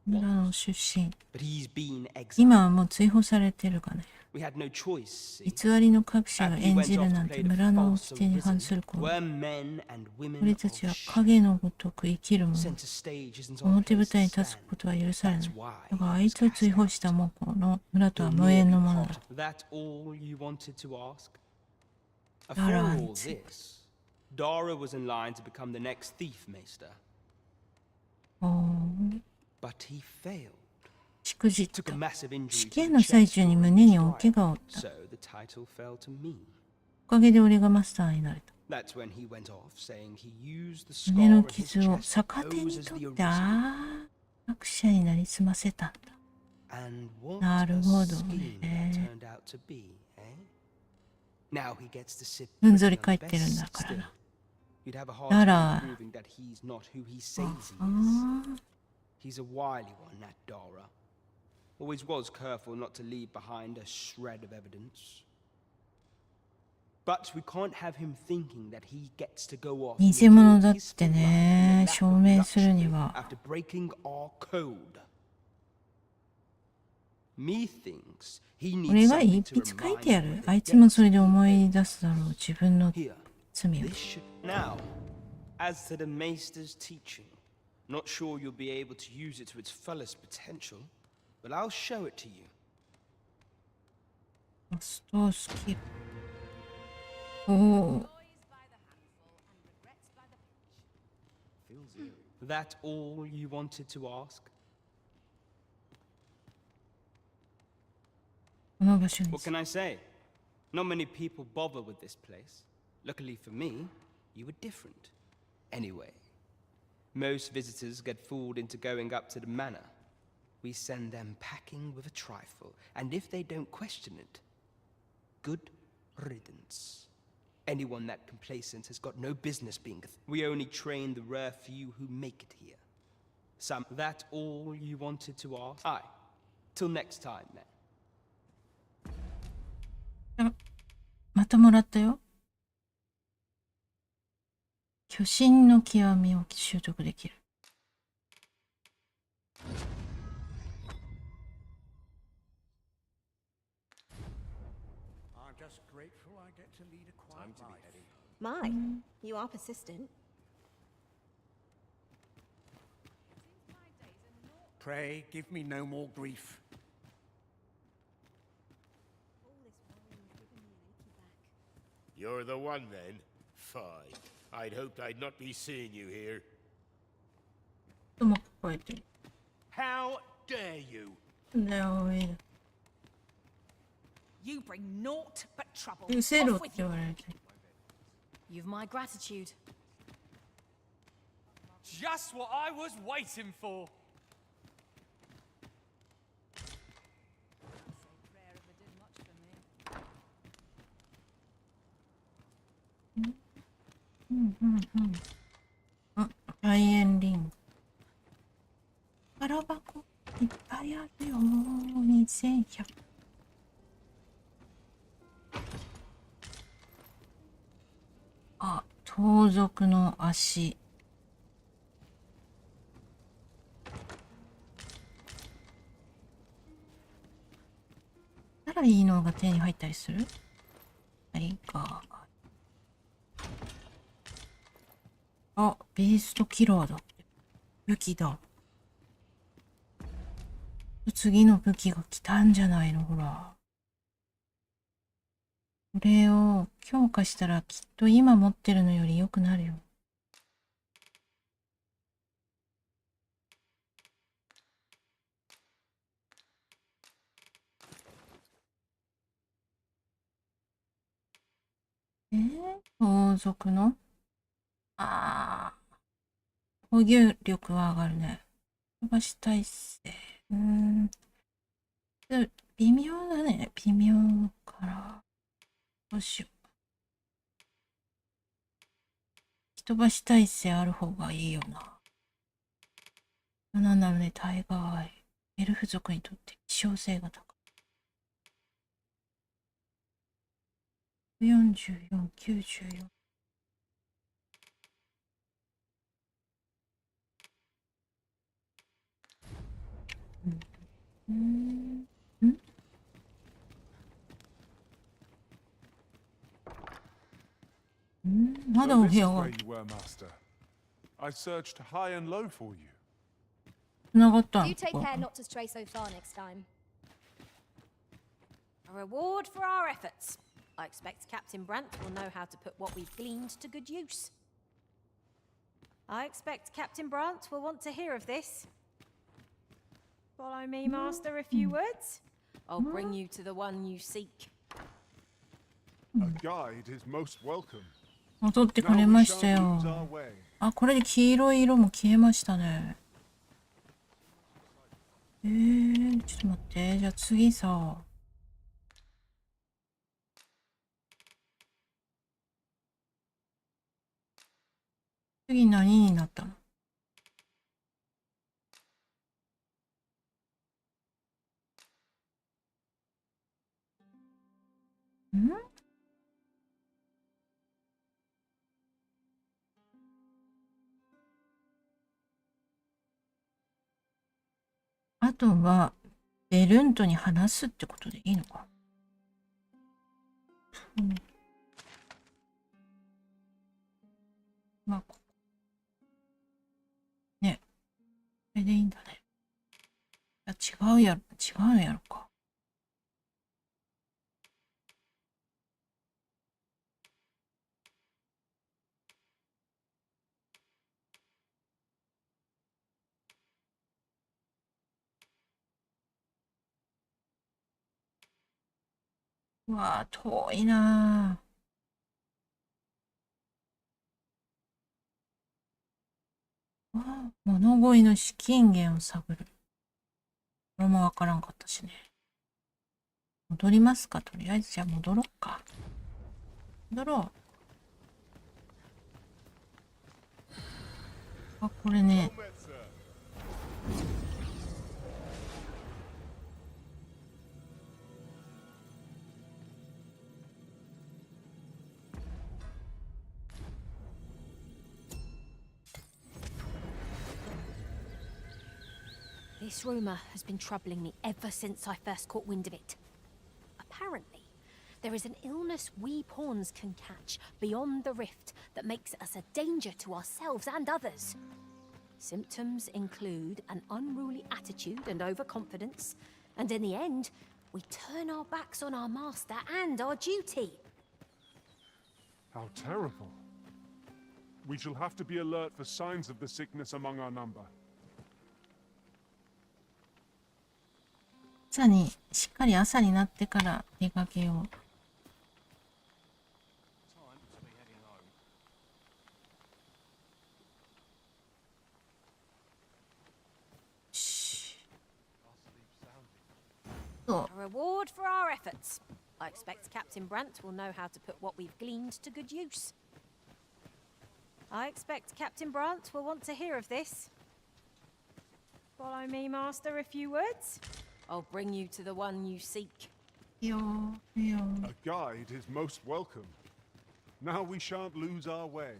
村の出身。 But he's been exiled. 今はもう追放されてるかね。 We had no choice. 偽りの各社が演じるなんて村の掟に反すること。 We're men and women 俺たちは影のごとく生きるもの。 Center stage isn't our 表舞 place 台に to 立つ stand. ことは許されない。 That's why だからあいつを追放したもこの村とは無縁のものだ。 That all you wanted to ask? For Dara all this, Dara was in line to become the next thief maester. おー But he failed. しくじった。 Took a massive injury 試 to 験 the の最 chest 中に during 胸に his 大怪我を負っ trial. た。 So the title fell to me. おかげで俺がマスターになれた。 That's when he went off, saying he used the 胸 scar の on his 傷を chest 逆 to 手 pose に as と the って、 original. 悪者になりすませたんだ。 And what な a るほど scheme that ね。 turned out to be, eh? Now he gets to sit ふんぞり pretty 返 on ってるん best だから still. な。 You'd have a hard だ time ら、 proving that he's not who he says あ he is. ー He's a wily one, that Dara. Always was careful not to leave behind a shred of evidence. But we can't have him thinking that he gets to go off 偽物だってね、証明するには。 after breaking our code. Me thinks he 俺 needs が something 一 to 筆書い remind てや him る。 of あ the いつも depths それで of 思 faith. い出すだろう。自分の Here, 罪を。 this should now. As to the Maester's teaching, not sure you'll be able to use it to its fullest potential, but I'll show it to you. ストースキル。おお。 That all you wanted to ask? この場所に。 What can I say? Not many people bother with this place. Luckily for me, you were different. Anyway, most visitors get fooled into going up to the manor. We send them packing with a trifle, and if they don't question it, good riddance. Anyone that complacent has got no business being we only train the rare few who make it here. Some that all you wanted to ask? Aye. Till next time, then. あ、またもらったよ。巨神の極みを習得できる。I'm just grateful I get to lead a quiet life. My, you are persistent. Pray, give me no more grief. You're the one then? Fine. I'd hoped I'd not be seeing you here. とも聞こえてる。 How dare you? ねおい。 You bring naught but trouble. うせろ Off って with 言 you. われて。 You've my gratitude. Just what I was waiting for. Mm, あ、外苑リング。空箱いっぱいあるよ。2100。あ、盗賊の足。ならいいのが手に入ったりする？はいか。あ、ビーストキラーだって。武器だ。次の武器が来たんじゃないの、ほら。これを強化したらきっと今持ってるのより良くなるよ。王族の攻撃力は上がるね。飛ばし耐性。微妙だね。微妙から。どうしよう。飛ばし耐性ある方がいいよな。なんだろうね、タイガーアイ。エルフ族にとって希少性が高い。44、94。まだお部屋が繋がったの。 Do take care not to stray so far next time. A reward for our efforts. I expect Captain Brandt will know how to put what we've gleaned to good use. I expect Captain Brandt will want to hear of this. Follow me, Master, a few words. I'll bring you to the one you seek. A guide is most welcome. 戻ってくれましたよ。あ、これで黄色い色も消えましたね。ちょっと待って。じゃあ次さ。次何になったの？あとはベルントに話すってことでいいのか。まあね、これでいいんだね。違うのやろか。うわー、遠いなー。物乞いの資金源を探る。これもわからんかったしね。戻りますか、とりあえず。じゃあ戻ろうか。戻ろう。あ、これね。This rumor has been troubling me ever since I first caught wind of it. Apparently, there is an illness we pawns can catch beyond the rift that makes us a danger to ourselves and others. Symptoms include an unruly attitude and overconfidence, and in the end, we turn our backs on our master and our duty. How terrible. We shall have to be alert for signs of the sickness among our number. しっかり朝になってから出かけよう。A reward for our efforts. I expect Captain Brandt will know how to put what we've gleaned to good use. I expect Captain Brandt will want to hear of this. Follow me, Master, a few words. I'll bring you to the one you seek. A guide is most welcome. Now we shan't lose our way.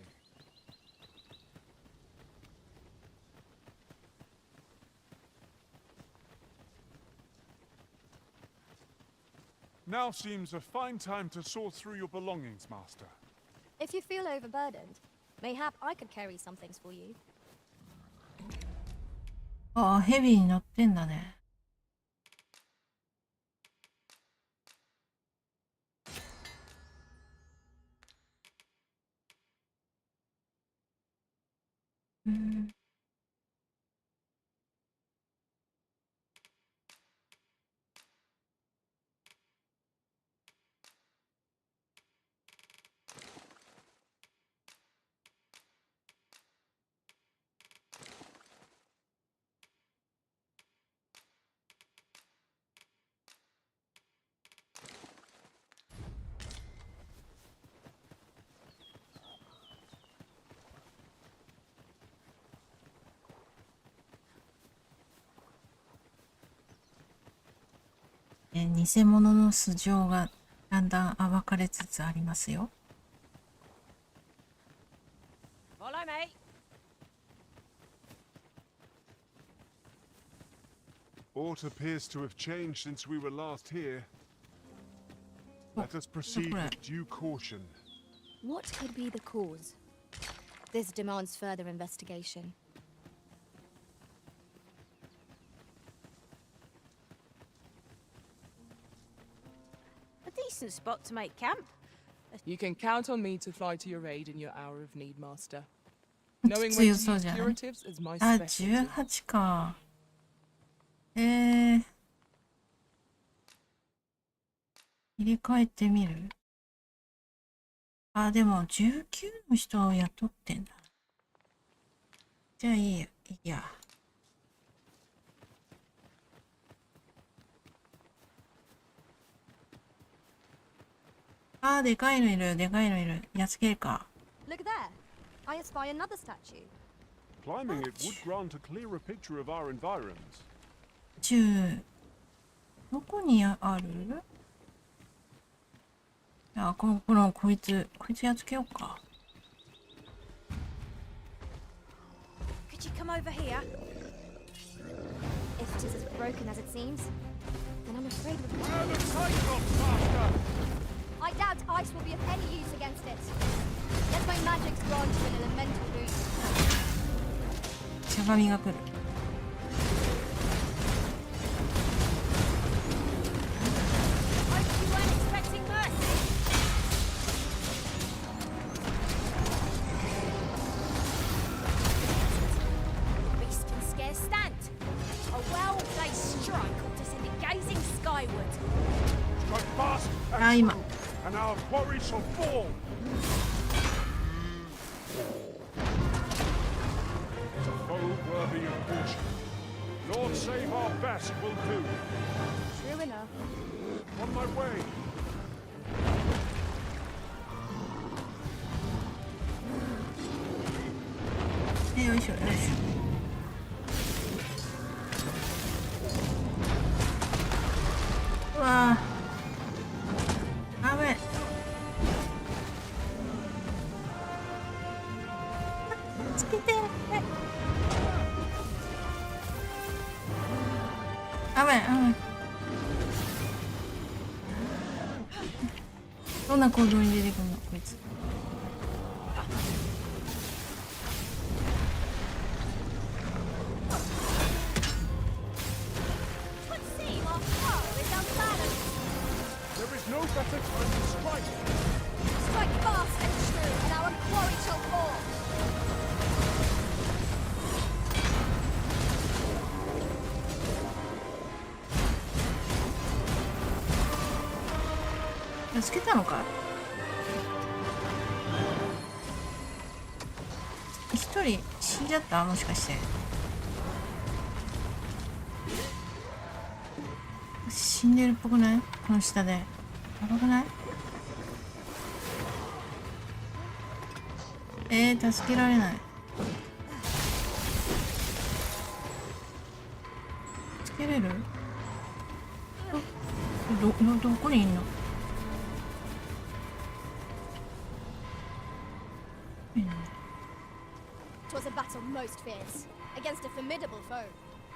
Now seems a fine time to sort through your belongings, Master. If you feel overburdened, mayhap I could carry some things for you. ああ、ヘビーになってんだね。偽物の素性がだんだん暴かれつつありますよ。Follow me. Aught appears to have changed since we were last here. Let us proceed with due caution. What could be the cause? This demands further investigation. A decent spot to make camp. You can count on me to fly to your aid in your hour of need, Master. Knowing when to 強 use そうじゃない？ curatives is my あ、 specialty. 18か。入れ替えてみる？あ、でも19の人を雇ってんだ。じゃあいいや、いいや。あー、でかいのいる、でかいのいる。やっつけるか。Look there. I espy another statue. Climbing it would grant a clearer picture of our environs. どこにある？あ、こいつやっつけようか。Could you come over here? If it is as broken as it seems, then I'm afraid Where the Cyclops, Master? I doubt ice will be of any use against it. Let my magics grant you an elemental boost. しゃがみが来る。Hope you weren't expecting mercy. The beast can scarce stand. A well-placed strike ought to send it gazing skyward. Strike fast and あ、今。 true, and our quarry shall fall. It's a foe worthy of caution. Lord save our best will do. True enough. On my way. よいしょよいしょ。うわー、危ない。つけて。危ない危ない。どんな行動に出てくるのこいつ。Would seem our foe is unbalanced. There is no better time to strike. Strike fast and true, and our quarry shall fall. つけたのか。一人死んじゃった？もしかして。死んでるっぽくない？この下で。やばくない？助けられない。つけれる？どこにいんの'Twas a battle most fierce against a formidable foe.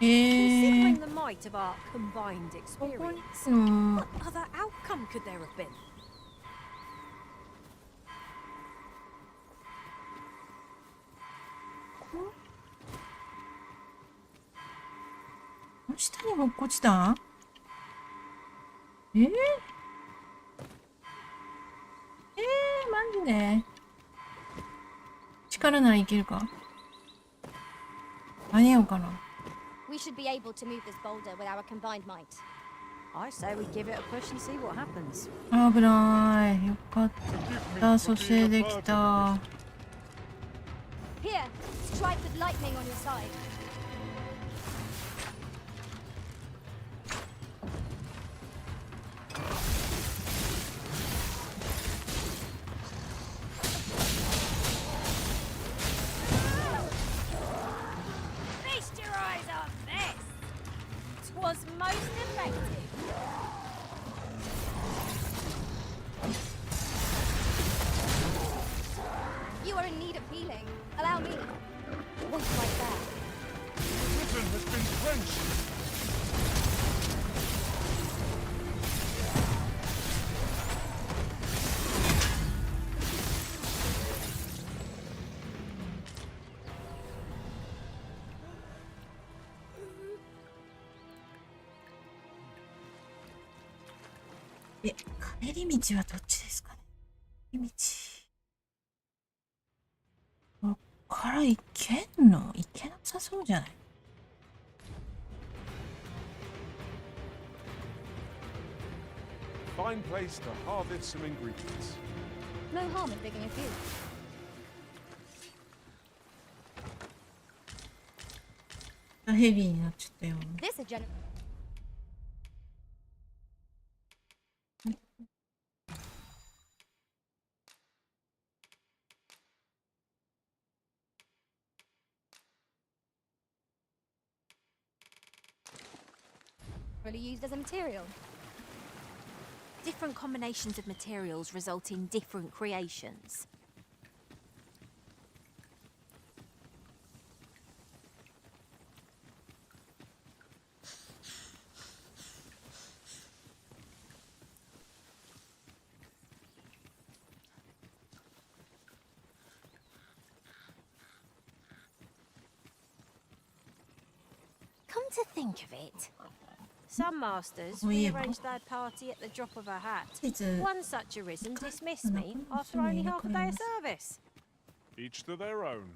Considering the might of our combined experience, Hmm. what other outcome could there have been? 下に落っこちた？マジで？力ならいけるか？間に合うかな。 We should be able to move this boulder with our combined might. I say we give it a push and see what happens. 危ない。よかった。蘇生できた。 Here, strike with lightning on your side. Feast your eyes on this! 'Twas most effective. You are in need of healing. Allow me. Wait right there. Britain has been drenched. 帰り道はどっちですかね。帰り道。こっから行けんの？行けなさそうじゃない？ Fine place to harvest some ingredients. No harm in digging a few. ヘビーになっちゃったよ。 This is gen- really used as a material. Different combinations of materials result in different creations. Come to think of it, some masters rearrange their party at the drop of a hat. One such arisen dismissed me after only half a day of service. Each to their own.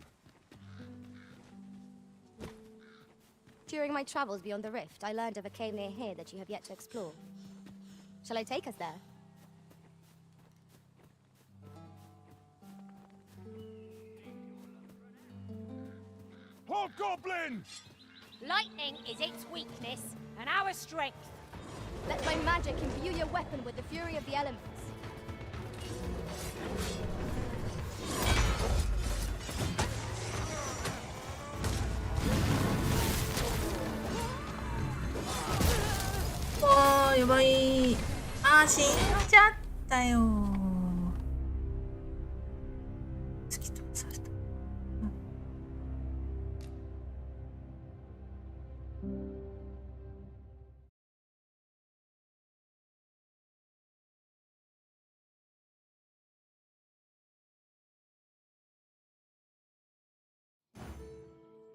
During my travels beyond the rift, I learned of a cave near here that you have yet to explore. Shall I take us there? Hobgoblin! Lightning is its weakness, and our strength. Let my magic imbue your weapon with the fury of the elements. Oh, やばい。あー、死んじゃったよ。突き飛ばされた。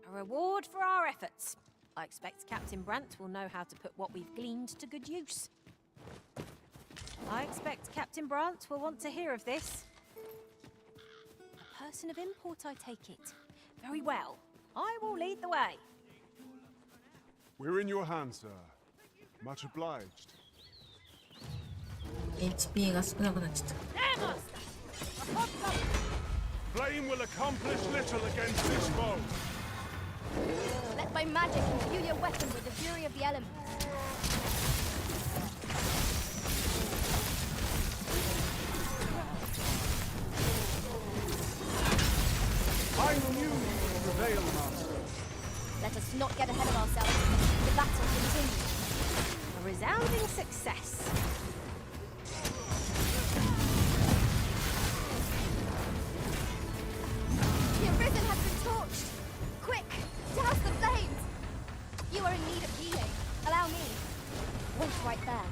A reward for our efforts. I expect Captain Brandt will know how to put what we've gleaned to good use. I expect Captain Brandt will want to hear of this. A person of import, I take it. Very well. I will lead the way. We're in your hands, sir. Much obliged. HP が少なくなっちゃった。 There, Master! Flame will accomplish little against this foe. Let my magic imbue your weapon with the fury of the elements. I knew you would prevail, Master. Let us not get ahead of ourselves. The battle continues. A resounding success. The arisen has been torched. Quick, douse the flames. You are in need of healing. Allow me. Wait right there.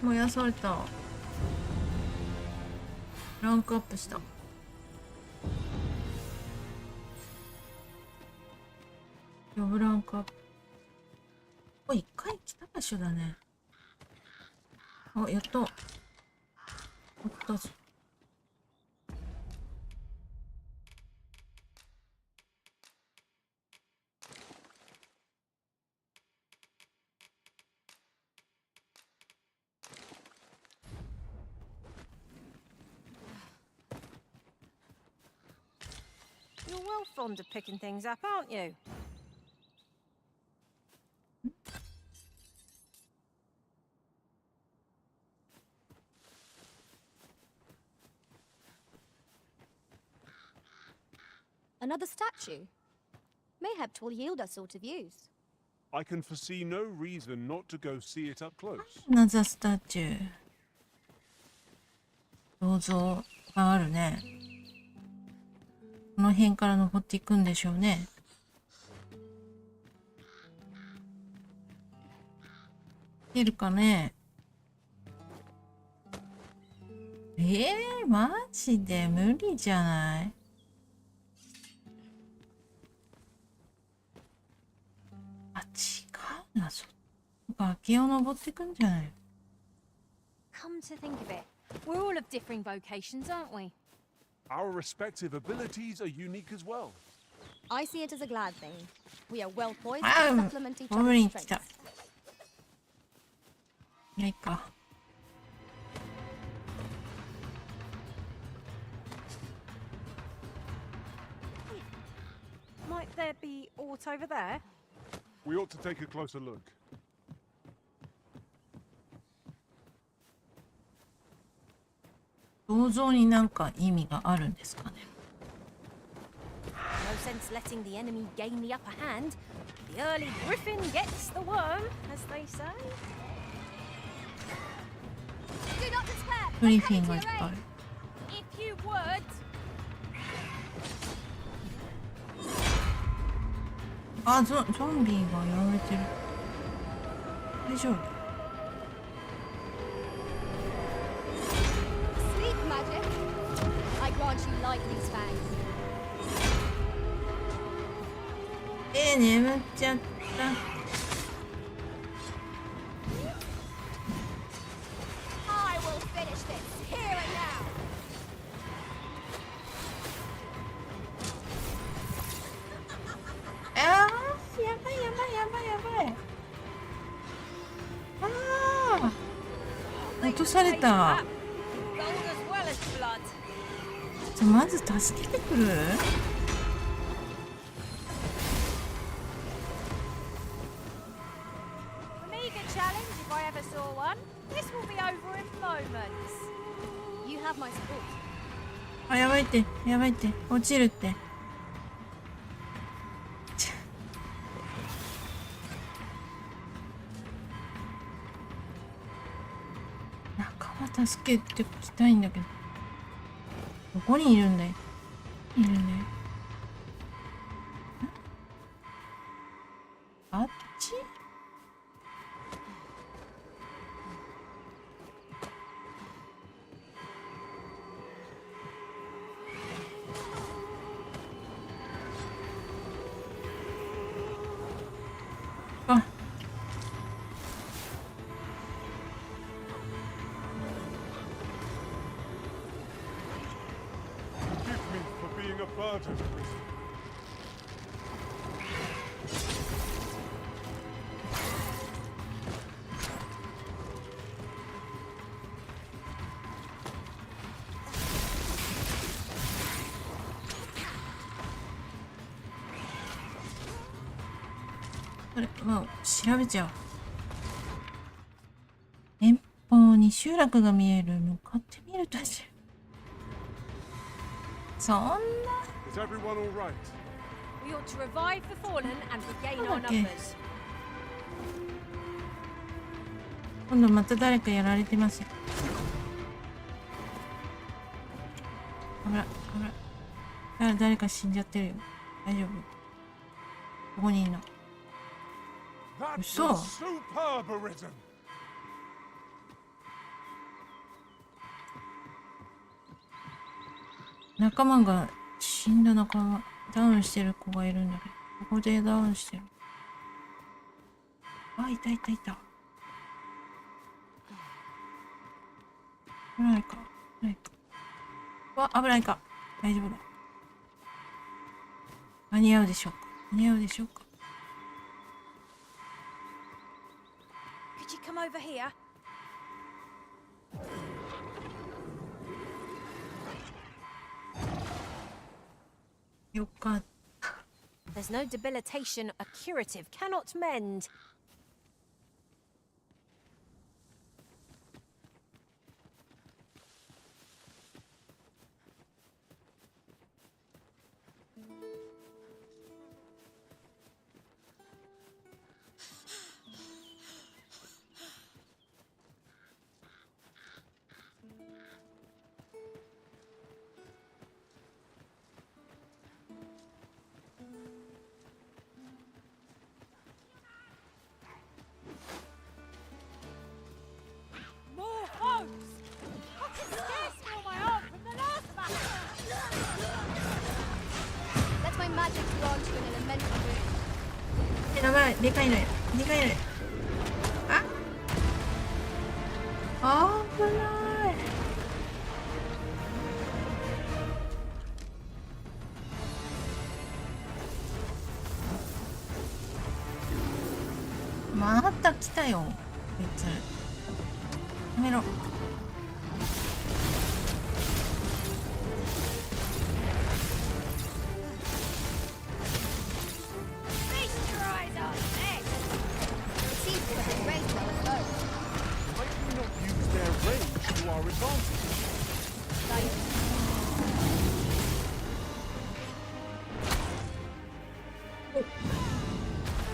燃やされた。ランクアップした。呼ぶランクアップ。これ一回来た場所だね。あ、やった。やったぞ。You're well fond of picking things up, aren't you? Another statue? Mayhap will yield us all to views. I can foresee no reason not to go see it up close. Another statue. 銅像があるね。この辺から登っていくんでしょうね。いけるかね。マジで無理じゃない？あ、違うな。そっか、崖を登ってくんじゃない？ Come to think of it, we're all of differing vocations, aren't we? Our respective abilities are unique as well. I see it as a glad thing. We are well poised to Ah, supplement each ゴブリン other's 来た。 strengths. ないか。Might there be aught over there? We ought to take a closer look. 銅像になんか意味があるんですかね。 No sense letting the enemy gain the upper hand. The early griffin gets the worm, as they say. Do not despair! グリフィンがいっぱいある。 If you would. あ、ゾンビがやられてる。大丈夫？ Sleep magic! I grant you lightning's fangs. 眠っちゃった。 I will finish this here and now. あー、やばいやばいやばいやばい。ああ、落とされた。 Gold as well as blood. まず助けてくる？ A meager challenge if I ever saw one. This will be over in moments. You have my support. あ、やばいって、やばいって、落ちるって。仲間助けてきたいんだけど。どこにいるんだよ。いるね。あっち？あ。Forgive me for being a burden. これ、まあ、調べちゃう。遠方に集落が見える。向かってみるとし。そんな。 Is everyone all right? We ought to revive the fallen and regain our Okay. numbers. 今度また誰かやられてますよ。危ない、危ない。誰か死んじゃってるよ。大丈夫。ここにいるの。 That So. was superb, Arisen. 仲間が死んだ仲間、ダウンしてる子がいるんだけど、ここでダウンしてる。あ、いたいたいた。危ないか、危ないか。わ、危ないか。大丈夫だ。間に合うでしょうか。間に合うでしょうか。 Could you come over here? よかった。 There's no debilitation a curative cannot mend. Let my magic grant you an elemental boon. やばい、でかいのよ。でかいのよ。あ、危ない。また来たよ。こいつ。やめろ。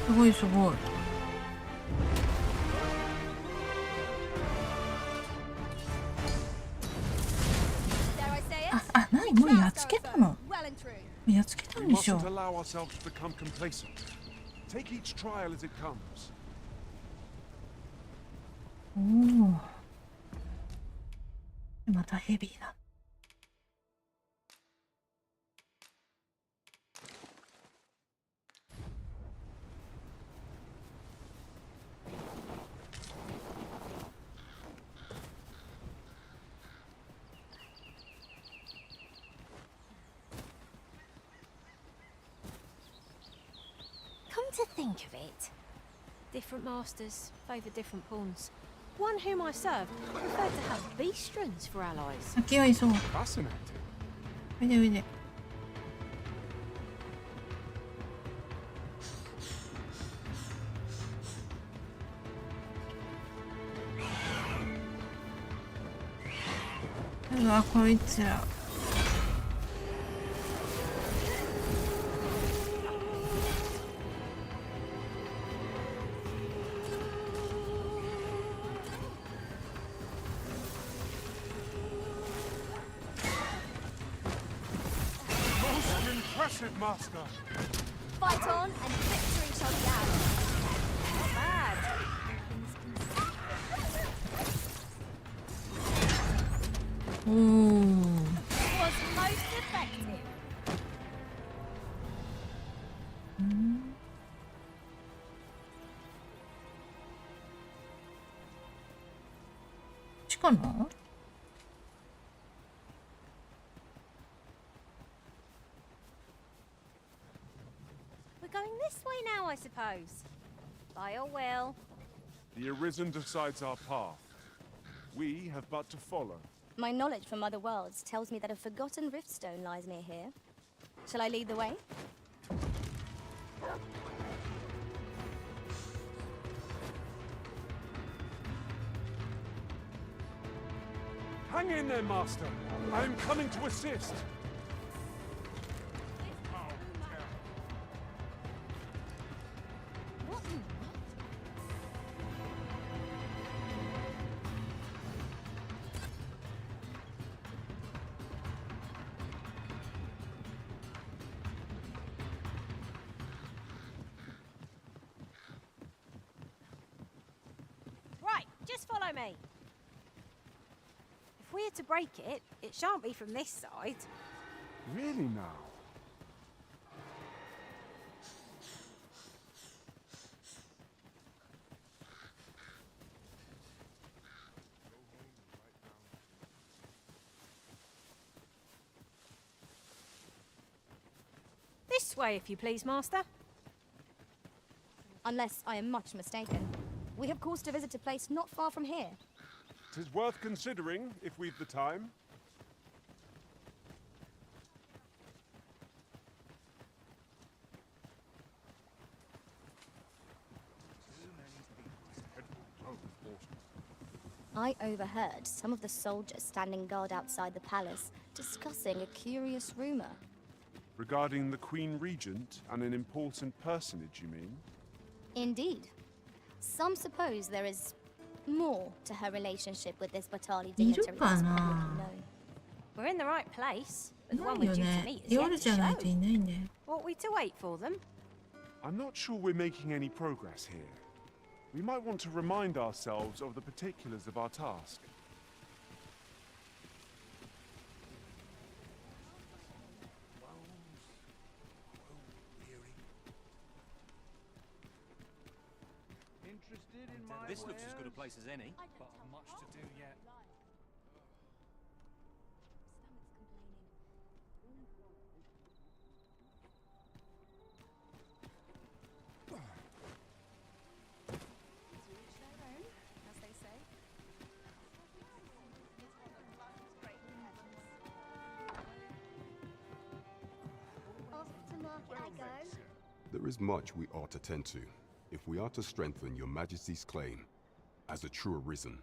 すごいすごい。あ、なにもうやっつけたの？やっつけたんでしょ。おお。またヘビーだ。To think of it, different masters favour different pawns. One whom I served preferred to have beastrons for allies. 先はいそう。おいでおいで。うわ、こいつら。Master. Fight on, and victory shall be ours. Not bad. Was most effective. しかな？Going this way now, I suppose. By your will. The Arisen decides our path. We have but to follow. My knowledge from other worlds tells me that a forgotten riftstone lies near here. Shall I lead the way? Hang in there, Master. I am coming to assist. Just follow me. If we're to break it, it shan't be from this side. Really now? This way, if you please, Master. Unless I am much mistaken. We have cause to visit a place not far from here. 'Tis worth considering, if we've the time. I overheard some of the soldiers standing guard outside the palace discussing a curious rumor. Regarding the Queen Regent and an important personage, you mean? Indeed. Some suppose there is more to her relationship with this Batali dignitary that's publicly known. We're in the right place, but the one ない we're よ due to ね meet is 夜 yet じ to ゃないと show. いないんだよ Ought we to wait for them? I'm not sure we're making any progress here. We might want to remind ourselves of the particulars of our task. This looks as good a place as any, but much to do yet. There is much we ought to tend to, if we are to strengthen your Majesty's claim as a true arisen.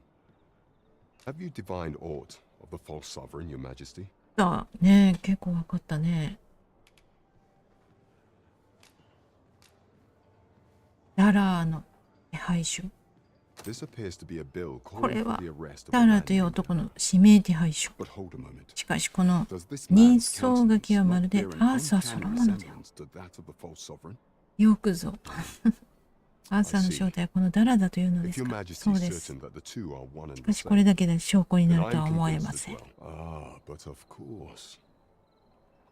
Have you divined aught of the false sovereign, your Majesty? だね結構わかったねダラーの手配書 This appears to be a bill こ calling れ for は the arrest of ダ a ラ man ーという named 男の指名手配書 But hold a moment. しかしこの Does this 人 man's 相書きはまる countenance で not ア bear ー an サーその uncanny もので resemblance to that of the false sovereign? よくぞアーサーの正体はこのダラだというので If す your か Majesty そう is です certain that the two are one し and か the しこれ same, だけで証拠にな then るとは I'm 思え convinced ま as せん well. Ah, but of course.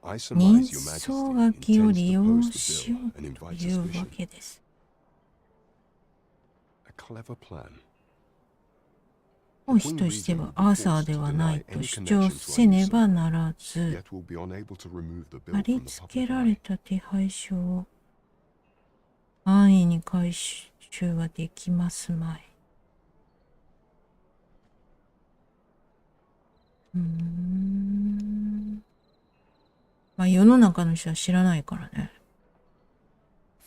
I 人 surmise your 相 Majesty 書きを intends 利 to 用 post し the よ bill う and invite というわ suspicion. けです A clever plan. 王妃としてはアーサーではないと主張せねばならず Yet will be unable to remove the bill 貼り from the 付け public られ eye. た手配書を安易に回収はできますまい。まあ世の中の人は知らないからね。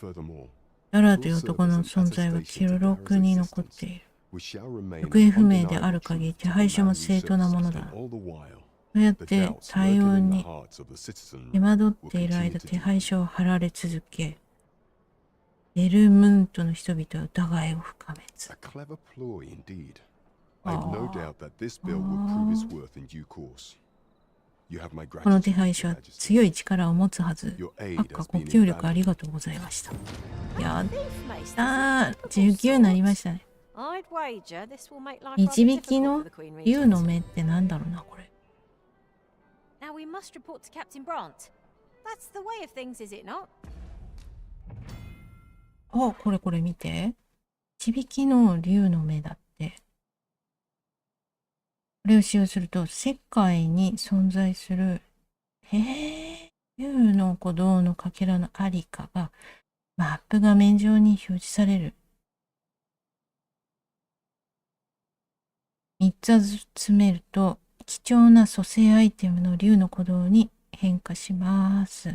Furthermore, ダラという男の存在は記録に残っている。行方不明である限り手配書も正当なものだ。そうやって対応に手間取っている間手配書を貼られ続け、ベルムントの人々は疑いを深めつ。 a clever ploy indeed. I have no doubt that this bill will prove its worth in due course. You have my この手 gratitude, 配 Your 書は Majesty. 強い力を持つはず。 Your aid あっか has ご been 協力あ invaluable. りがとうございました。やったー、19になりましたね。 I'd wager this will make life rather 導き difficult の for the Queen 竜 Regent. の目ってなんだろうな、これ。 Now we must report to Captain Brant. That's the way of things, is it not? あ、これこれ見て。導きの竜の目だって。これを使用すると、世界に存在する、竜の鼓動のかけらのありかが、マップ画面上に表示される。3つ集めると、貴重な蘇生アイテムの竜の鼓動に変化します。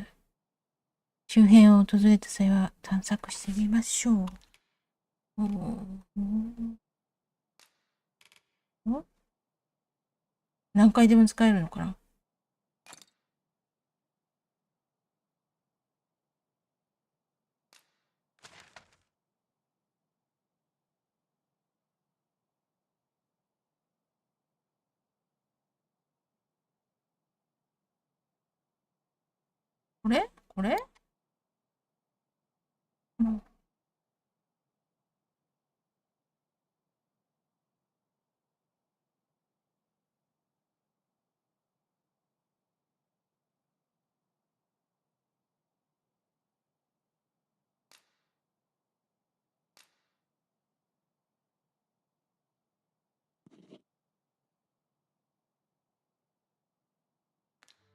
周辺を訪れた際は探索してみましょう。何回でも使えるのかな？これ？これ？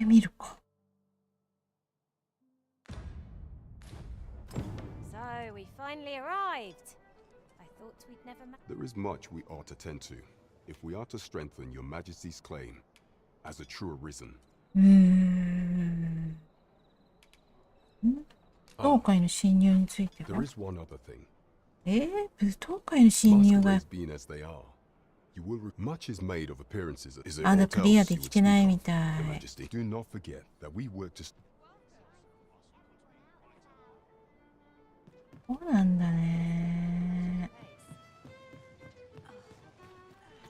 見るか。So we finally arrived. I thought we'd never There is much we ought to tend to, if we are to strengthen your Majesty's claim as a true arisen. 舞踏会の侵入については There is one other thing. 舞踏会の侵入が Masquerades being as they are, You will much is made of appearances. Is there まだ aught クリア else で you き would てない speak み of? た Your い。 Majesty, do not forget that we work to そうなんだね。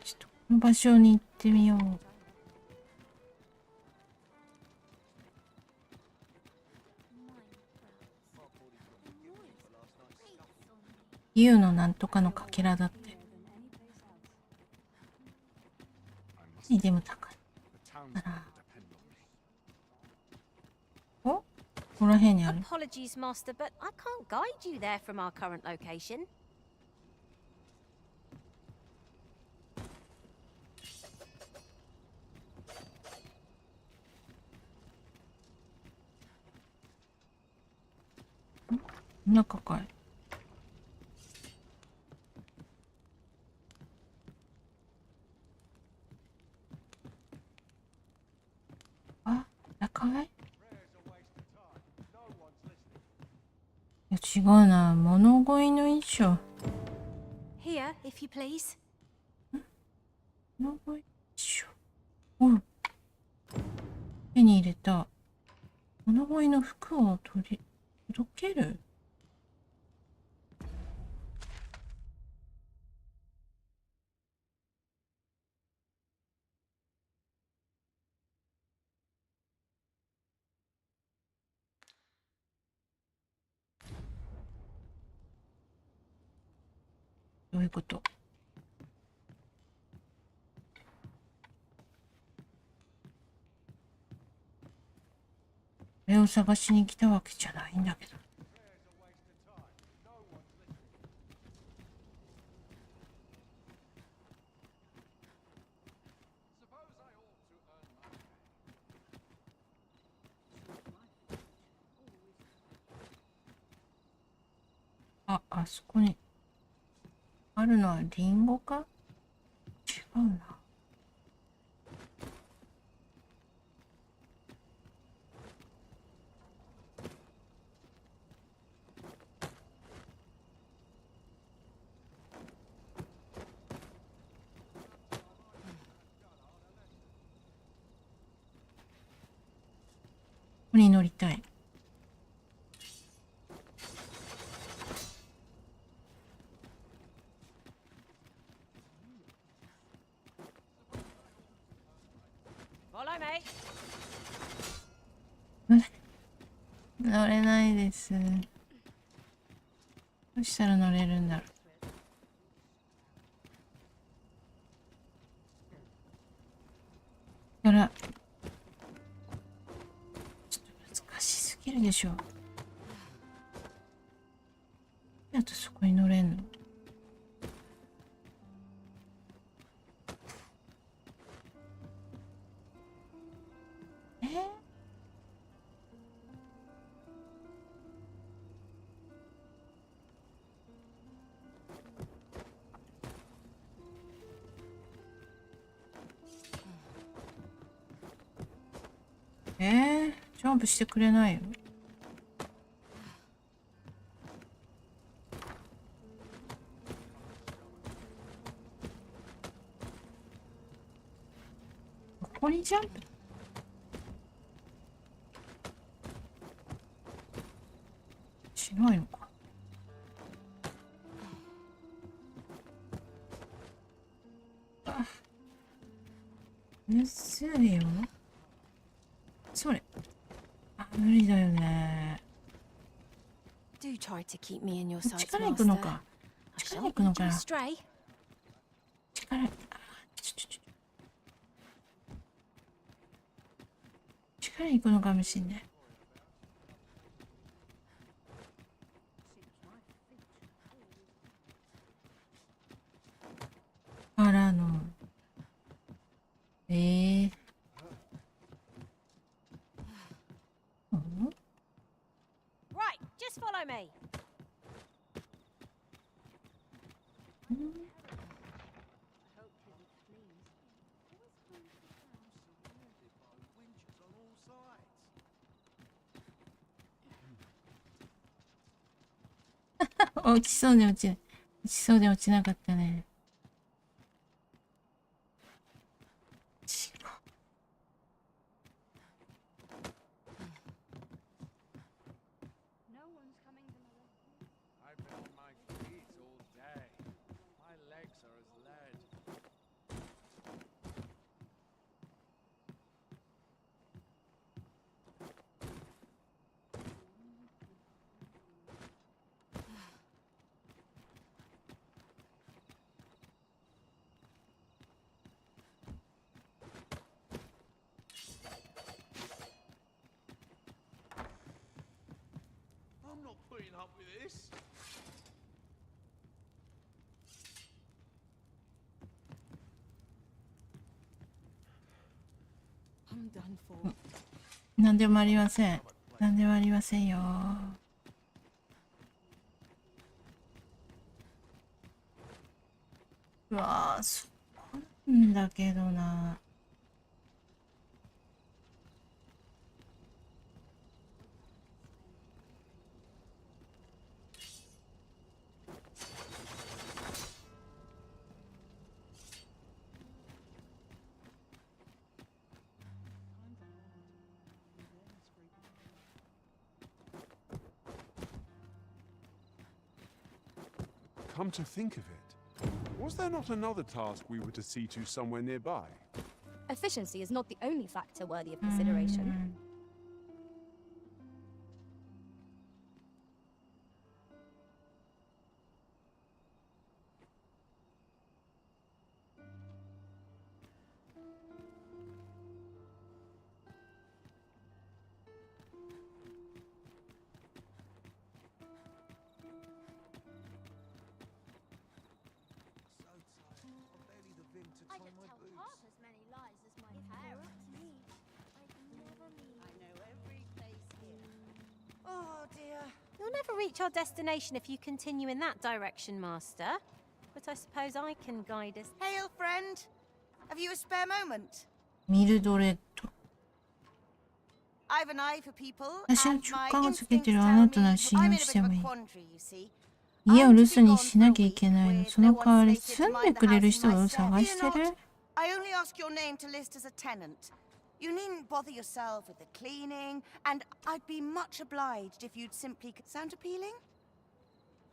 ちょっとこの場所に行ってみよう。竜のなんとかのかけらだって。でも高い。お、ここら辺にある。 Apologies, Master, but I can't guide you there from our current location. 中かい。あ、中かい。いや違うな、物乞いの衣装。 Here, if you please. 物乞い衣装。おう。手に入れた。物乞いの服を届ける。どういうこと？これを探しに来たわけじゃないんだけど。あ、あそこにあるのはリンゴか？違うな。ここに乗りたい。Follow me. 乗れないです。どうしたら乗れるんだろう。だからちょっと難しすぎるでしょ。あとそこに乗れんの？ジャンプしてくれないよ。ここにジャンプしないのか。あ、むずいよ。それ。無理だよね。Do try to keep me in your sights, 力行くの Master. か。 I 力 shall 行くの not か lead な。 you astray. 力行くのかもしんない。からの。Right, just follow me. 落ちそうで落ちない。落ちそうで落ちなかったね。putting up with this. なんでもありません。なんでもありませんよ。うわー、そうなんだけどな。Come to think of it, was there not another task we were to see to somewhere nearby? Efficiency is not the only factor worthy of consideration. I could tell half as many lies as my parents. I know every place here. Oh dear. You'll never reach our destination if you continue in that direction, Master. But I suppose I can guide us. Hail, friend. Have you a spare moment? ミルドレッド。 I've an eye for people, 私の and 直 my 感をつけ instincts てるあ tell な me たなら信 I'm in 用 a し bit て of も a いい。 quandary, you see. 家を留守にしなきゃいけないの。その代わり住んでくれる人を探してる。 I only ask your name to list as a tenant. You needn't bother yourself with the cleaning, and I'd be much obliged if you'd simply... Sound appealing?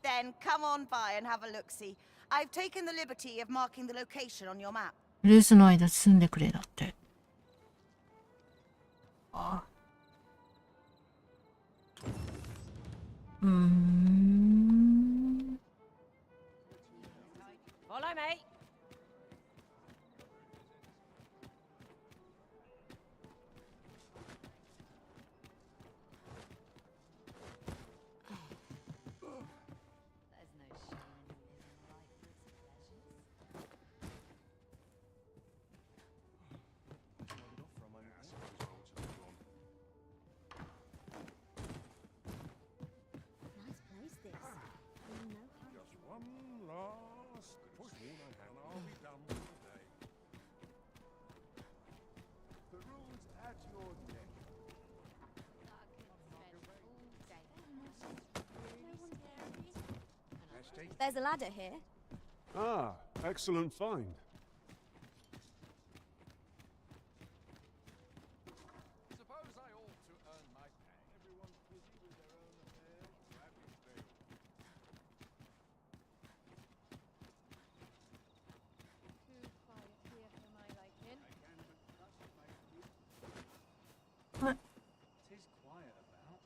Then come on by and have a look-see. I've taken the liberty of marking the location on your map. 留守の間住んでくれだって。あ。Follow me. Nice place this. You know how Just one last push, and I'll be done for the day. The rules at your neck. There's a ladder here. Ah, excellent find. Suppose I ought to earn my pay. Everyone's busy with their own affairs. Grab your thing. too quiet here for my liking. I can but trust my feet. What? Tis quiet about.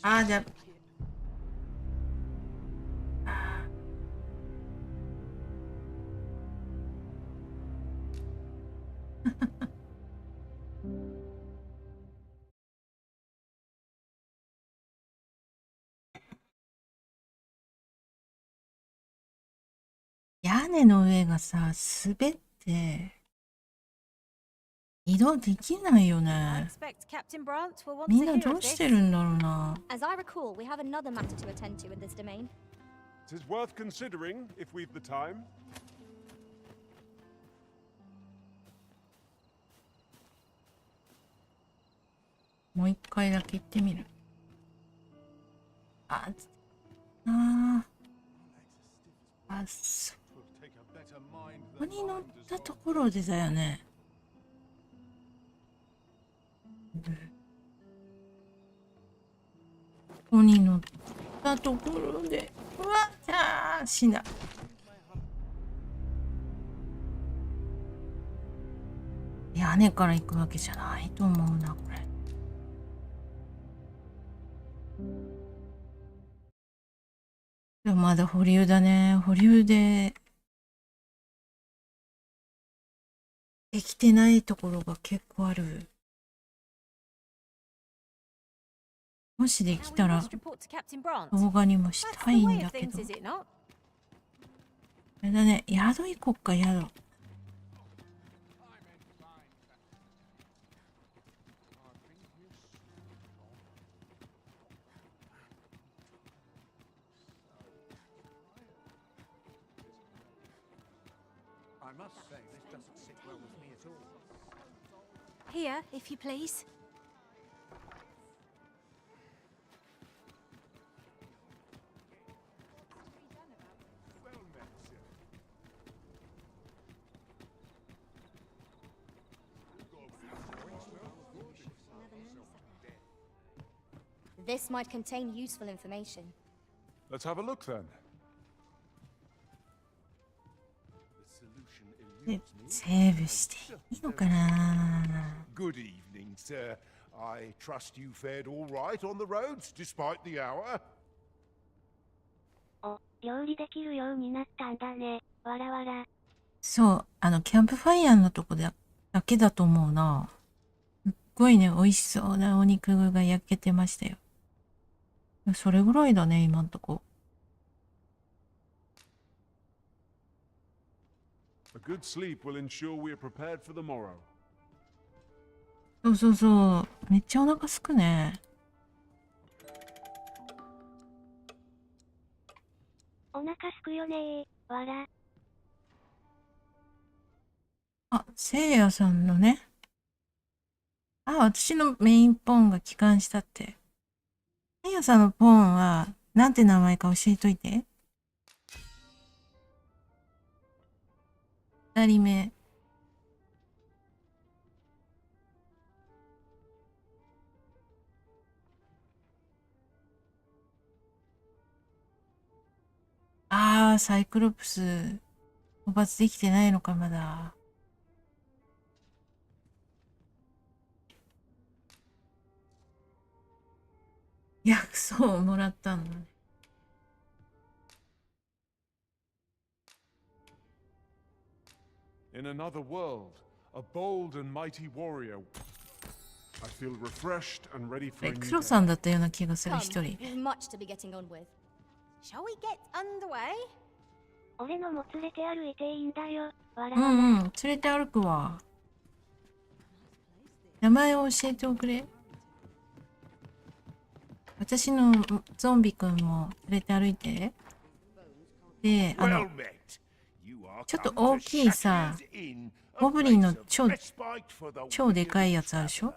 ああ、じゃあ。屋根の上がさ、滑って移動できないよ I ね。 expect Captain Brant will want み to んな hear ど of うし this. てるんだろうな。 As I recall, we have another matter to attend to in this domain. Tis worth considering if we've the time. もう一回だけ行ってみる。あ、ああ、そう。ここに乗ったところでだよね。ここに乗ったところで、うわっ、あー、死んだ。屋根から行くわけじゃないと思うな、これ。でもまだ保留だね。保留でできてないところが結構ある。もしできた We ら must report to Captain Brandt. 動画にもし That's たい the ん way だ of け things, ど。 is it not? あれだね、宿行こっか、宿。I must say, this doesn't sit well with me at all. Here, if you please. This might contain useful information. Let's have a look then. で、セーブしていいのかな。 Good evening, sir. I trust you fared all right on the roads despite the hour. お、料理できるようになったんだね。わらわら。そう、キャンプファイヤーのとこでだけだと思うな。すっごいね、美味しそうなお肉が焼けてましたよ。それぐらいだね、今んとこ。A good sleep will ensure we are prepared for the morrow. そうそうそう。めっちゃお腹すくね。お腹すくよねー。わら。あ、せいやさんのね。あ、私のメインポンが帰還したって。せいやさんのポンは、なんて名前か教えといて。二人目。あー、サイクロプス、討伐できてないのか、まだ。薬草をもらったんだね。In another world, a bold and mighty warrior. I feel refreshed and ready for a new 黒 day. さんだったような気がする、 Come, 一人。 we've much to be getting on with. Shall we get underway? 俺のも連れて歩いていいんだよ。わらわら。うんうん、連れて歩くわ。名前を教えておくれ。私のゾンビくんも連れて歩いて。で、Well met. You are ちょっと come to 大きいさ、 Shackley's Inn, a ゴブリンの place of 超 respite for the 超でかい weary やつあるでしょ。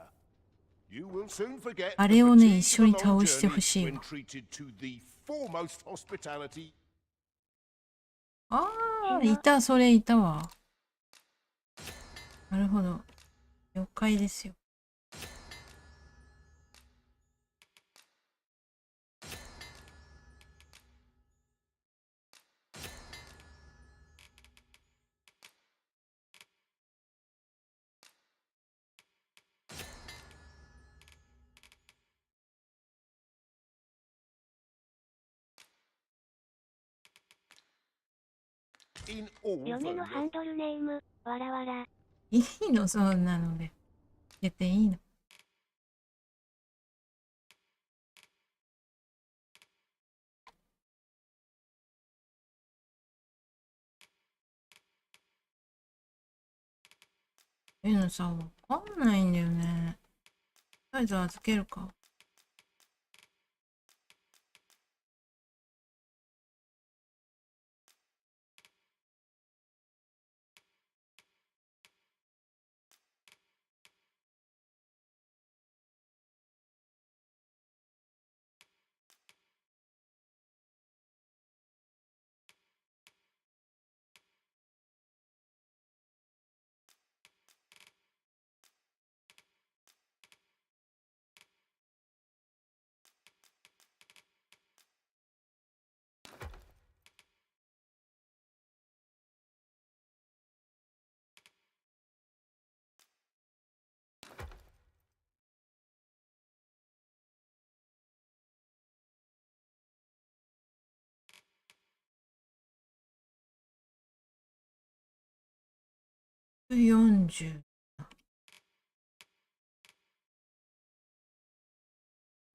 You will soon forget あ the れをね、 fatigue 一緒に of a long 倒してほしい journey わ。 when treated to the foremost hospitality. ああ、いた、それいたわ。なるほど。了解ですよ。In all 嫁の the ハンドルネーム。わらわら。いいの、そんなので。出ていいの。いうのさ、わかんないんだよね。とりあえず預けるか。40。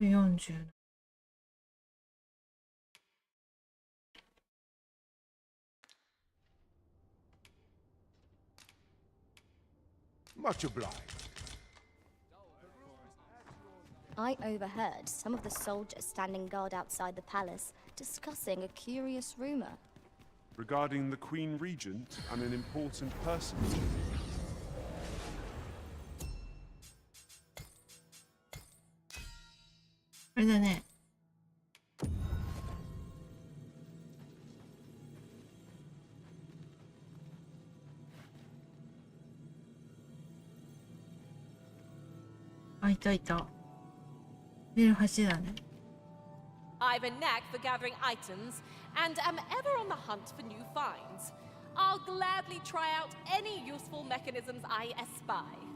40。Much obliged. I overheard some of the soldiers standing guard outside the palace discussing a curious rumor. Regarding the Queen Regent and an important person. これだね。あ、いたいた。レベル8だね。I've a knack for gathering items and am ever on the hunt for new finds. I'll gladly try out any useful mechanisms I espy.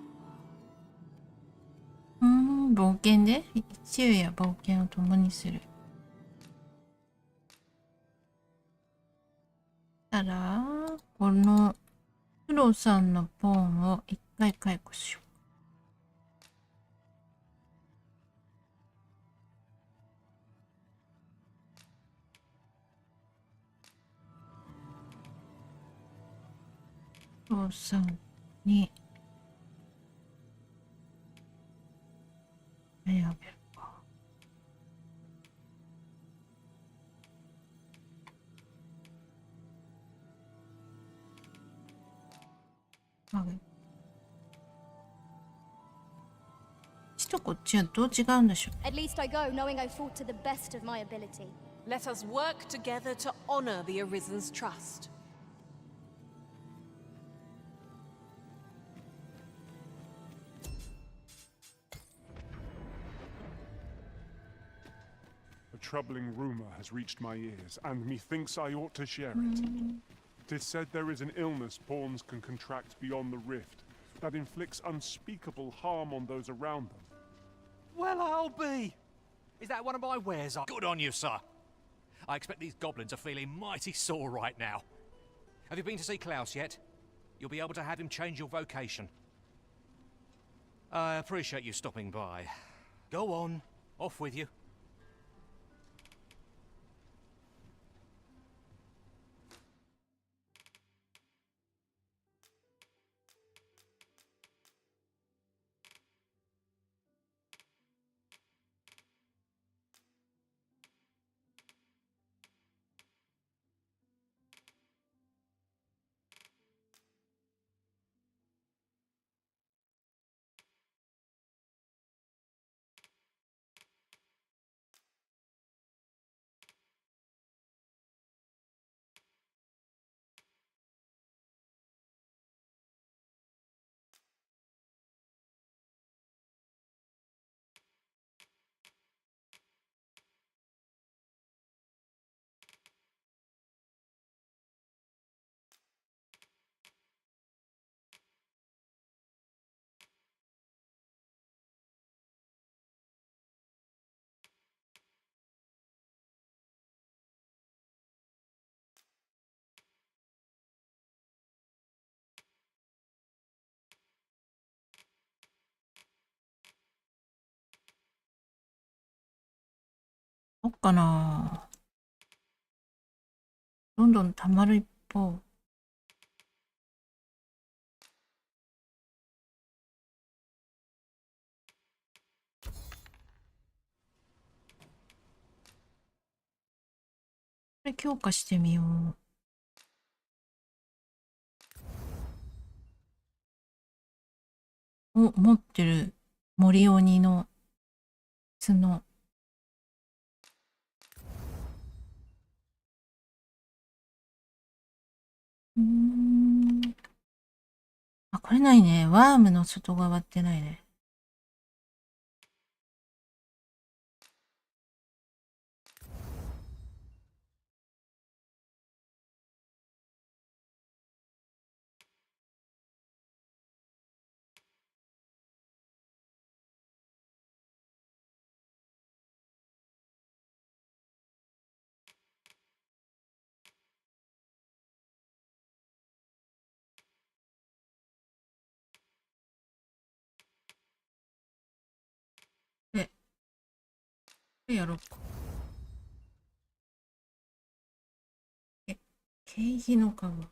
冒険で知恵や冒険を共にする。たら、このプロさんのポーンを一回解雇しよう。プロさんにあげるか。とこっちはどう違うんでしょう。 At least I go knowing I fought to the best of my ability. Let us work together to honor the Arisen's trust. A troubling rumor has reached my ears, and methinks I ought to share it. It is said there is an illness pawns can contract beyond the rift that inflicts unspeakable harm on those around them. Well, I'll be. Is that one of my wares? Good on you, sir. I expect these goblins are feeling mighty sore right now. Have you been to see Klaus yet? You'll be able to have him change your vocation. I appreciate you stopping by. Go on, off with you.どっかな。どんどん溜まる一方。これ強化してみよう。お、持ってる森鬼の角。あ、これないね。ワームの外側ってないね。やろうか。経費のカバー。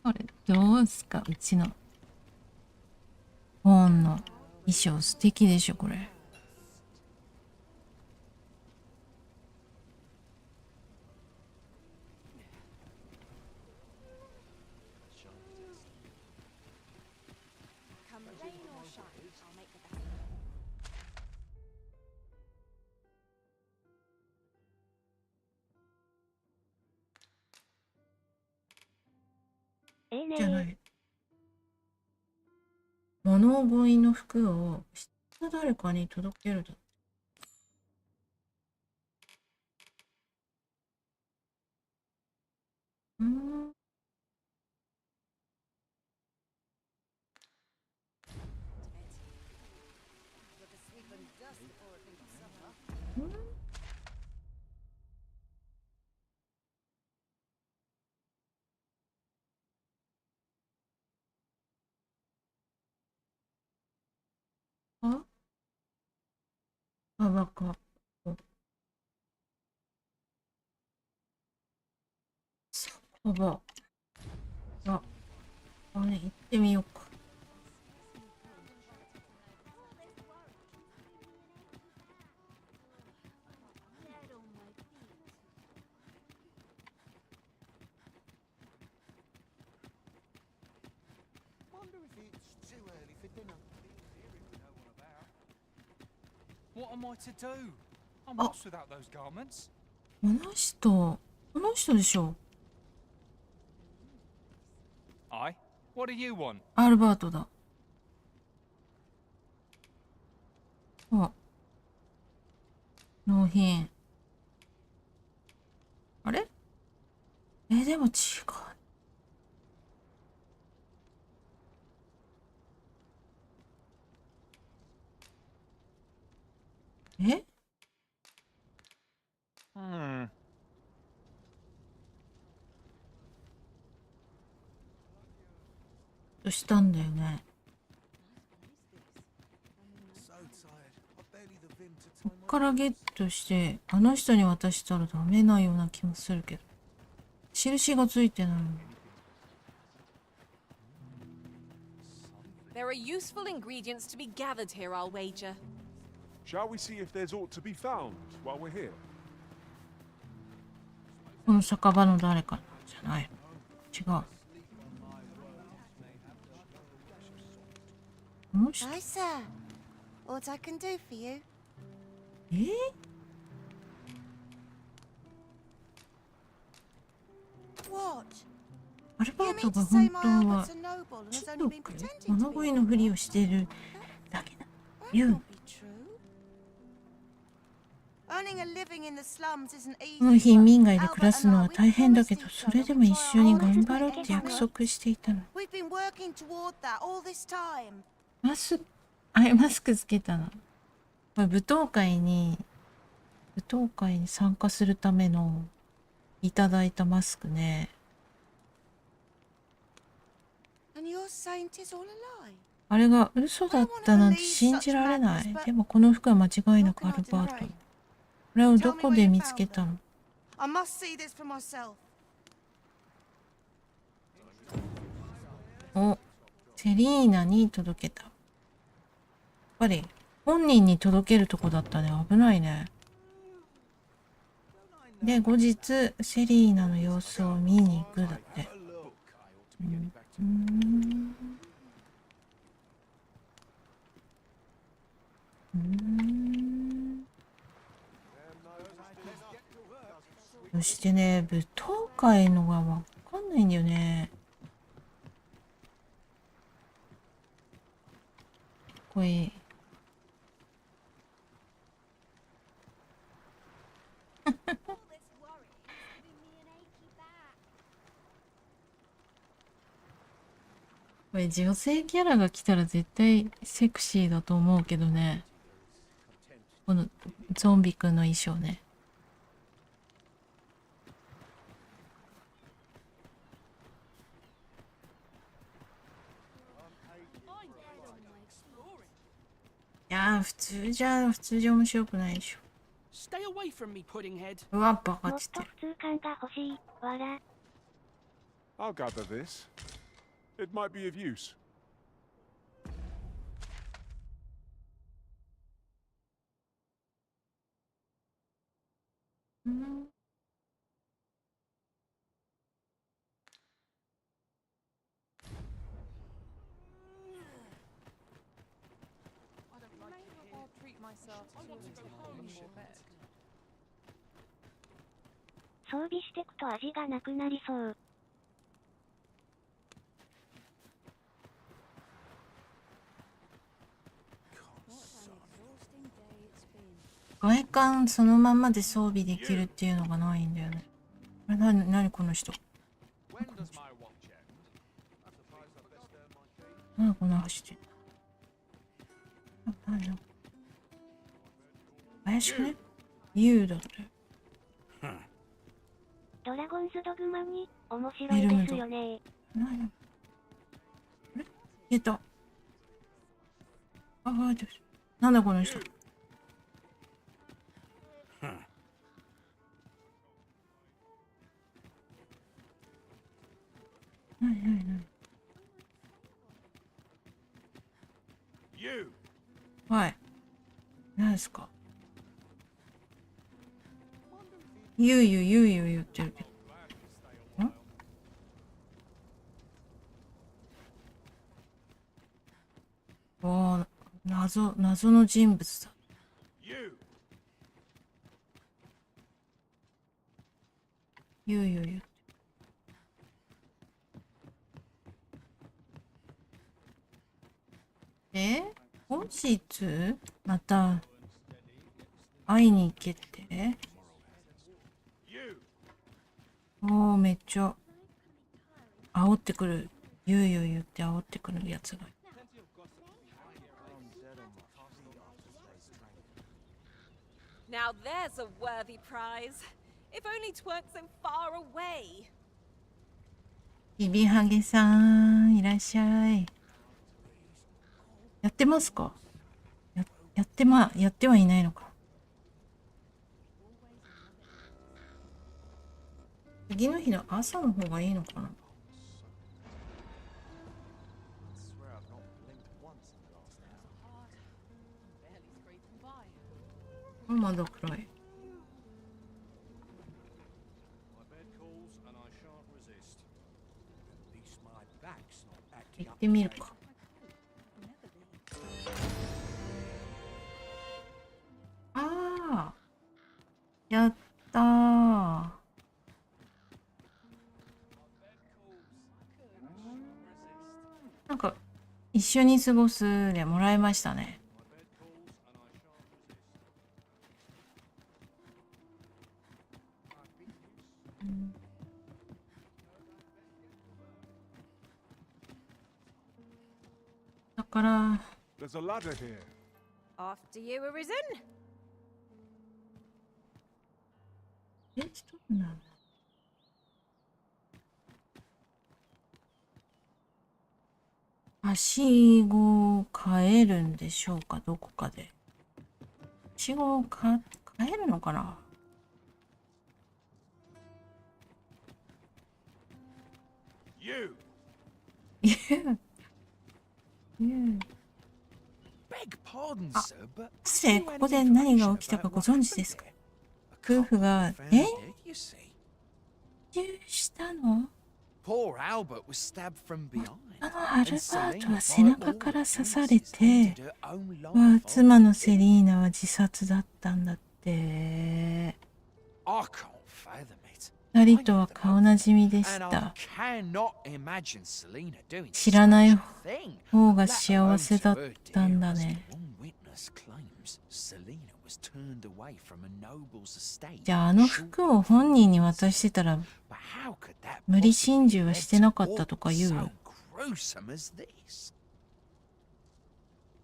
これどうすか、うちの本の衣装素敵でしょこれ。じゃない。物覚えの服を知った誰かに届けるだって。あ、バカ。酒場。あれ、行ってみようか。What am I to do? I'm lost without those garments. この人でしょ。Aye. What do you want? アルバートだ。あ、納品。あれ？でも違う。としたんだよね。こっからゲットしてあの人に渡したらダメなような気もするけど、印がついてないの。There are useful ingredients to be gathered here, I'll wager. Shall we see if there's aught to be found while we're here? この酒場の誰かじゃない。違う。Hi, sir. What I can do for you? アルバートが本当は貴族、物乞いのふりをしているだけだ。言う。この貧民街で暮らすのは大変だけど、それでも一緒に頑張ろうって約束していたの。マスクつけたの。これ舞踏会に参加するためのいただいたマスクね。あれが嘘だったなんて信じられない。でもこの服は間違いなくアルバート。これをどこで見つけたの？お、セリーナに届けた。やっぱり本人に届けるとこだったね。危ないね。で、後日セリーナの様子を見に行くだって。そしてね、舞踏会のがわかんんないんだよね。かっこいい。これ女性キャラが来たら絶対セクシーだと思うけどね。このゾンビくんの衣装ね。いやー、普通じゃ面白くないでしょ。うわ、バカっつって。もっと普通感が欲しい。わら。I'll gather this. It might be of use. 装備してくと味がなくなりそう。外観そのままで装備できるっていうのがないんだよね。あれ、なにこの人。なんでこんな走ってんの。怪しくね？ユウだって。ドラゴンズドグマに面白いですよね。あれ？消えた。なんだこの人。はい。何ですか？ゆう言ってるけど。わあ、謎の人物だ。ゆう言って。本日また会いに行けって。おー、めっちゃ煽ってくる。ゆう言って煽ってくるやつが。Now there's a worthy prize. If only 'tweren't so far away. ビビハゲさん、いらっしゃい。やってますか？やってはいないのか。次の日の朝の方がいいのかな。まだ暗い。行ってみるか。ああ、やったー。なんか一緒に過ごすでもらいましたね。だから。There's a ladder here. After you were risen. ちょっとなんだ。はしごを変えるんでしょうか、どこかで。はしごを変えるのかな。You. 失礼、ここで何が起きたかご存知ですか？夫婦が、したの？あのアルバートは背中から刺されて、妻のセリーナは自殺だったんだって。二人とは顔なじみでし And た。 I cannot imagine Selena doing 知らない such a thing. 方が幸せだったんだね。 One witness claims Selena was turned away from a noble's estate. じゃああの服を本人に渡してたら But how could that 無理心中はしてなかったとか言う so よ。 gruesome as this?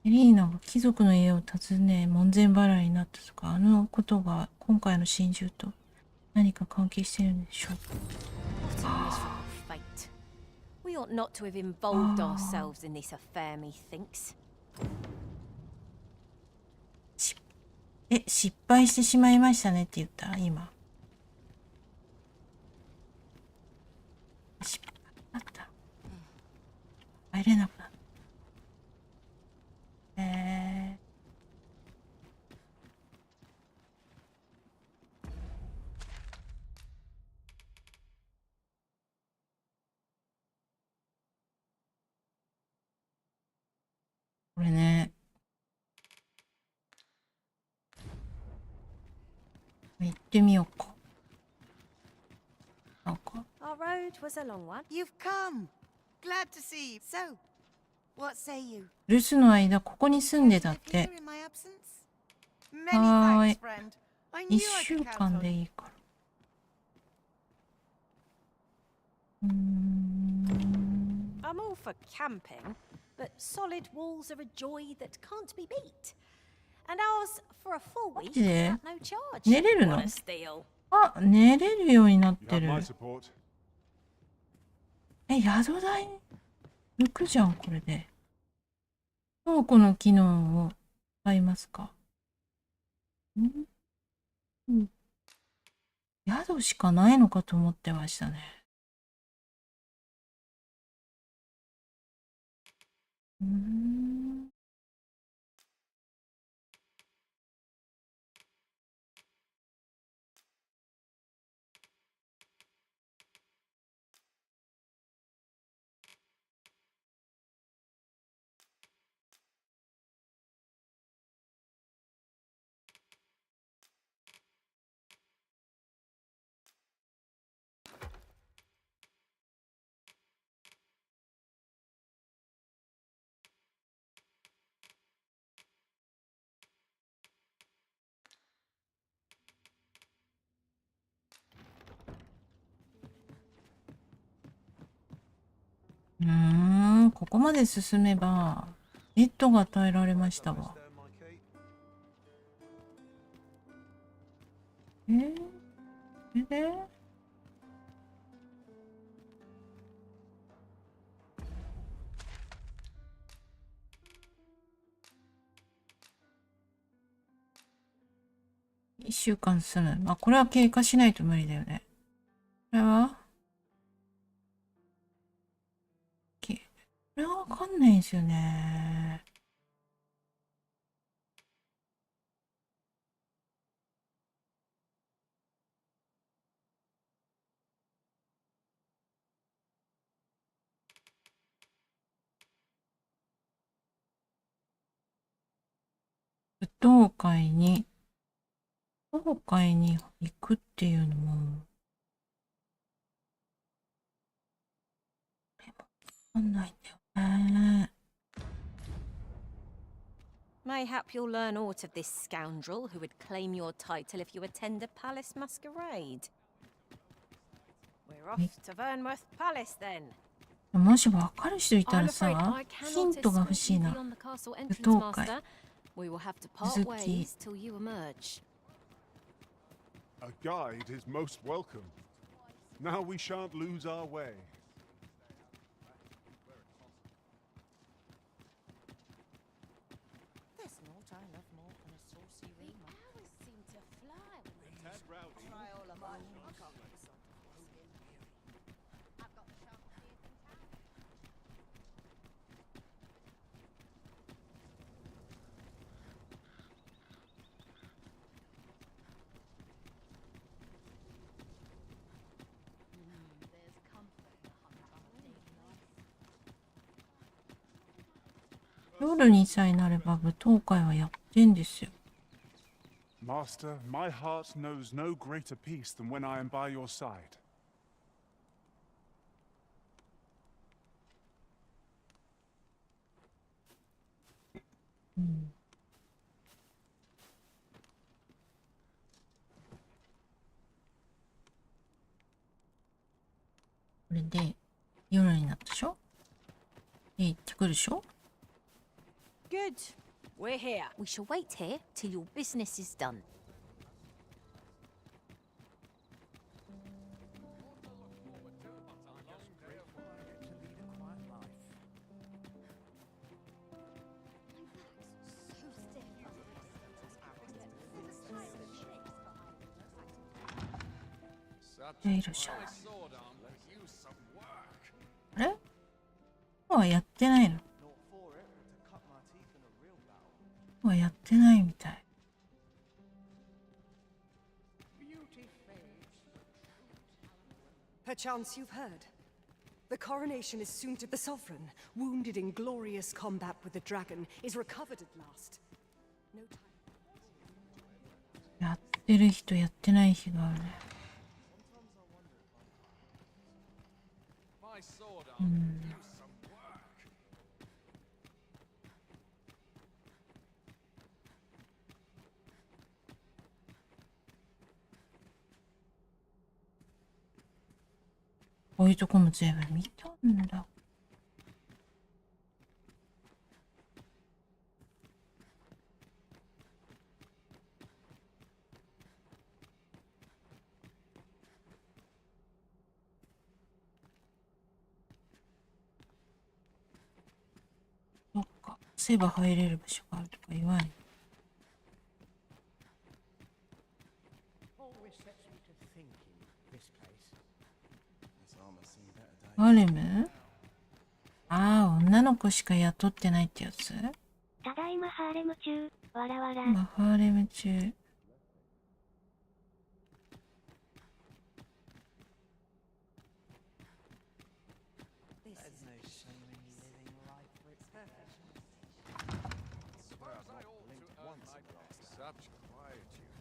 エリーナが貴族の家を訪ね門前払いになったとか、あのことが今回の心中と何か関係してるんでしょう。 What a miserable fate. We ought not to have involved ourselves in this affair, methinks. 失敗してしまいましたねって言った今。失敗だった。入れなくなった。これね。行ってみようか。なんか。 Our road was a long one. You've come. Glad to see you. So, what say you? 留守の間ここに住んでたって。 In my absence? は Many ーい thanks, friend. I knew 1 I 週 could count 間 on で you. いいから。I'm all for camping, but solid walls are a joy that can't be beat. And ours for a full week マジで at no charge. 寝れるの What a steal. あ、寝れるようになっ You て have る。 my support. 宿代浮くじゃん、これで。倉庫の機能を使いますか。宿しかないのかと思ってましたね。ここまで進めばベッドが与えられましたわ。それで1週間住む。まあ、これは経過しないと無理だよね。これはこれはわかんないんですよね。舞踏会に行くっていうのも、わかんないんだよね。Mayhap you'll learn aught of this scoundrel who would claim your title if you attend a palace masquerade. We're off to Vernworth Palace then. もしわかる人いた I'm ら afraid さ、 I ヒン cannot トが欲 escort しい you な。 beyond the castle 舞 entrance, 踏会。 master. We will have to part 続き。 ways till you emerge. A guide is most welcome. Now we shan't lose our way. There's naught I love more than a saucy rumor. Hours seem to fly when they try all of mine. I can't get this on. I've got the sharpest ears in town. There's comfort in a humdrum daily life. 夜にさえなれば舞踏会はやってんですよ。Master, my heart knows no greater peace than when I am by your side. これで夜になったでしょ。で行ってくるでしょ。 Good. We're here. We shall wait here till your business is done. I いるじゃない。あれ？もうやってないの？もうやってないみたい。Perchance you've heard. The coronation is soon to the sovereign, wounded in glorious combat with the dragon, is recovered at last. No time. やってる日とやってない日があるね。こういうとこも全部見たんだ。そっか、そういえば入れる場所があるとか言わない。ハーレム？ああ、女の子しか雇ってないってやつ？ただいまハーレム中。わらわら。今ハーレム中。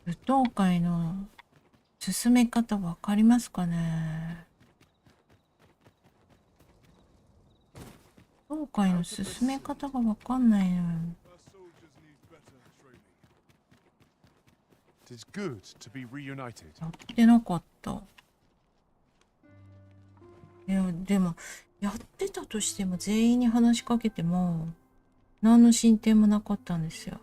舞踏会の進め方わかりますかね。舞踏会の進め方がわかんないのよ。It is good to be reunited. やってなかった。いや、でもやってたとしても全員に話しかけても何の進展もなかったんですよ。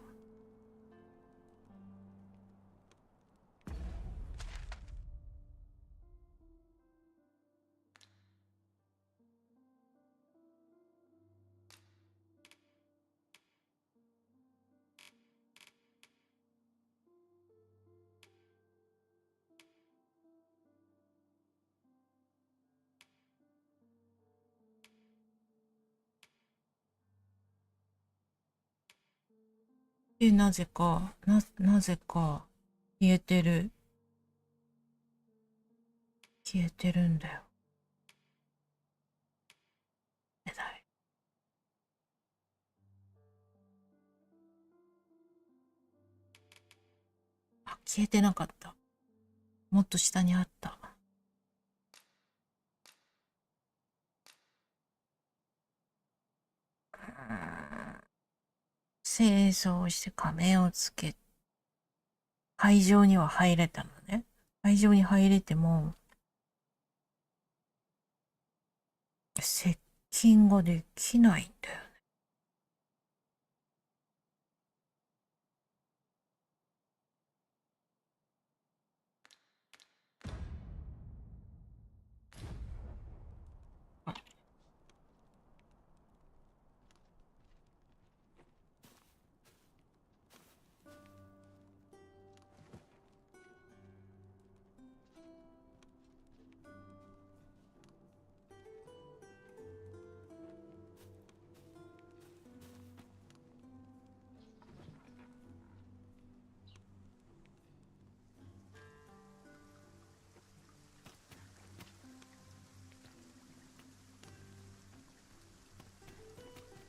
で、なぜか消えてる。消えてるんだよ。あ、消えてなかった。もっと下にあった。清掃して仮面をつけ、会場には入れたのね。会場に入れても、接近ができないんだよね。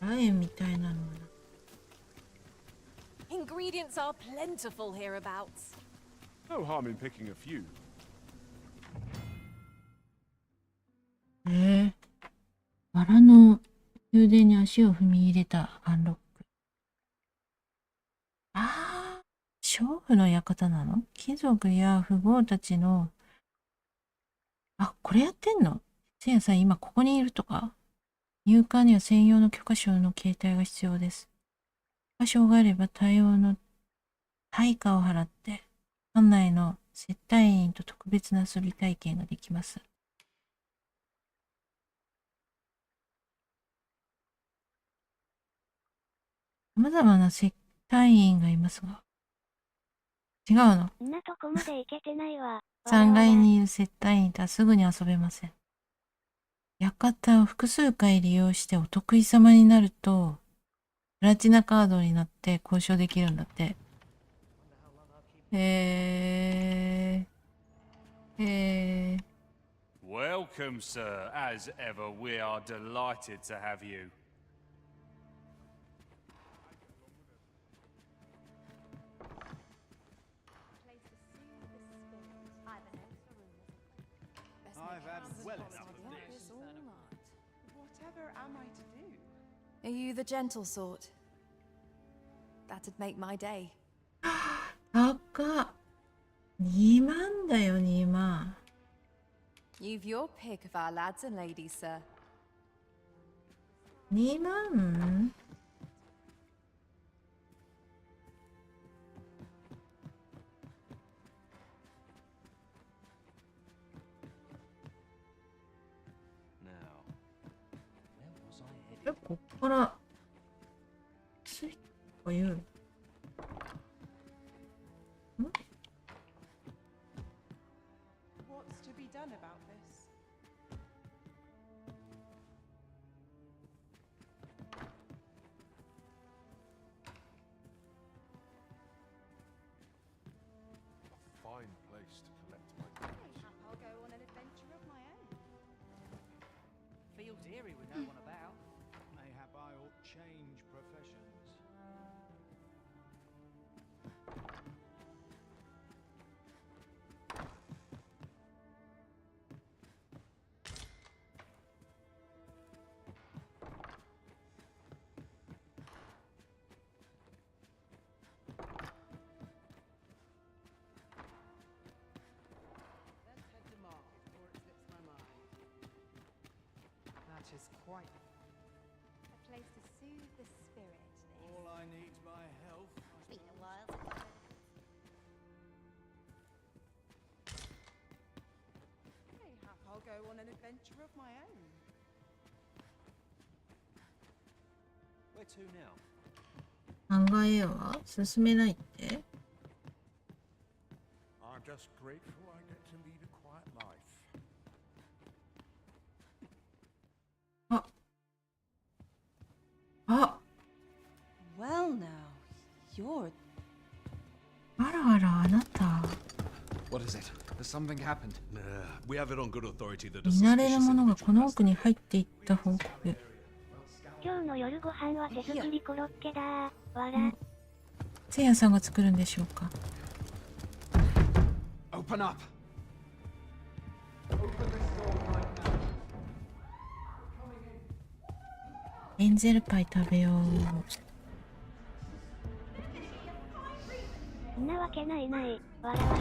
楕円みたいなのがな。In ingredients are plentiful hereabouts. No harm in picking a few. バラの宮殿に足を踏み入れたアンロック。ああ、娼婦の館なの？貴族や富豪たちの、あ、これやってんの？せいやさん、今ここにいるとか？入館には専用の許可証の携帯が必要です。許可証があれば対応の対価を払って、館内の接待員と特別な遊び体験ができます。様々な接待員がいますが。違うの。んなとこまで行けてないわ。3階にいる接待員とはすぐに遊べません。館を複数回利用してお得意様になると、プラチナカードになって交渉できるんだって。Welcome, sir. As ever, we are delighted to have you. I've had well enough of this. Whatever am I to do? Are you the gentle sort? That'd make my day. 高っ。2万だよ、2万。You've your pick of our lads and ladies, sir. 2万？ こっからついてこいう。What's to be done about this? A fine place to collect my goods. I'll go on an adventure of my own. Fields eerie with no one about. Mayhap I ought change professions. Let's head to market before it slips my mind. That is quite A place to soothe the spirit. All I need's my health. It's been a while. Mayhap I'll go on an adventure of my own. Where to now? 考えは進めないって？ I'm just grateful I get to lead a quiet life. あ、 Well now, you're... あらあら、あなた。 What is it? Has something happened? Nah, we have it on good authority that a 見慣れる suspicious ものが individual この has 奥に入っていった報告。今日の夜ご飯は手作りコロッケだー。わら。せいやさんが作るんでしょうか。 Open up! エンゼルパイ食べよう。んなわけないない。わらわ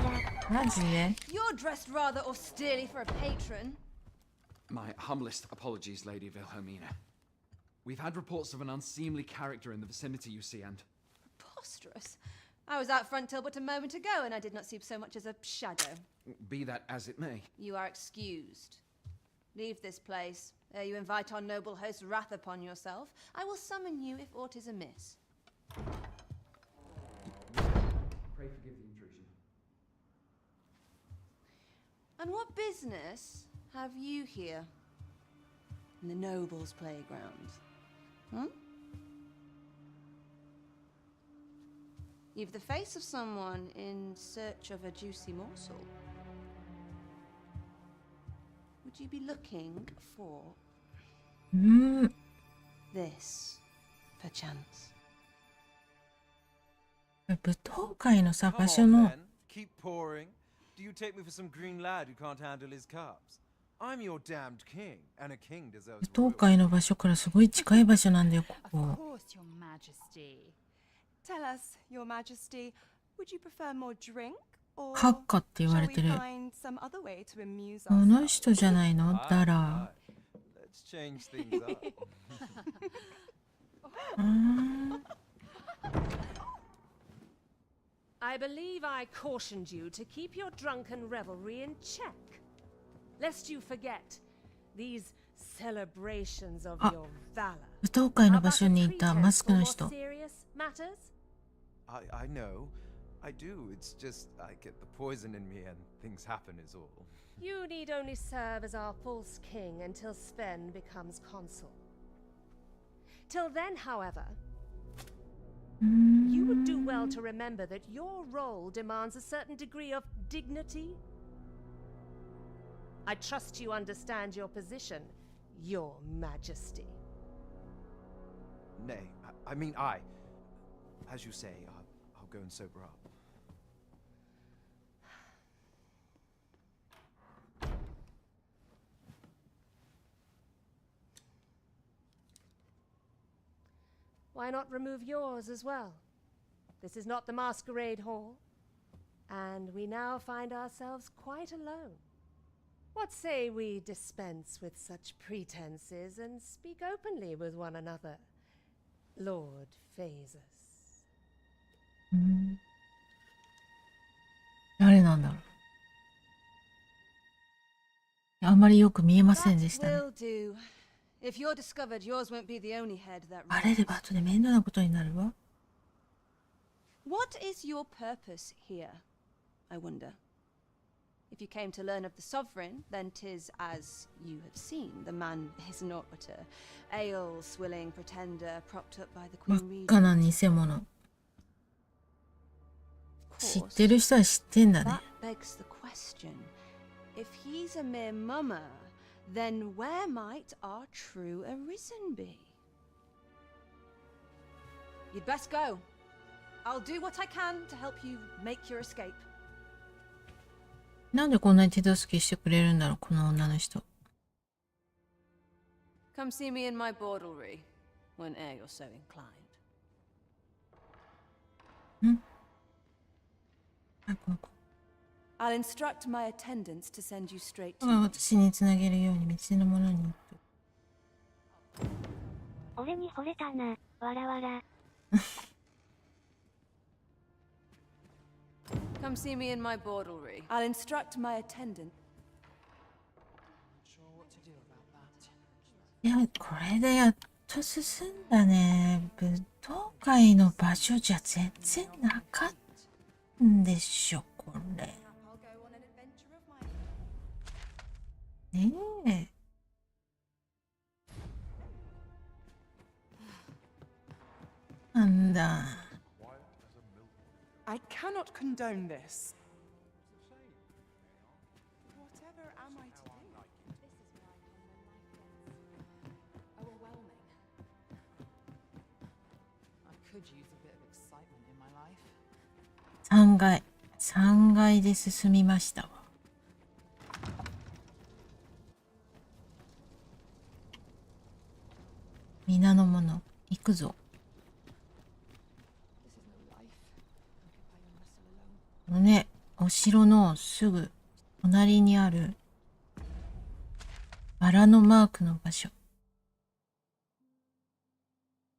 ら。マジで？ You're dressed rather austerely for a patron. My humblest apologies, Lady Wilhelmina. We've had reports of an unseemly character in the vicinity, you see, and... Preposterous. I was out front till but a moment ago, and I did not see so much as a shadow. Be that as it may. You are excused. Leave this place, ere you invite our noble host's wrath upon yourself. I will summon you if aught is amiss. Pray forgive the intrusion. And what business have you here? In the nobles' playground? Hmm? You've the face of someone in search of a juicy morsel. Would you be looking for this, perchance? 舞踏会のさ、 Come 場所 on, の then. Keep pouring. Do you take me for some green lad who can't handle his cups? I'm your damned king, and a king deserves 舞踏会の場所からすごい近い場所なんだよ、ここ。 Of course, Your Majesty. Tell us, Your Majesty, would you prefer more drink? Or カッカって言わ shall れ we てる。 find some other way to amuse この ourselves? 人じゃないのダラ。 Let's change things up. I believe I cautioned you to keep your drunken revelry in check, lest you forget these celebrations of your valor. 舞踏会の場所にいたマスクの人。 Serious matters? I know. I do. It's just I get the poison in me and things happen is all. You need only serve as our false king until Sven becomes consul. Till then, however, you would do well to remember that your role demands a certain degree of dignity. I trust you understand your position, Your Majesty. Nay, I mean I. As you say, I'll go and sober up. Why not remove yours as well? This is not the masquerade hall, and we now find ourselves quite alone. What say we dispense with such pretenses and speak openly with one another, Lord Phasus? 誰なんだろう。あんまりよく見えませんでしたね。 Will do. If you're discovered, yours won't be the only head that バレれば後で面倒なことになるわ。 What is your purpose here, I wonder? If you came to learn of the sovereign, then 'tis as you have seen. The man is naught but a ale-swilling pretender propped up by the 真 Queen っ赤な Regent. 偽物。知ってる人は知ってんだね。 That begs the question. If he's a mere mummer, then where might our true arisen be? You'd best go. I'll do what I can to help you make your escape. なんでこんなに手助けしてくれるんだろう、この女の人。 Come see me in my bordalry, whene'er you're so inclined. あ、ここ。 I'll instruct my attendants to send you straight が to 私につなげるように道のものに。俺に惚れたな、わらわら。 Come see me in my bordalry. I'll instruct my attendant. いや、これでやっと進んだね。舞踏会の場所じゃ全然なかったんでしょ、これ。ねえ。なんだ。 I cannot condone this. Whatever am I to do? Overwhelming. I could use a bit of excitement in my life. 3階で進みましたわ。皆の者、行くぞ。このね、お城のすぐ隣にあるバラのマークの場所。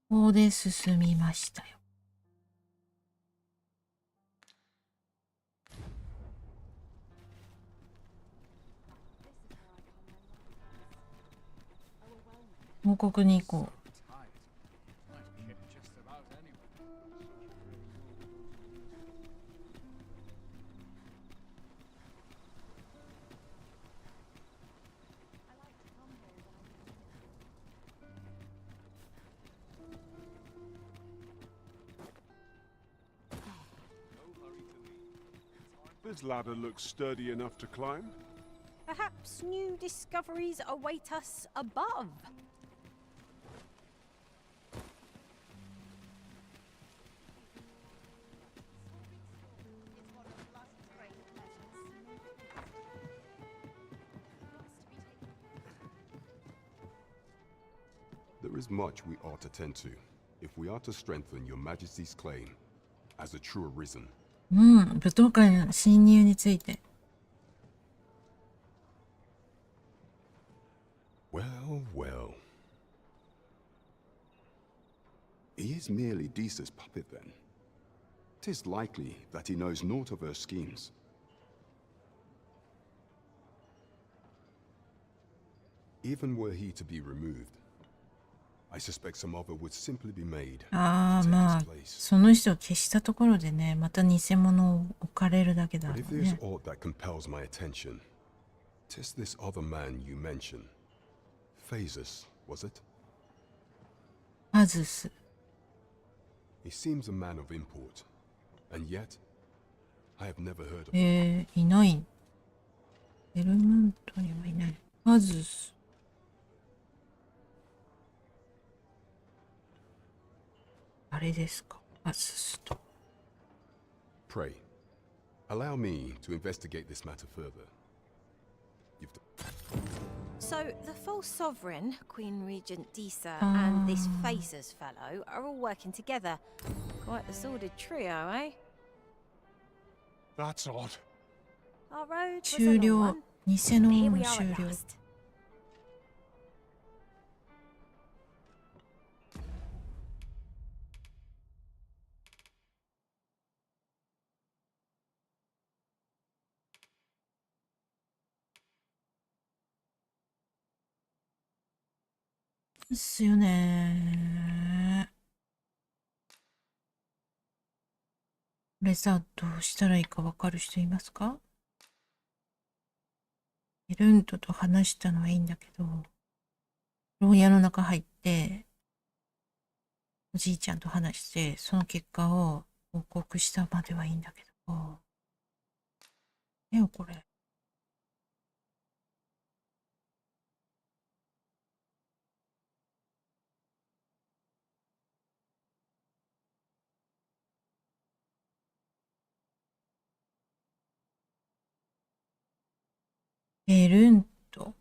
ここで進みましたよ。報告に行こう。This ladder looks sturdy enough to climb. Perhaps new discoveries await us above. There is much we ought to tend to, if we are to strengthen your Majesty's claim as a true arisen. うん、舞踏会の侵入について。Well, well. He is merely Deesa's puppet then. 'Tis likely that he knows naught of her schemes. Even were he to be removed, I suspect some other would simply be made. ああ、まあ、その人を消したところでね、また偽物を置かれるだけだろ But う if there's ね。 aught that compels my attention, 'tis this other man you mention. Phases, was it? アズス。He seems a man of import, and yet I have never heard of him. いない。エルムントにはいない。アズス。あれですか、アズスと。Pray, allow me to investigate this matter further. So, the false sovereign, Queen Regent Disa, and this Phases fellow are all working together. Quite the sordid trio, eh? That's odd. Our road was a 終 long 了。 one. 偽の Here も we are 終 at 了。 last. ですよね。これさ、どうしたらいいかわかる人いますか？エルントと話したのはいいんだけど、牢屋の中入って、おじいちゃんと話して、その結果を報告したまではいいんだけど、ねよ、これ。エルント。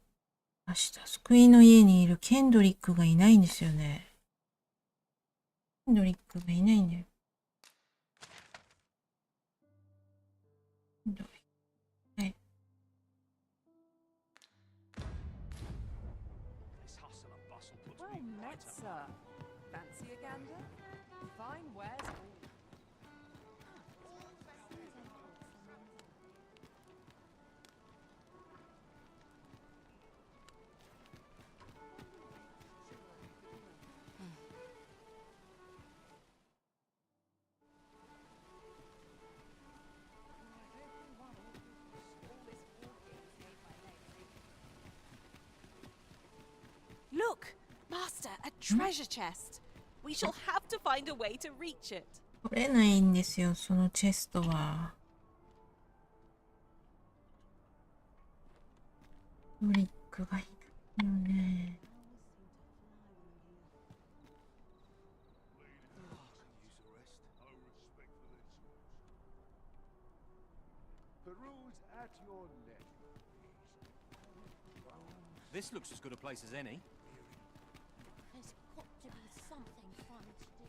明日、救いの家にいるケンドリックがいないんですよね。ケンドリックがいないんだよ。ケンドリック。はい。Well met, sir. Fancy a gander? Fine wares all. Look, Master, a treasure chest. We shall have to find a way to reach it. 取れないんですよ、そのチェストは。ケンドリックがいるよね。This looks as good a place as any. There's got to be something fun to do.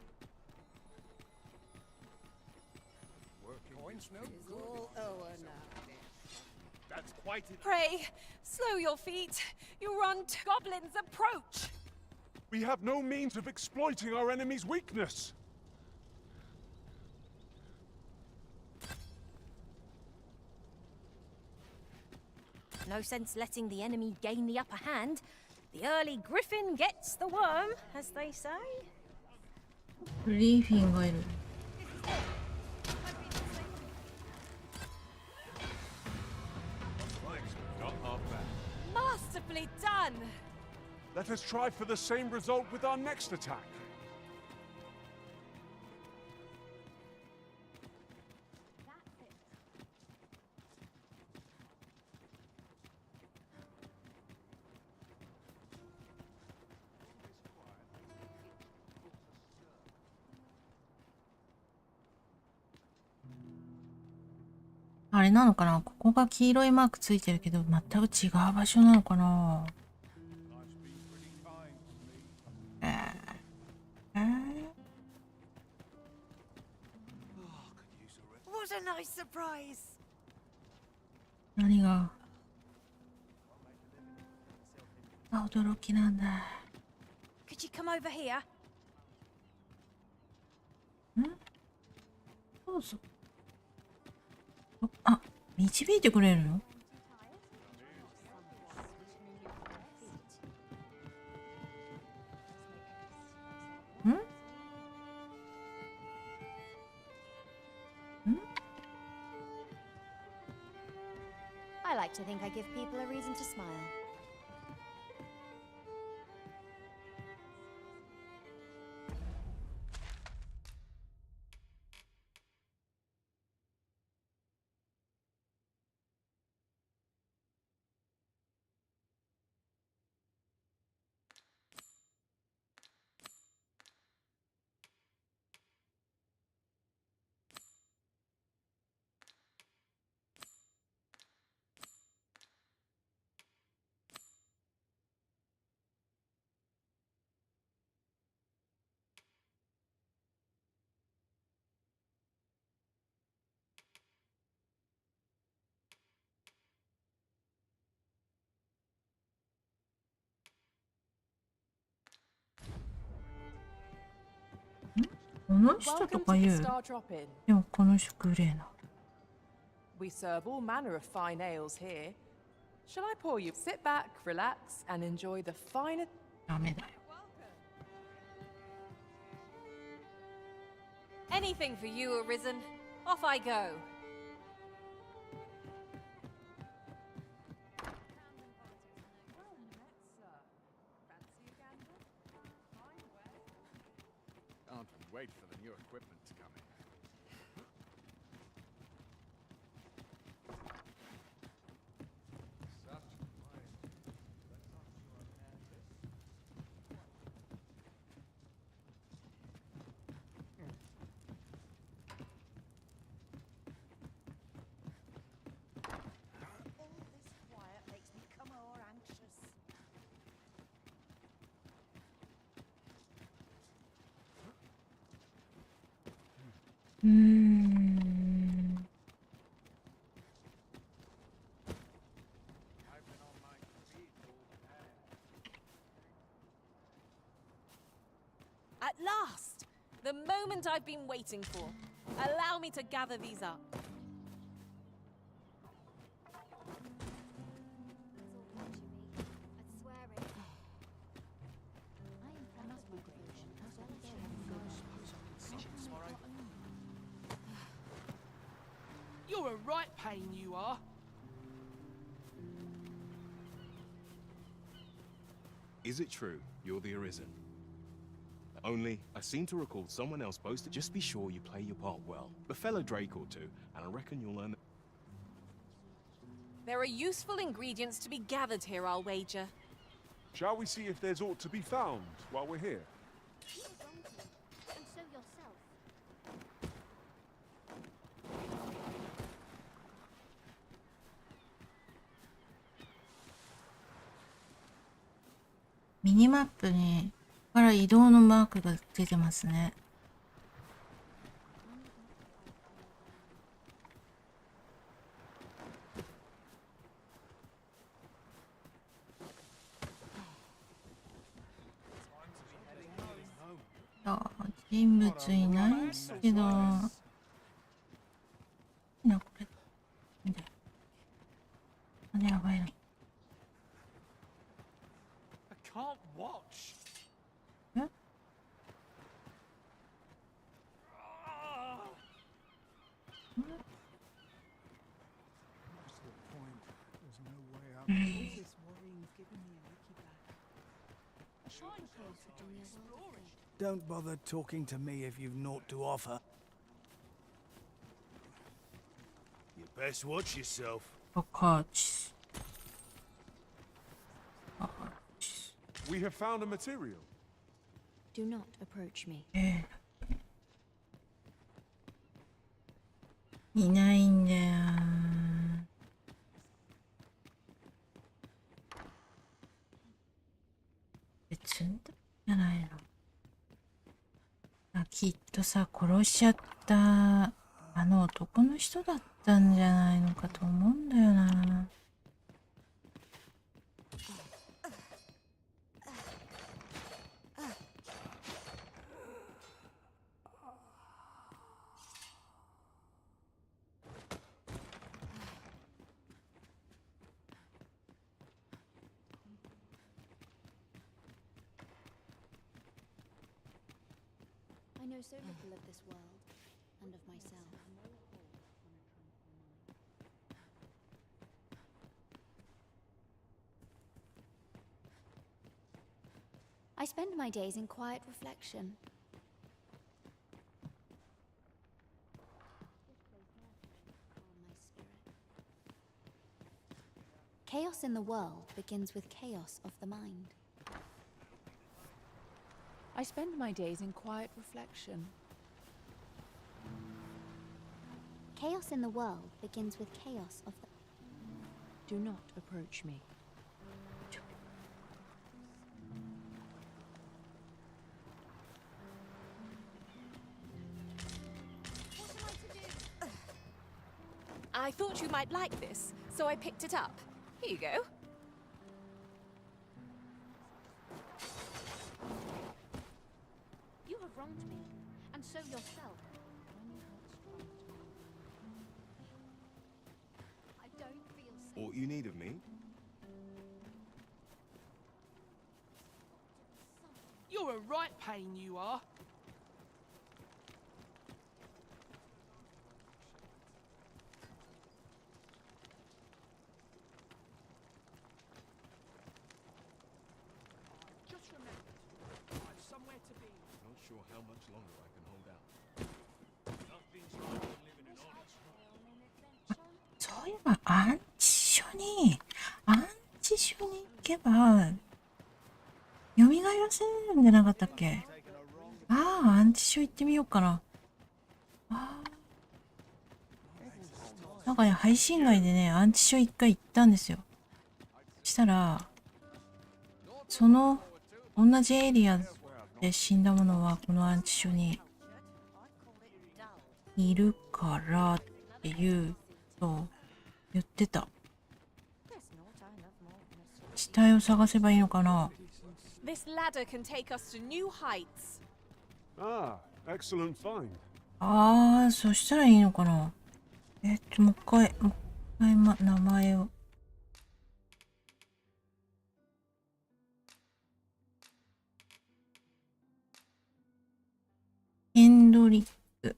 Coins, no It's all over now. That's quite it. Pray, slow your feet. You run to goblins approach. We have no means of exploiting our enemy's weakness. No sense letting the enemy gain the upper hand. The early griffin gets the worm, as they say. グリフィンがいる。Masterfully done. Let us try for the same result with our next attack. .あれなのかな、ここが黄色いマークついてるけど、全く違う場所なのかな。a nice surprise. 何が驚きなんだ。Could you come over here? どうぞ。あ、導いてくれるの？I like to think I give people a reason to smile.この人とか言う。でもこの人グレーな。We serve all manner of fine ales here. Shall I pour you? Sit back, relax, and enjoy the finest. ダメだよ。Anything for you, Arisen. Off I go. Can't wait for the new equipment to come in. All this quiet makes me come more anxious. At last! The moment I've been waiting for. Allow me to gather these up. You're a right pain, you are. Is it true you're the Arisen? Only, I seem to recall someone else boasted. Just be sure you play your part well. A fellow Drake or two, and I reckon you'll learn. There are useful ingredients to be gathered here, I'll wager. Shall we see if there's aught to be found while we're here? And so yourself. ミニマップにから移動のマークが出てますね。あ、人物いないですけど。な、これ。見て。あれやばいな。I can't watch. Huh? What's the point? There's no way out. All this worrying's giving me a wicky back. Don't bother talking to me if you've naught to offer. You best watch yourself. We have found a material. Do not approach me. いないんだよ。別にじゃないの。あ、きっとさ、殺しちゃったあの男の人だったんじゃないのかと思うんだよな。I know so little of this world and of myself. I spend my days in quiet reflection. Chaos in the world begins with chaos of the mind. I spend my days in quiet reflection. Chaos in the world begins with chaos of the... Do not approach me. I thought you might like this, so I picked it up. Here you go. You have wronged me, and so yourself. I don't feel safe. What you need of me? You're a right pain, you are. Just remember, I've somewhere to be. Not sure how much longer I can hold out. Nothing's wrong with living in honest. そういえばアンチショに行けば蘇らせるんじゃなかったっけ。ああ、アンチショ行ってみようかな。なんかね、配信外でね、アンチショ一回行ったんですよ。したらその同じエリアで死んだものはこのアンチショにいるからっていうと言ってた。死体を探せばいいのかな。 This ladder can take us to new heights. Ah, excellent find. ああ、そしたらいいのかな。もう一回名前を。ヘンドリック。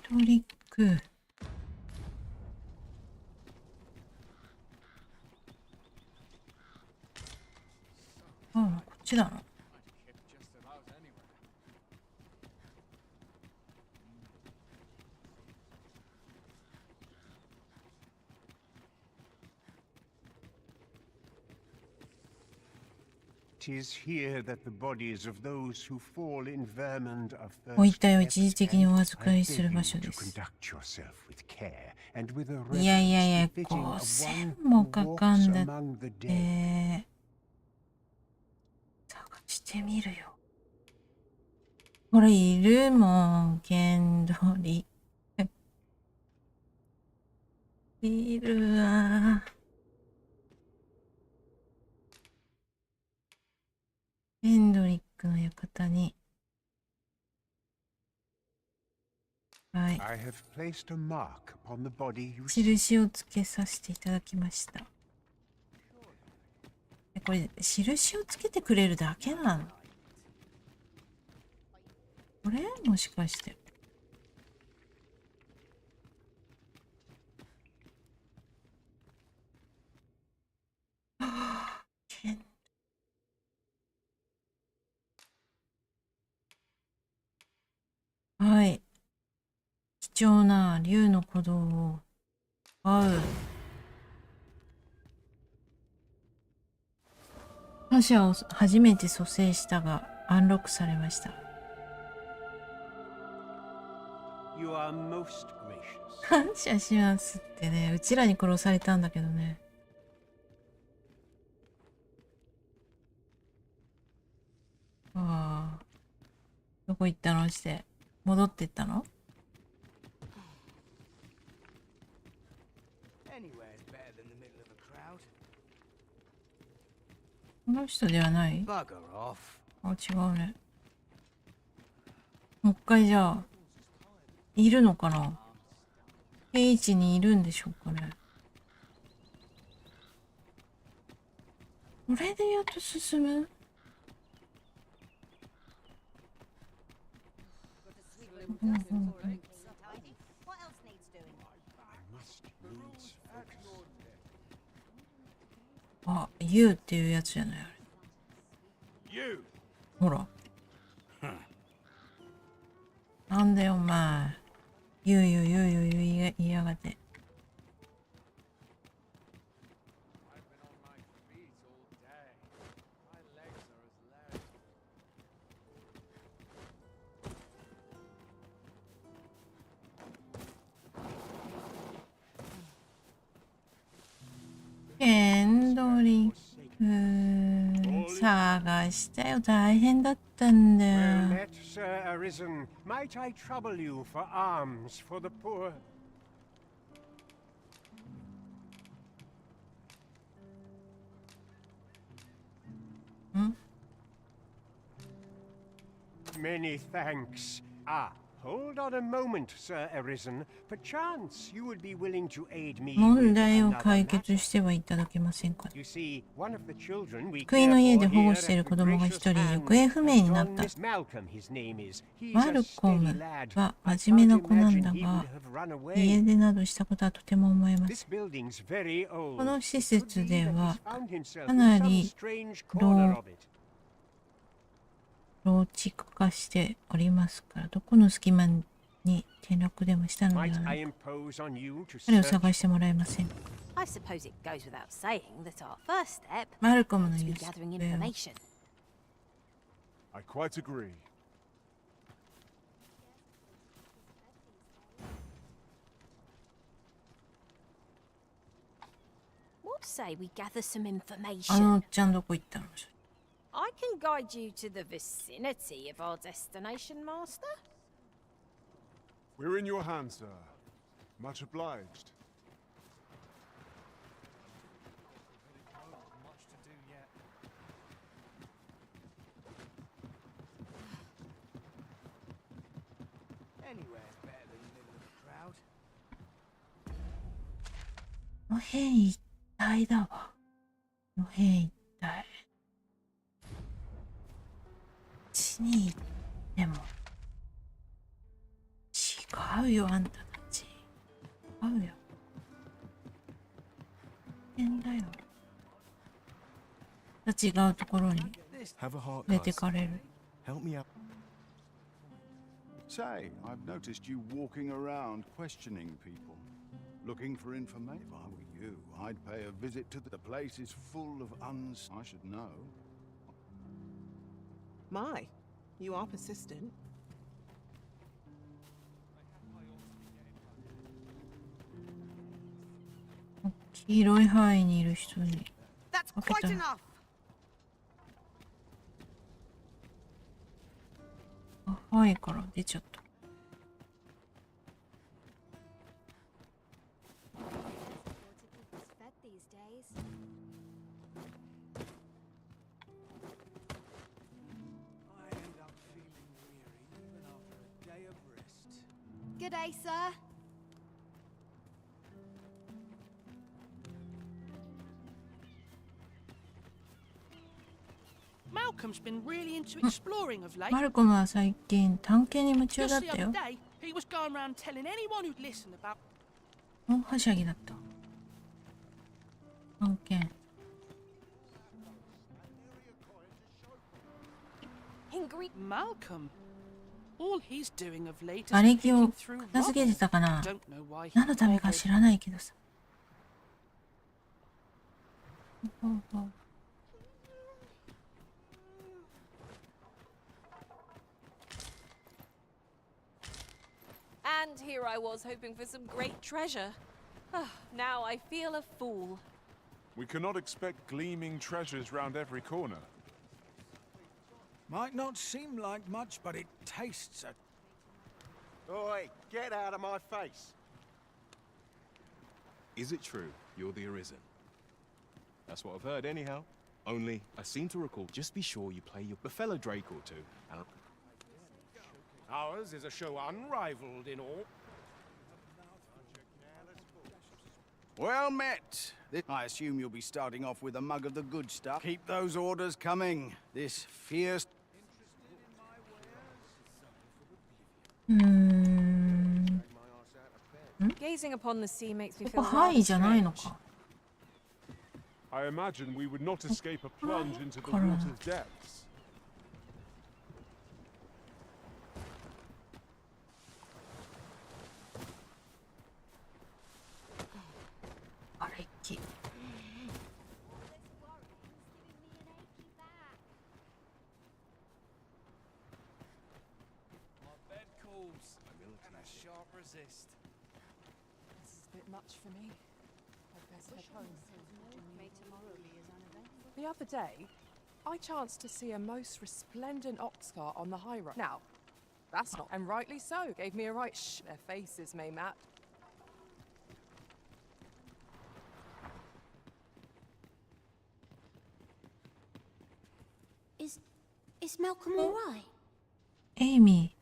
ヘンドリック。ああ、こっちだな。'Tis here that the bodies of those who fall in Vermund are first ご遺体を一時的にお預かりする場所です。いやいやいや、5000もかかんだって。探してみるよ。これいるもん、ケンドリ。いるわ。ヘンドリックの館に。はい。印をつけさせていただきました。これ、印をつけてくれるだけなの？これもしかして。はい。貴重な竜の鼓動を奪う。他者を初めて蘇生したがアンロックされました。感謝しますってね、うちらに殺されたんだけどね。ああ。こ行ったのして戻ってったの？ Anywhere's better than the middle of a crowd. この人ではない？ Bugger off. あ、違うね。もう一回じゃあ、いるのかな？定位置にいるんでしょうかね。これでやっと進む？あ、ユーっていうやつじゃないあれ。ほら。なんだよお前。ユー言いやがって。エンドリンク探したよ。大変だったんだよ。 Well met, Sir Arisen. Might I trouble you for alms for the poor? Many thanks. Ah, hold on a moment, Sir Arisen. Perchance you would be willing to aid me. 問題を解決してはいただけませんか。 You see, one of the children we 福井の家で保護している子供が一人行方不明になった。マルコムは真面目な子なんだが、家出などしたことはとても思えます。この施設ではかなり老築化しておりますから、どこの隙間に転落でもしたのではないか。彼を探してもらえませんか。 I suppose it goes without saying that our first step マルコムの is 言 to う be gathering information. I quite agree. What say we gather some あの information? おっちゃんどこ行ったの？ I can guide you to the vicinity of our destination, Master. We're in your hands, sir. Much obliged. Anywhere's better than the middle of a crowd. この辺一帯だわ。この辺一帯。地に行っても違うよ、あんたたち。違うよ。変だよ。違うところに Have a heart, 連れてかれる。 Help me out. Say, I've noticed you walking around questioning people, looking for information. If I were you, I'd pay a visit to the place is full of I should know. My, you are persistent. 黄色い範囲にいる人に That's 分け quite たら enough. 範囲から出ちゃった。 Good day, sir. Malcolm's been really into exploring of late. マルコムは最近探検に夢中 Just だっ the た other よ。 day, he was going around telling anyone who'd listen about 大はしゃぎだった。探検。 Malcolm. All he's doing of late is 瓦礫を picking through 片付けてたかな。 Don't know why he 何のためか知らないけどさ。ほうほう And here I was hoping for some great treasure. Now I feel a fool. We cannot expect gleaming treasures round every corner. Might not seem like much, but it tastes a... Oi, get out of my face! Is it true you're the Arisen? That's what I've heard anyhow. Only, I seem to recall, just be sure you play your fellow Drake or two, and... Ours is a show unrivaled in all. Well met. I assume you'll be starting off with a mug of the good stuff. Keep those orders coming. This fierce... Gazing upon the sea makes me ここ feel 範囲 rather じゃないの strange. か。 I imagine we would not escape a plunge into the Correct. water's depths. あれっき。 Bed calls, and a sharp resist. This is a bit much for me. I'd best head home. The other day, I chanced to see a most resplendent ox cart on the high road. Now, that's not, and rightly so, gave me a right their faces may match. Is Malcolm alright? エイミ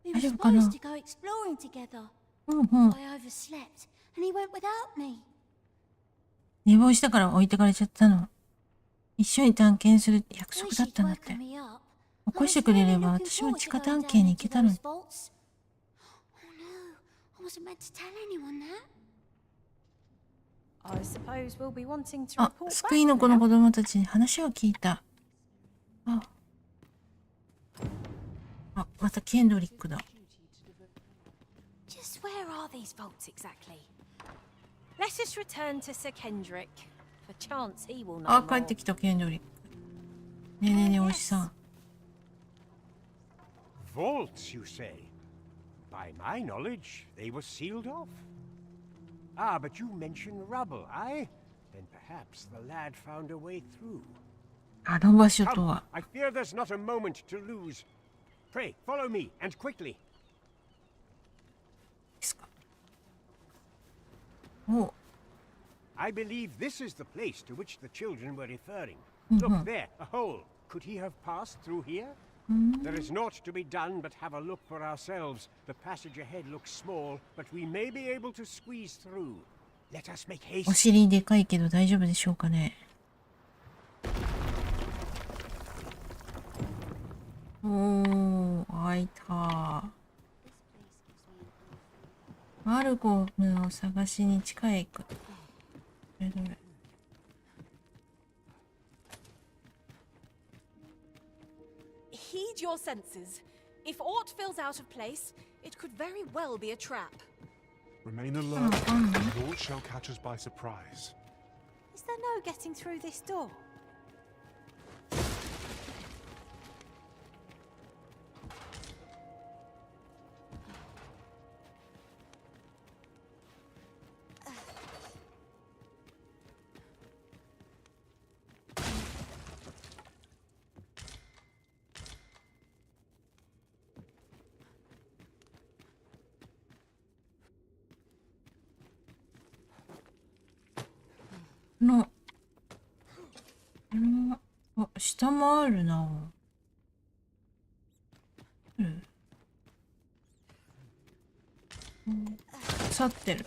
We 大 were 丈夫かな？ supposed to go exploring together. うんうん。 I overslept, and he went without me. 寝坊したから置いてかれちゃったの。一緒に探検する約束 Wish だっ he'd たんだって。 woken me up. 起こしてくれれば私も地下探検に行けたのに。 Oh no, I wasn't meant to tell anyone that. I suppose we'll be wanting to あ、 report 救いの子の子供たちに話を聞いた。あ、またケンドリックだ。 Just where are these vaults exactly? Let us return to Sir Kendrick. Perchance he will know あ、 more. 帰ってきたケンドリック。ねえねえねえ、おじさん。 Vaults, you say? By my knowledge, they were sealed off. Ah, but you mentioned rubble, aye? Then perhaps the lad found a way through. あの場所と Come, は。 I fear there's not a moment to lose. Pray, follow me, and quickly. お、 I believe this is the place to which the children were referring. Mhm. Look there, a hole. Could he have passed through here? There is naught to be done but have a look for ourselves. The passage ahead looks small, but we may be able to squeeze through. Let us make お haste. 尻でかいけど大丈夫でしょうかね。おー、開いた。マルコムを探しに地下へ行く。どれどれ。 Heed your senses. If aught feels out of place, it could very well be a trap. Remain alert, naught shall catch us by surprise. Is there no getting through this door?あ、下もあるな。去ってる。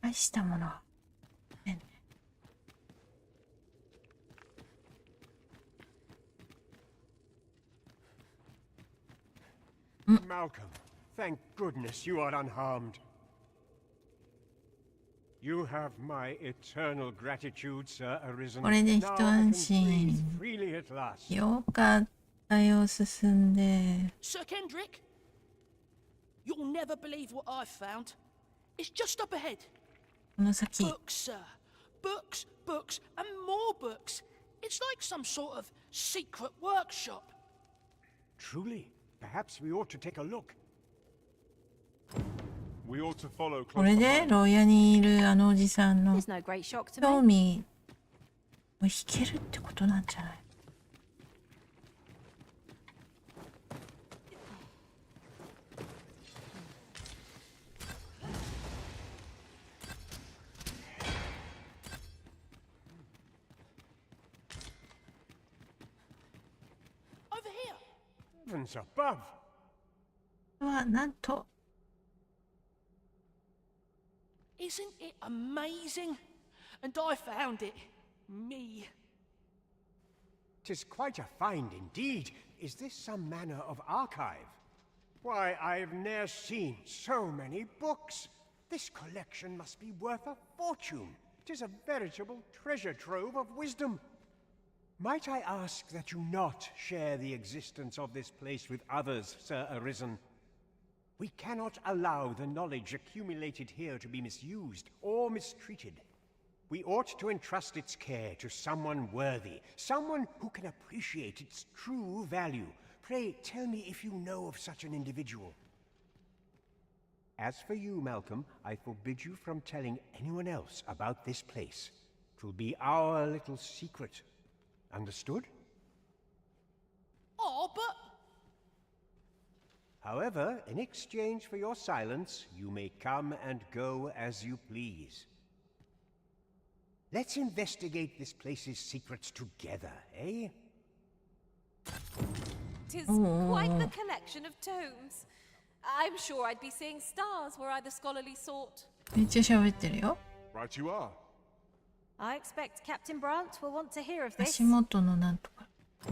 愛したものは。Malcolm, thank goodness you are unharmed. You have my eternal gratitude, Sir Arisen. これで一 Now I can 安 breathe 心。 freely at last. よかったよ、進んで。 Sir Kendrick, you'll never believe what I've found. It's just up ahead. この先。 Books, sir. Books, books, and more books. It's like some sort of secret workshop. Truly, Perhaps we ought to take a look. We ought to follow こ close れで behind. 牢屋にいるあのおじさんの There's no great shock to 興 me. 味を引けるってことなんじゃない？ Over here. Heavens above! これはなんと Isn't it amazing? And I found it. Me. 'Tis quite a find indeed. Is this some manner of archive? Why, I've ne'er seen so many books. This collection must be worth a fortune. 'Tis a veritable treasure trove of wisdom. Might I ask that you not share the existence of this place with others, Sir Arisen? We cannot allow the knowledge accumulated here to be misused or mistreated. We ought to entrust its care to someone worthy, someone who can appreciate its true value. Pray tell me if you know of such an individual. As for you, Malcolm, I forbid you from telling anyone else about this place. 'Twill be our little secret. Understood? Oh, but... However, in exchange for your silence, you may come and go as you please. Let's investigate this place's secrets together, eh? 'Tis quite the collection of tomes. I'm sure I'd be seeing stars were I the scholarly sort. めっちゃ喋ってるよ。 Right you are. I expect Captain Brant will want to hear of this. 足元のなんとか。こ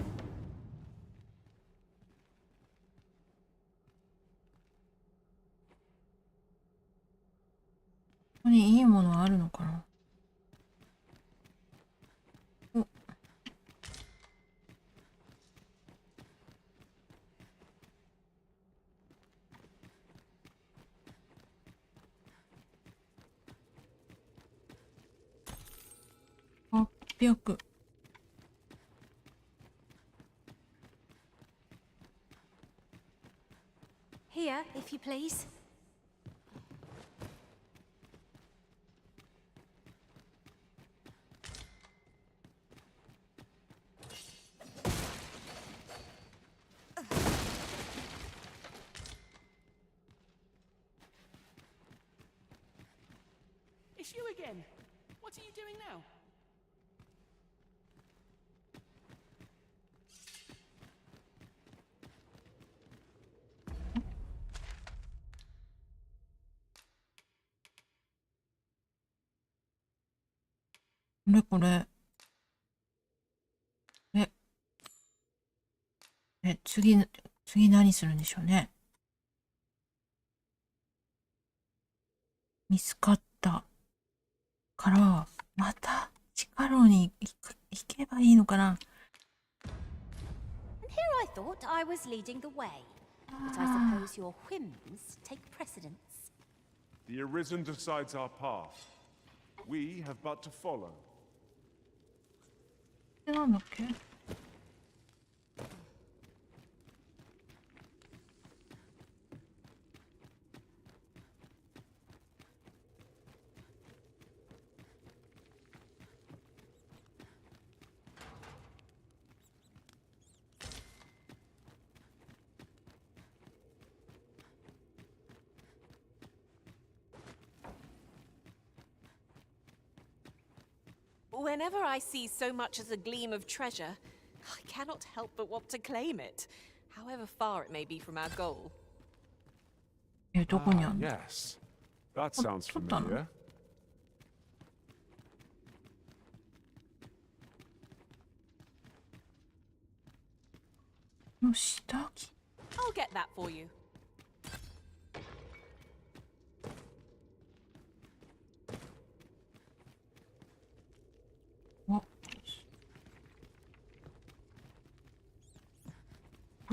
こにいいものはあるのかな？お。800。Here, if you please. It's you again. What are you doing now?これ。次何するんでしょうね。見つかったからまた地下牢に行けばいいのかな。 And here I thought I was leading the way, but I suppose your whims take precedence. The Arisen decides our path. We have but to follow. なんだっけ？ Whenever I see so much as a gleam of treasure, I cannot help but want to claim it, however far it may be from our goal. どこにあるの？ Yes. That sounds familiar. の下着。 I'll get that for you.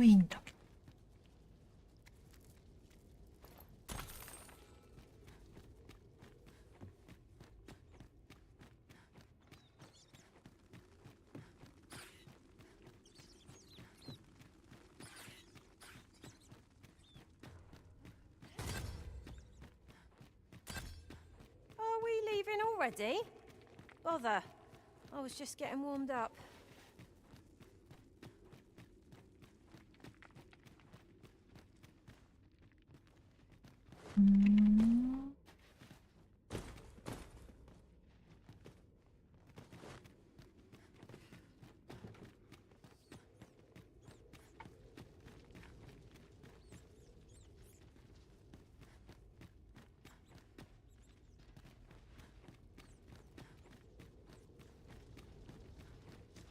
いいんだけど。already? Bother. I was just getting warmed up. Hmm.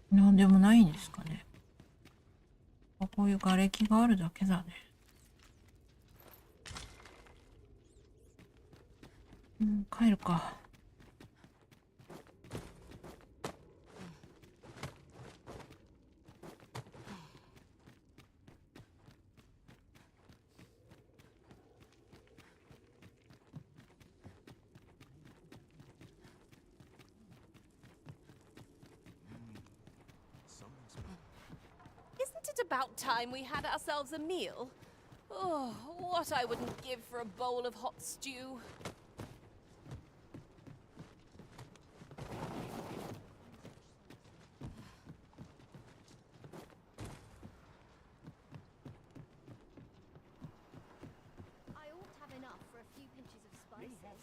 なんでもないんですかね。こういう瓦礫があるだけだね。うん、帰るか。Isn't it about time we had ourselves a meal? Oh, what I wouldn't give for a bowl of hot stew. I ought to have enough for a few pinches of spices.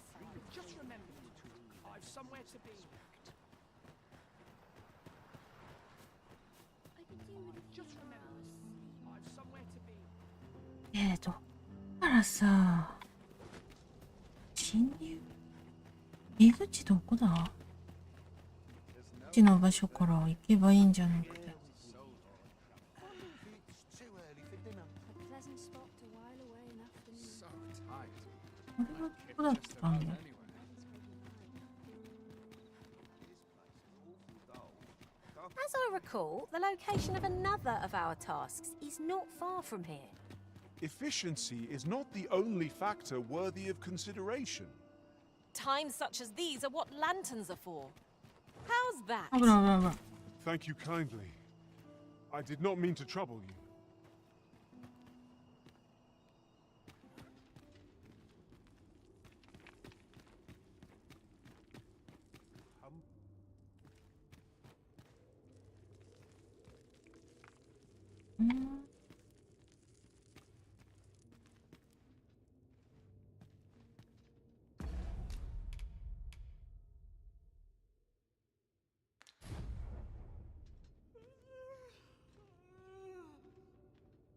Just remember, I've somewhere to be. Just remember, I've somewhere to be. どっからさ、侵入？入り口どこだ？こっちの場所から行けばいいんじゃなくて。これはどこだったんだ？ As I recall, the location of another of our tasks is not far from here. Efficiency is not the only factor worthy of consideration. Times such as these are what lanterns are for. How's that? Thank you kindly. I did not mean to trouble you.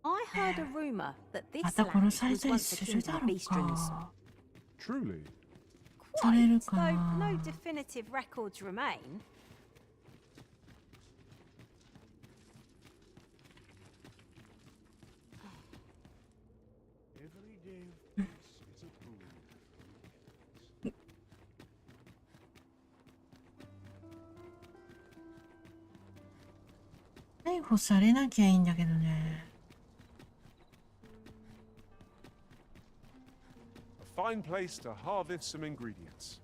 I heard a rumor that this また land 殺され was たり once す the る king だ of ろ the う Beastrons. か。 Truly? される Quite, か though な。 no definitive records remain. Every day of peace is a boon. 逮捕されなきゃいいんだけどね。 A fine place to harvest some ingredients.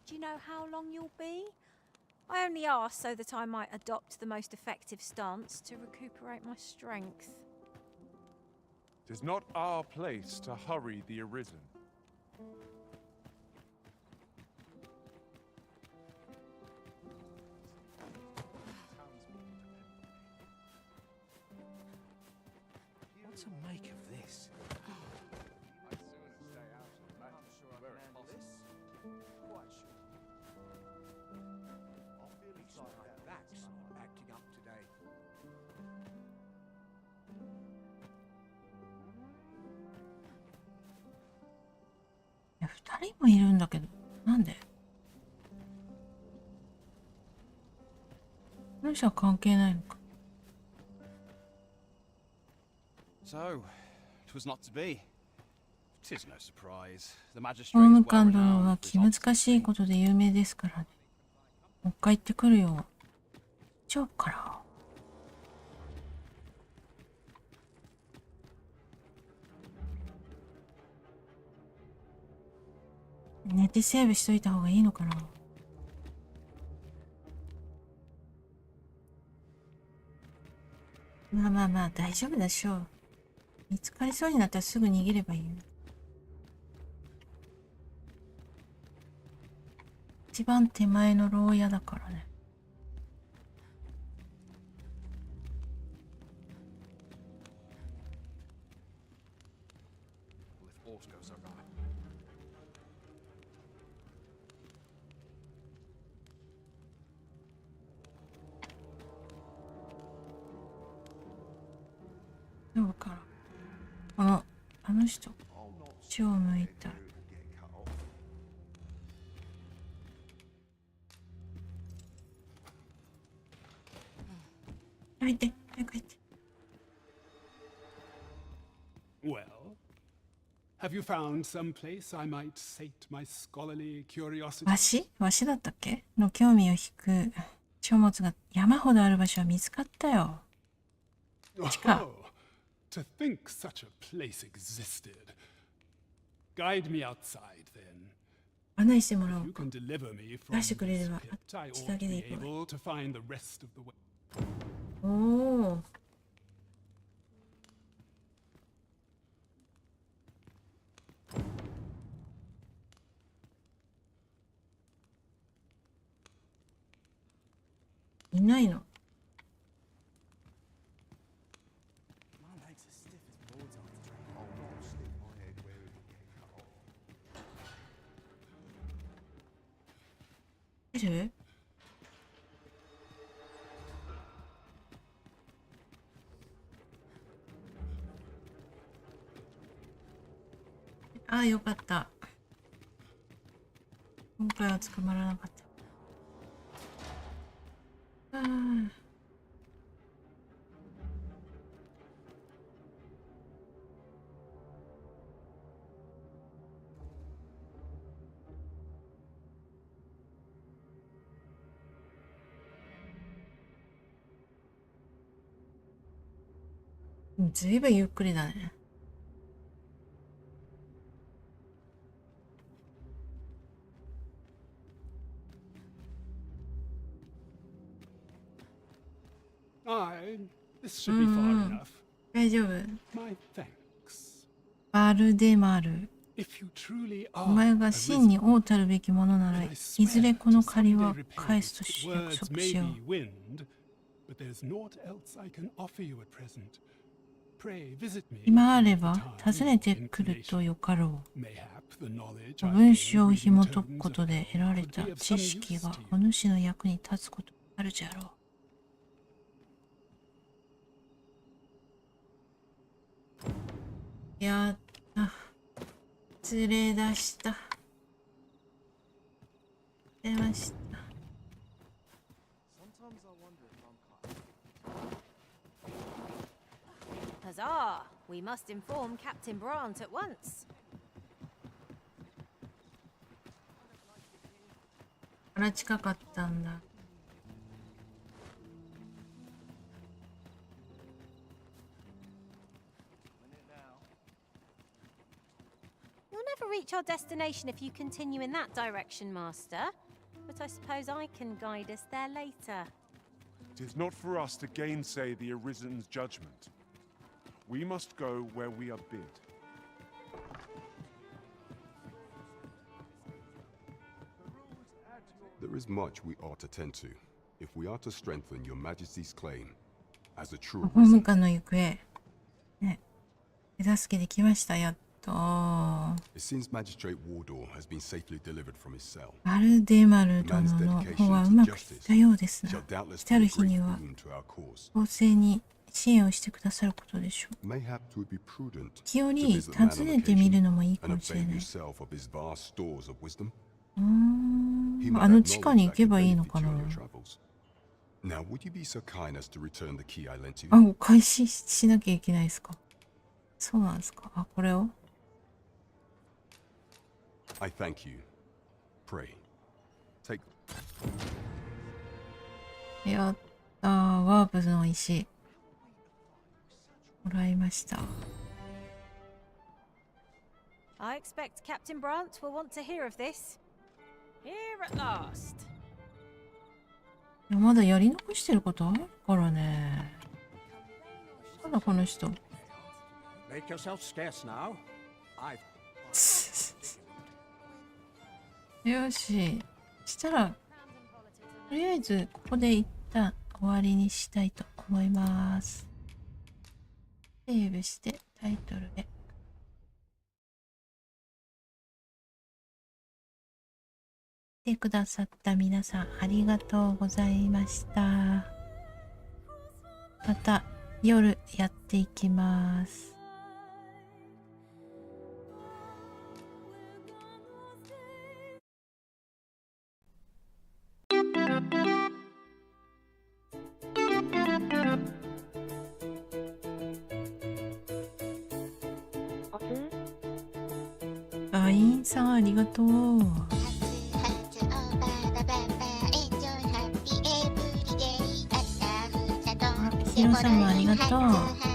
Do you know how long you'll be? I only asked so that I might adopt the most effective stance to recuperate my strength. It is not our place to hurry the arisen. What to make of this? That's not acting up today. いや、2人もいるんだけど、なんで？この人は関係ないのか。 So, it was not to be. 'Tis no surprise. The 法 magistrate 務 is well 官殿 renowned は for 気 his 難しいことで有名ですからね。もう一回行ってくるよ。丈夫かな。寝てセーブしといた方がいいのかな。まあまあまあ大丈夫でしょう。見つかりそうになったらすぐ逃げればいいよ。一番手前の牢屋だからね。どうかな。あの人、血を向いた。入って、早く入って。Well, have you found some place I might sate my scholarly curiosity? わしだったっけの興味を引く書物が山ほどある場所は見つかったよ。地下。To think such a place existed. Guide me outside then. 案内してもらおう You か。 can deliver me 出 from してくれれ this ば、 pit. あ I っち ought だ to け be で行くわ。 able to find the rest of the way. おお。いないの。いる？ああ、よかった。今回は捕まらなかった。ああ。ずいぶんゆっくりだね。This should be far enough. 大丈夫。 My thanks. バルデマル。 If you truly お are 前が a 真に wizard, 王たるべきものなら、 then I いずれ swear この to 借り someday は repay 返 you. すとし Words 約束 may しよう。 be wind, but there's naught else I can offer you at present. Pray visit me 今あれ from ば time 訪ねて or くる inclination. とよかろ Mayhap the knowledge う。 I 文 gained 章を reading 紐解く tomes こ of とで hell 得られ could た be of 知 some 識 use が to you. お主の役に立つことあるじゃろう。やった。連れ出した。出ました。Huzzah! We must inform Captain Brandt at once. あら近かったんだ。You'll never reach our destination if you continue in that direction, Master. But I suppose I can guide us there later. It is not for us to gainsay the Arisen's judgment. We must go where we are bid. There is much we ought to tend to, if we are to strengthen your Majesty's claim as a true 法務 Arisen. 官の行方。ね。手助けできました、やっと。 It seems Magistrate Wardor has been safely delivered from his cell. バルデマル The 殿 man's の dedication 方はう to まくいっ justice たようですな。 shall doubtless 来た be る a 日に great は boon to our cause. 公正に支援をしてくださることでしょう。 Mayhap it would be prudent 時 to 折 visit the man 訪 on ねてみる occasion のもいいか and もしれ avail ない。 yourself of his vast stores of wisdom. あの地下に行けばいいのかな。 Now, would you be so kind as to return the key I lent you? あ、お返ししなきゃいけないですか。そうなんですか。あ、これを I thank you. Pray. Take. やったワープの石もらいました。I expect Captain Brant will want to hear of this. Here at last. いやまだやり残してることあるからね。まだこの人。Make yourself scarce now. I've よし。したら、とりあえずここで一旦終わりにしたいと思います。セーブしてタイトルで。来てくださった皆さんありがとうございました。また夜やっていきます。あ、インさんありがとう。ヒロさんもありがとう。